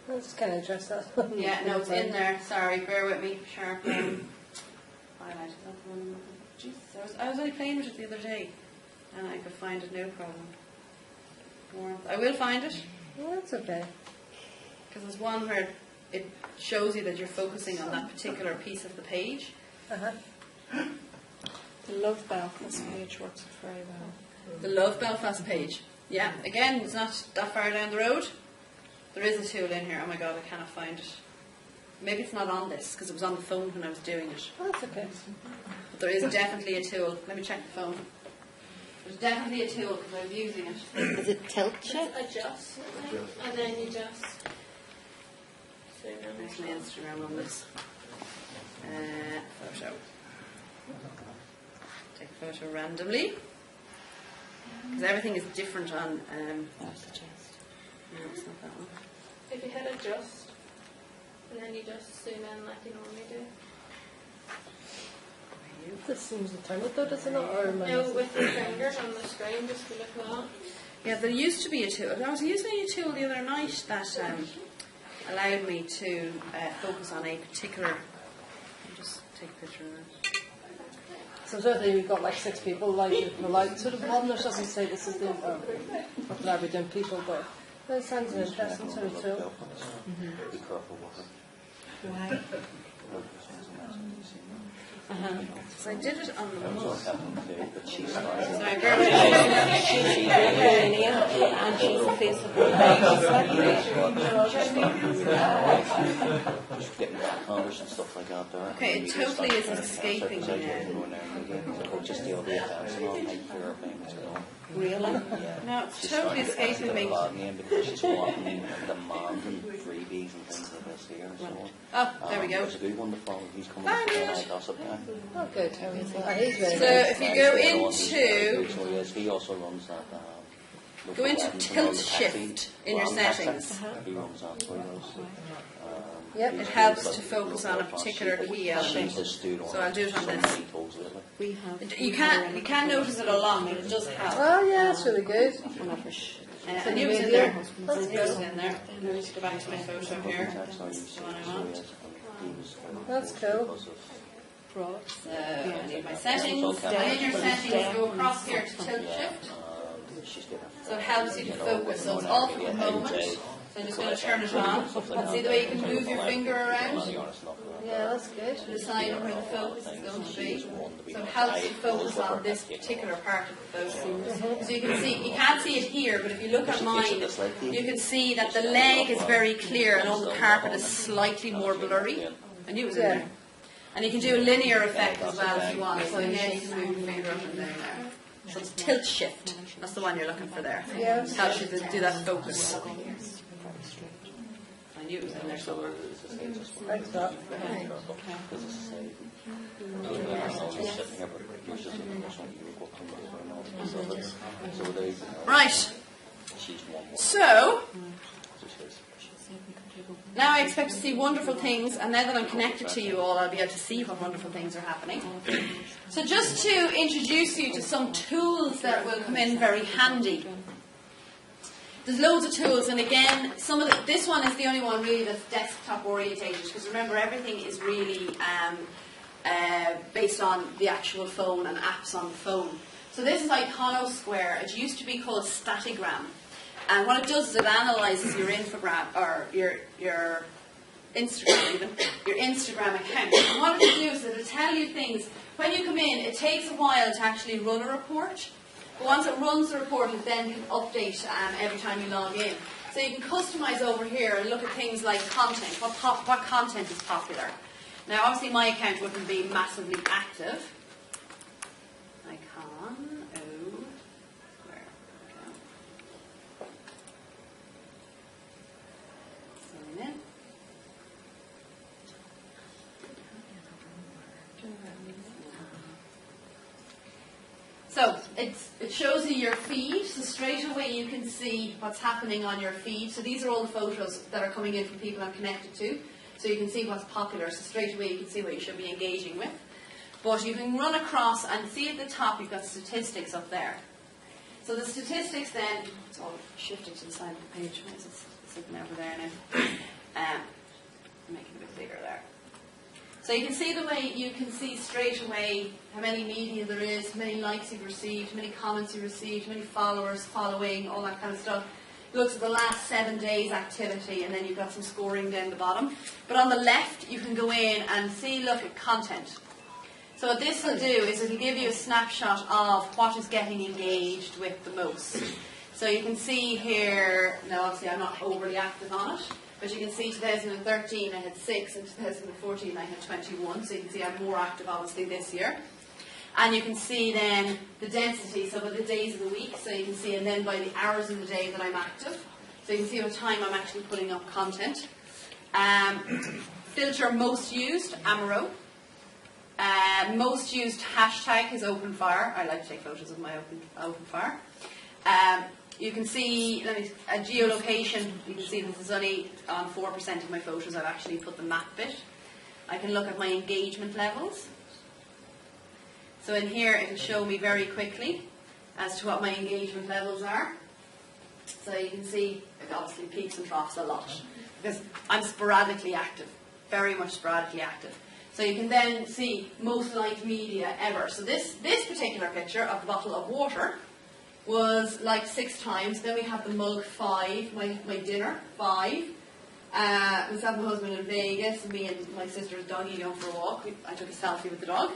one. That's kind of interesting. Yeah, no, it's in there. Sorry, bear with me. Sharp highlight. Is that the one? Jesus, I was only playing with it the other day, and I could find it, no problem. Warmth. I will find it. Well, that's okay. Because there's one where it shows you that you're focusing on that particular piece of the page. Uh-huh. The Love Belfast page works very well. The Love Belfast page. Yeah, again, it's not that far down the road. There is a tool in here. Oh my god, I cannot find it. Maybe it's not on this because it was on the phone when I was doing it. Oh, that's okay. But there is definitely a tool. Let me check the phone. There's definitely a tool because I was using it. Is it tilt check? Adjust, and then you just. There's my Instagram on this. Photo. Take a photo randomly. Because everything is different on. That's the chest. No, it's not that one. If you hit adjust, and then you just zoom in like you normally do. This seems to turn it though, doesn't it? Or am I No, missing- with your fingers on the screen, just to look at that. Yeah, there used to be a tool. I was using a tool the other night that allowed me to focus on a particular. I'll just take a picture of that. So certainly we've got like 6 people, like sort of one that doesn't say this is the what would I be doing people, but that sounds an interesting sort of tool. Be careful with it. Why? So I did it on the That's what happened too, but she started. Sorry, bear with me. And she's a face of Just getting backhanders and stuff like that there. Okay, it totally is escaping me now. Just the other attacks and all, make sure everything's going. Really? Yeah. No, it's She's totally starting escaping to get a me. bad name because she's wanting demanding freebies and things like this here. So, Oh, there we go. It's a good one to follow. He's coming Bye, up Neil. and gossip guy. Oh, good. Oh, he's really So nice. if you go into So yes, he also runs that. Go into tilt shift in your settings. He runs that for us. Yep. It helps to focus on a particular key element. So I'll do it on this. we have. You can notice it a lot, but it does help. Oh yeah, that's really good. I knew it was in there. I knew it was in there. Let me just go back to my photo here. The one I want. That's cool. Because of, So I need my settings. And in your settings, go across here to tilt shift. So it helps you to focus. So it's off at the moment. So I'm just going to turn it on. And see the way you can move your finger around? Yeah, that's good. To decide where the focus is going to be. So it helps you focus on this particular part of the photo. So you can see, you can't see it here, but if you look at mine, you can see that the leg is very clear and on the carpet is slightly more blurry. I knew it was in there. And you can do a linear effect as well if you want. So again, you can move your finger up and down there. So it's tilt shift. That's the one you're looking for there. Yeah. Helps you to do that focus. I knew it was in there somewhere. Thanks, Doc. Right. So, now I expect to see wonderful things, and now that I'm connected to you all, I'll be able to see what wonderful things are happening. So just to introduce you to some tools that will come in very handy. There's loads of tools, and again, this one is the only one really that's desktop orientated, because remember, everything is really based on the actual phone and apps on the phone. So this is Iconosquare. It used to be called Statigram. And what it does is it analyses your infogram, or your Instagram even, your Instagram account. And what it'll do is it'll tell you things. When you come in, it takes a while to actually run a report. But once it runs the report, it then can update every time you log in. So you can customize over here and look at things like content. What content is popular? Now, obviously, my account wouldn't be massively active. So it shows you your feed, so straight away you can see what's happening on your feed. So these are all the photos that are coming in from people I'm connected to. So you can see what's popular, so straight away you can see what you should be engaging with. But you can run across and see at the top you've got statistics up there. So the statistics then, it's all shifting to the side of the page, why is it sitting over there now? Make it a bit bigger there. So you can see the way you can see straight away how many media there is, how many likes you've received, how many comments you received, how many followers following, all that kind of stuff. It looks at the last 7 days activity, and then you've got some scoring down the bottom. But on the left, you can go in and see, look at content. So what this will do is it will give you a snapshot of what is getting engaged with the most. So you can see here, now obviously I'm not overly active on it, but you can see 2013 I had 6 and 2014 I had 21, so you can see I'm more active obviously this year. And you can see then the density, so by the days of the week, so you can see, and then by the hours in the day that I'm active. So you can see what time I'm actually putting up content. Filter most used, Amaro. Most used hashtag is open fire. I like to take photos of my open fire. You can see a geolocation. You can see this is only on 4% of my photos. I've actually put the map bit. I can look at my engagement levels. So in here it will show me very quickly as to what my engagement levels are. So you can see it obviously peaks and troughs a lot because I'm sporadically active, very much sporadically active. So you can then see most liked media ever. So this particular picture of the bottle of water was liked 6 times. Then we have the mug 5, my dinner 5. Myself and my husband in Vegas, and me and my sister's doggy going for a walk. I took a selfie with the dog.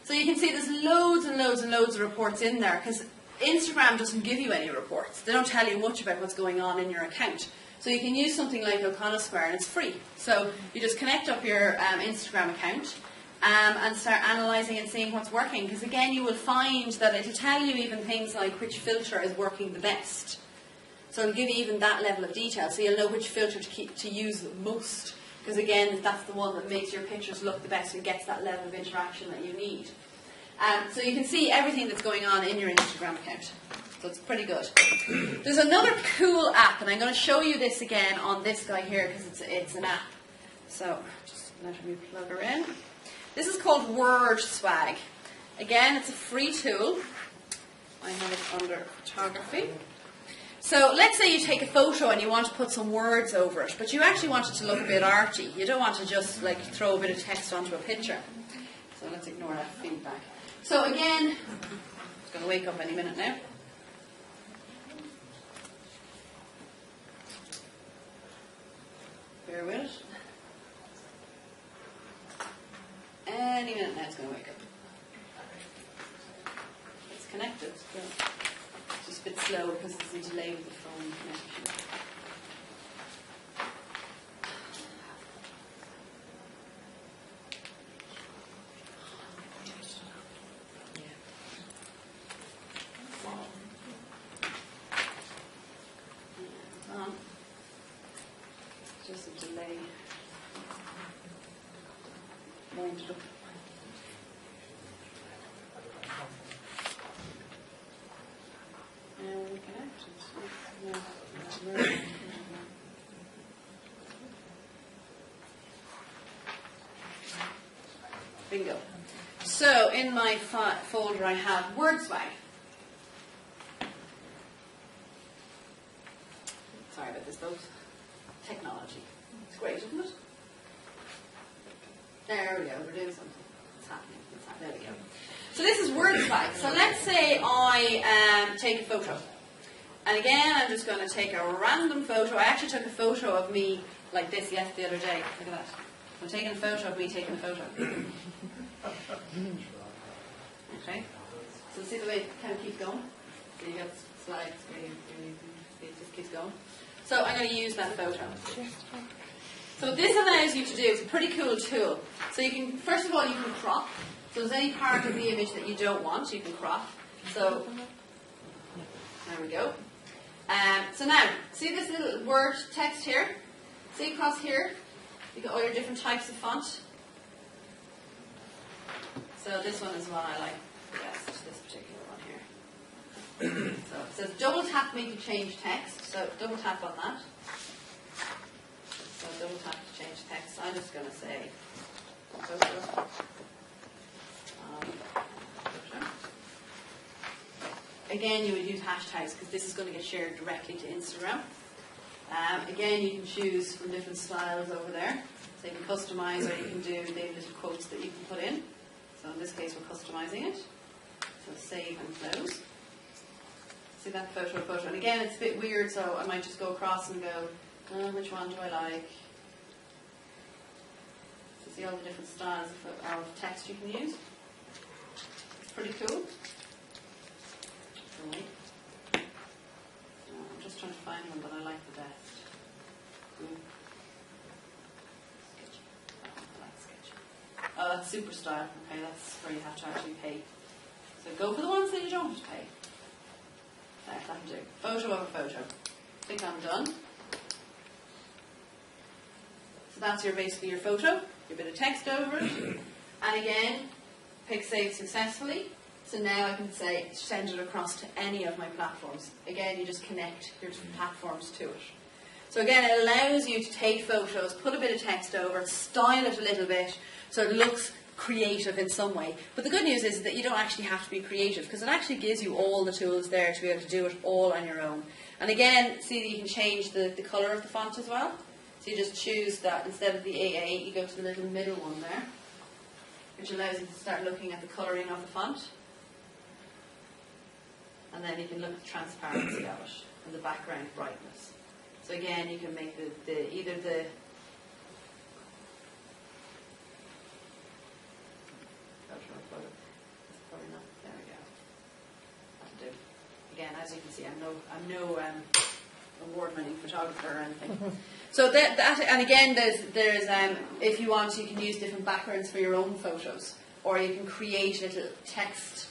So you can see there's loads and loads and loads of reports in there because Instagram doesn't give you any reports. They don't tell you much about what's going on in your account. So you can use something like Iconosquare and it's free. So you just connect up your Instagram account and start analysing and seeing what's working. Because again, you will find that it'll tell you even things like which filter is working the best. So it'll give you even that level of detail. So you'll know which filter to use the most. Because again, that's the one that makes your pictures look the best and gets that level of interaction that you need. So you can see everything that's going on in your Instagram account. So it's pretty good. There's another cool app, and I'm going to show you this again on this guy here because it's an app. So just let me plug her in. This is called Word Swag. Again, it's a free tool. I have it under photography. So let's say you take a photo and you want to put some words over it, but you actually want it to look a bit arty. You don't want to just like throw a bit of text onto a picture. So let's ignore that feedback. So again, it's going to wake up any minute now. Bear with it. Any minute now it's going to wake up. It's connected. So it's just a bit slow because there's a delay with the phone connection. Just a delay. Wind it up. And connect. Bingo. So in my folder I have WordSwag. Sorry about this, folks. Technology. It's great, isn't it? There we go. We're doing something. It's happening. There we go. So this is WordSwag. So let's say I take a photo. And again, I'm just going to take a random photo. I actually took a photo of me like this the other day. Look at that. I'm taking a photo of me taking a photo. Okay. So see the way it kind of keeps going? So you got slides where it just keeps going. So I'm going to use that photo. So what this allows you to do is a pretty cool tool. So you can, first of all, you can crop. So if there's any part of the image that you don't want, you can crop. So there we go. So now, see this little word text here? See across here? You got all your different types of font. So this one is what I like the best, this particular one here. So it says double tap me to change text. So double tap on that. So double tap to change text. I'm just going to say photo. Again, you would use hashtags because this is going to get shared directly to Instagram. Again, you can choose from different styles over there. So you can customize, or you can do the little quotes that you can put in. So in this case, we're customizing it. So save and close. See that photo. And again, it's a bit weird, so I might just go across and go, which one do I like? So see all the different styles of text you can use. It's pretty cool. I'm just trying to find one that I like the best. Sketch. I like Sketch. Oh, that's super style. Okay, that's where you have to actually pay. So go for the ones that you don't have to pay. There, that'll do. Photo over photo. Click on done. So that's basically your photo. Your bit of text over it. And again, pick save successfully. So now I can say send it across to any of my platforms. Again, you just connect your platforms to it. So again, it allows you to take photos, put a bit of text over it, style it a little bit so it looks creative in some way. But the good news is that you don't actually have to be creative because it actually gives you all the tools there to be able to do it all on your own. And again, see that you can change the colour of the font as well. So you just choose that instead of the AA, you go to the little middle one there, which allows you to start looking at the colouring of the font. And then you can look at the transparency of it and the background brightness. So again, you can make either the probably not. There we go. That'll do. Again, as you can see, I'm no award-winning photographer or anything. So that and again, there's if you want, you can use different backgrounds for your own photos, or you can create little text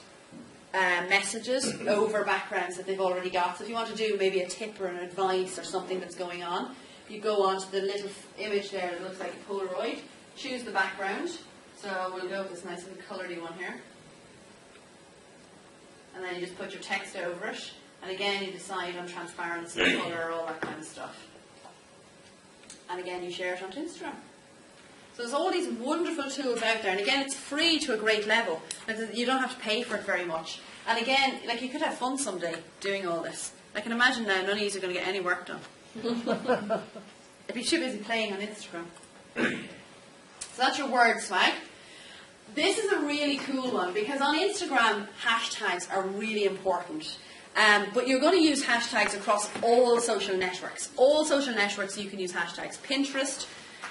messages over backgrounds that they've already got. So if you want to do maybe a tip or an advice or something that's going on, you go onto the little image there that looks like a Polaroid, choose the background. So we'll go with this nice little coloury one here. And then you just put your text over it. And again, you decide on transparency, colour, all that kind of stuff. And again, you share it onto Instagram. So there's all these wonderful tools out there, and again, it's free to a great level. You don't have to pay for it very much. And again, like, you could have fun someday doing all this. I can imagine now none of you are going to get any work done. If you're too busy playing on Instagram. So that's your WordSwag. This is a really cool one because on Instagram, hashtags are really important. But you're going to use hashtags across all social networks. All social networks you can use hashtags. Pinterest,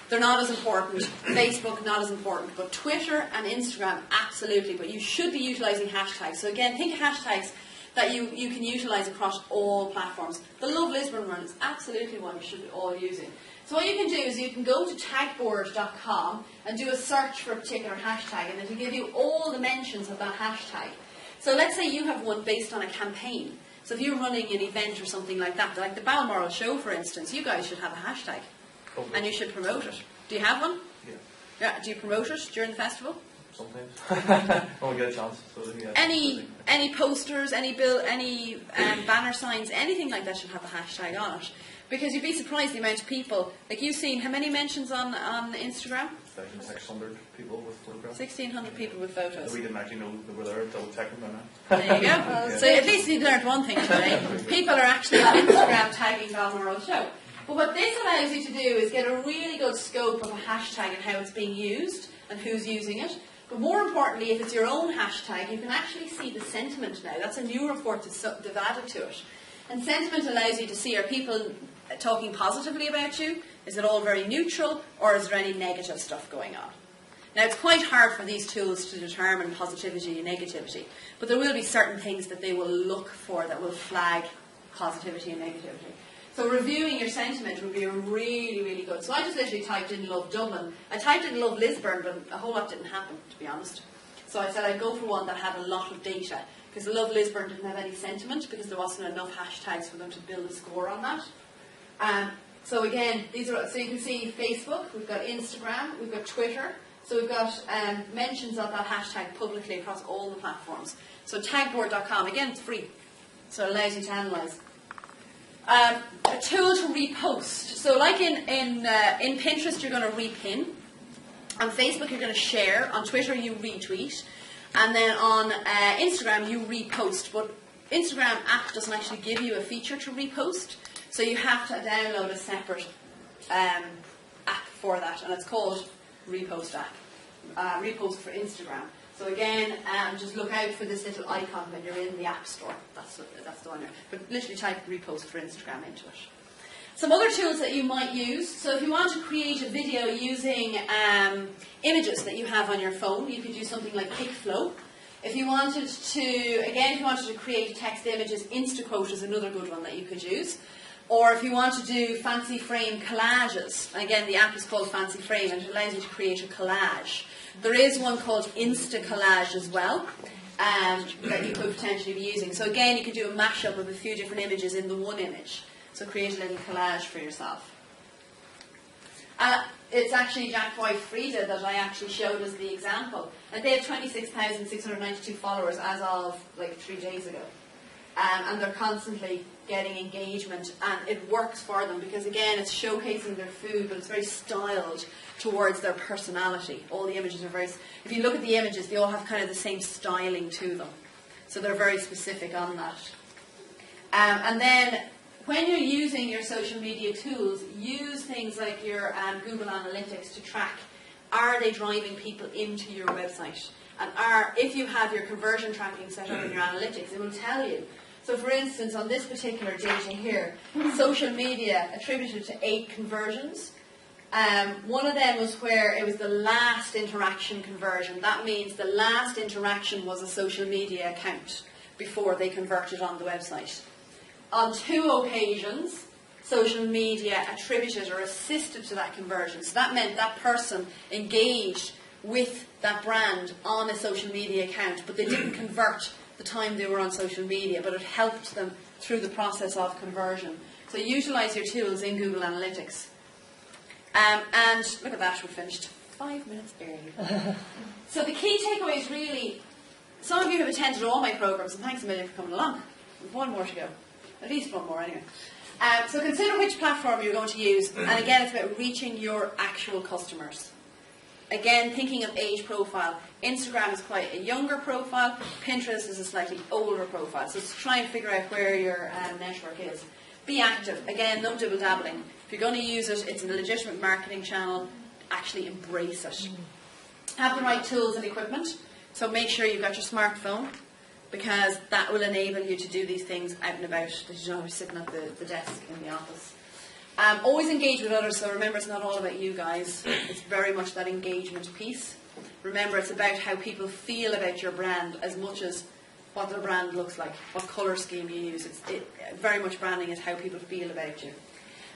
they're not as important. Facebook, not as important. But Twitter and Instagram, absolutely. But you should be utilising hashtags. So again, think of hashtags that you can utilise across all platforms. The Love Lisburn one is absolutely one you should be all using. So what you can do is you can go to tagboard.com and do a search for a particular hashtag, and it'll give you all the mentions of that hashtag. So let's say you have one based on a campaign. So if you're running an event or something like that, like the Balmoral show for instance, you guys should have a hashtag. And you should promote it. Do you have one? Yeah. Yeah. Do you promote it during the festival? Sometimes. Only get a chance. So yeah. Any posters, any banner signs, anything like that should have a hashtag on it. Because you'd be surprised the amount of people, like you've seen, how many mentions on Instagram? 600 people with photographs. 1,600 people with photos. We didn't actually know they were there, double checking them now. There you go. Yeah. So at least you learned one thing today. People are actually on Instagram tagging Balmoral Show. But what this allows you to do is get a really good scope of a hashtag and how it's being used and who's using it. But more importantly, if it's your own hashtag, you can actually see the sentiment now. That's a new report they've added to it. And sentiment allows you to see, are people talking positively about you? Is it all very neutral? Or is there any negative stuff going on? Now, it's quite hard for these tools to determine positivity and negativity. But there will be certain things that they will look for that will flag positivity and negativity. So reviewing your sentiment would be really, really good. So I just literally typed in Love Dublin. I typed in Love Lisburn, but a whole lot didn't happen, to be honest. So I said I'd go for one that had a lot of data, because Love Lisburn didn't have any sentiment, because there wasn't enough hashtags for them to build a score on that. So again, so you can see Facebook, we've got Instagram, we've got Twitter. So we've got mentions of that hashtag publicly across all the platforms. So tagboard.com, again, it's free. So it allows you to analyse. A tool to repost. So like in Pinterest, you're going to repin. On Facebook, you're going to share. On Twitter, you retweet. And then on Instagram, you repost. But Instagram app doesn't actually give you a feature to repost. So you have to download a separate app for that. And it's called Repost app. Repost for Instagram. So again, just look out for this little icon when you're in the App Store. That's the one there. But literally type Repost for Instagram into it. Some other tools that you might use. So if you want to create a video using images that you have on your phone, you could use something like PicFlow. If you wanted to create text images, Instaquote is another good one that you could use. Or if you want to do fancy frame collages, and again the app is called Fancy Frame and it allows you to create a collage. There is one called Instacollage as well that you could potentially be using. So again, you could do a mashup of a few different images in the one image. So create a little collage for yourself. It's actually Jack Boy Frida that I actually showed as the example. And they have 26,692 followers as of like 3 days ago. And they're constantly getting engagement, and it works for them because again it's showcasing their food, but it's very styled towards their personality. All the images are if you look at the images, they all have kind of the same styling to them, so they're very specific on that. And then when you're using your social media tools, use things like your Google Analytics to track, are they driving people into your website? And if you have your conversion tracking set up in your analytics, it will tell you. So for instance, on this particular data here, social media attributed to 8 conversions. One of them was where it was the last interaction conversion. That means the last interaction was a social media account before they converted on the website. On 2 occasions, social media attributed or assisted to that conversion. So that meant that person engaged with that brand on a social media account, but they didn't convert the time they were on social media, but it helped them through the process of conversion. So utilise your tools in Google Analytics. And look at that, we're finished 5 minutes early. So the key takeaways really, some of you have attended all my programs, and thanks a million for coming along. There's one more to go. At least one more anyway. So consider which platform you're going to use, and again it's about reaching your actual customers. Again, thinking of age profile. Instagram is quite a younger profile. Pinterest is a slightly older profile. So try and figure out where your network is. Be active. Again, no double dabbling. If you're going to use it, it's a legitimate marketing channel. Actually embrace it. Have the right tools and equipment. So make sure you've got your smartphone, because that will enable you to do these things out and about that you don't have sitting at the desk in the office. Always engage with others. So remember, it's not all about you guys. It's very much that engagement piece. Remember, it's about how people feel about your brand as much as what their brand looks like, what colour scheme you use. Very much branding is how people feel about you.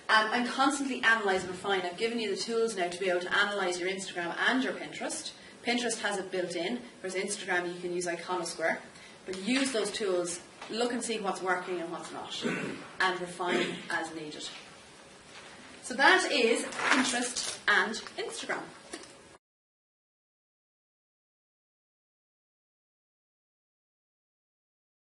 And constantly analyse and refine. I've given you the tools now to be able to analyse your Instagram and your Pinterest. Pinterest has it built in, whereas Instagram you can use Iconosquare. But use those tools, look and see what's working and what's not, and refine as needed. So that is Pinterest and Instagram.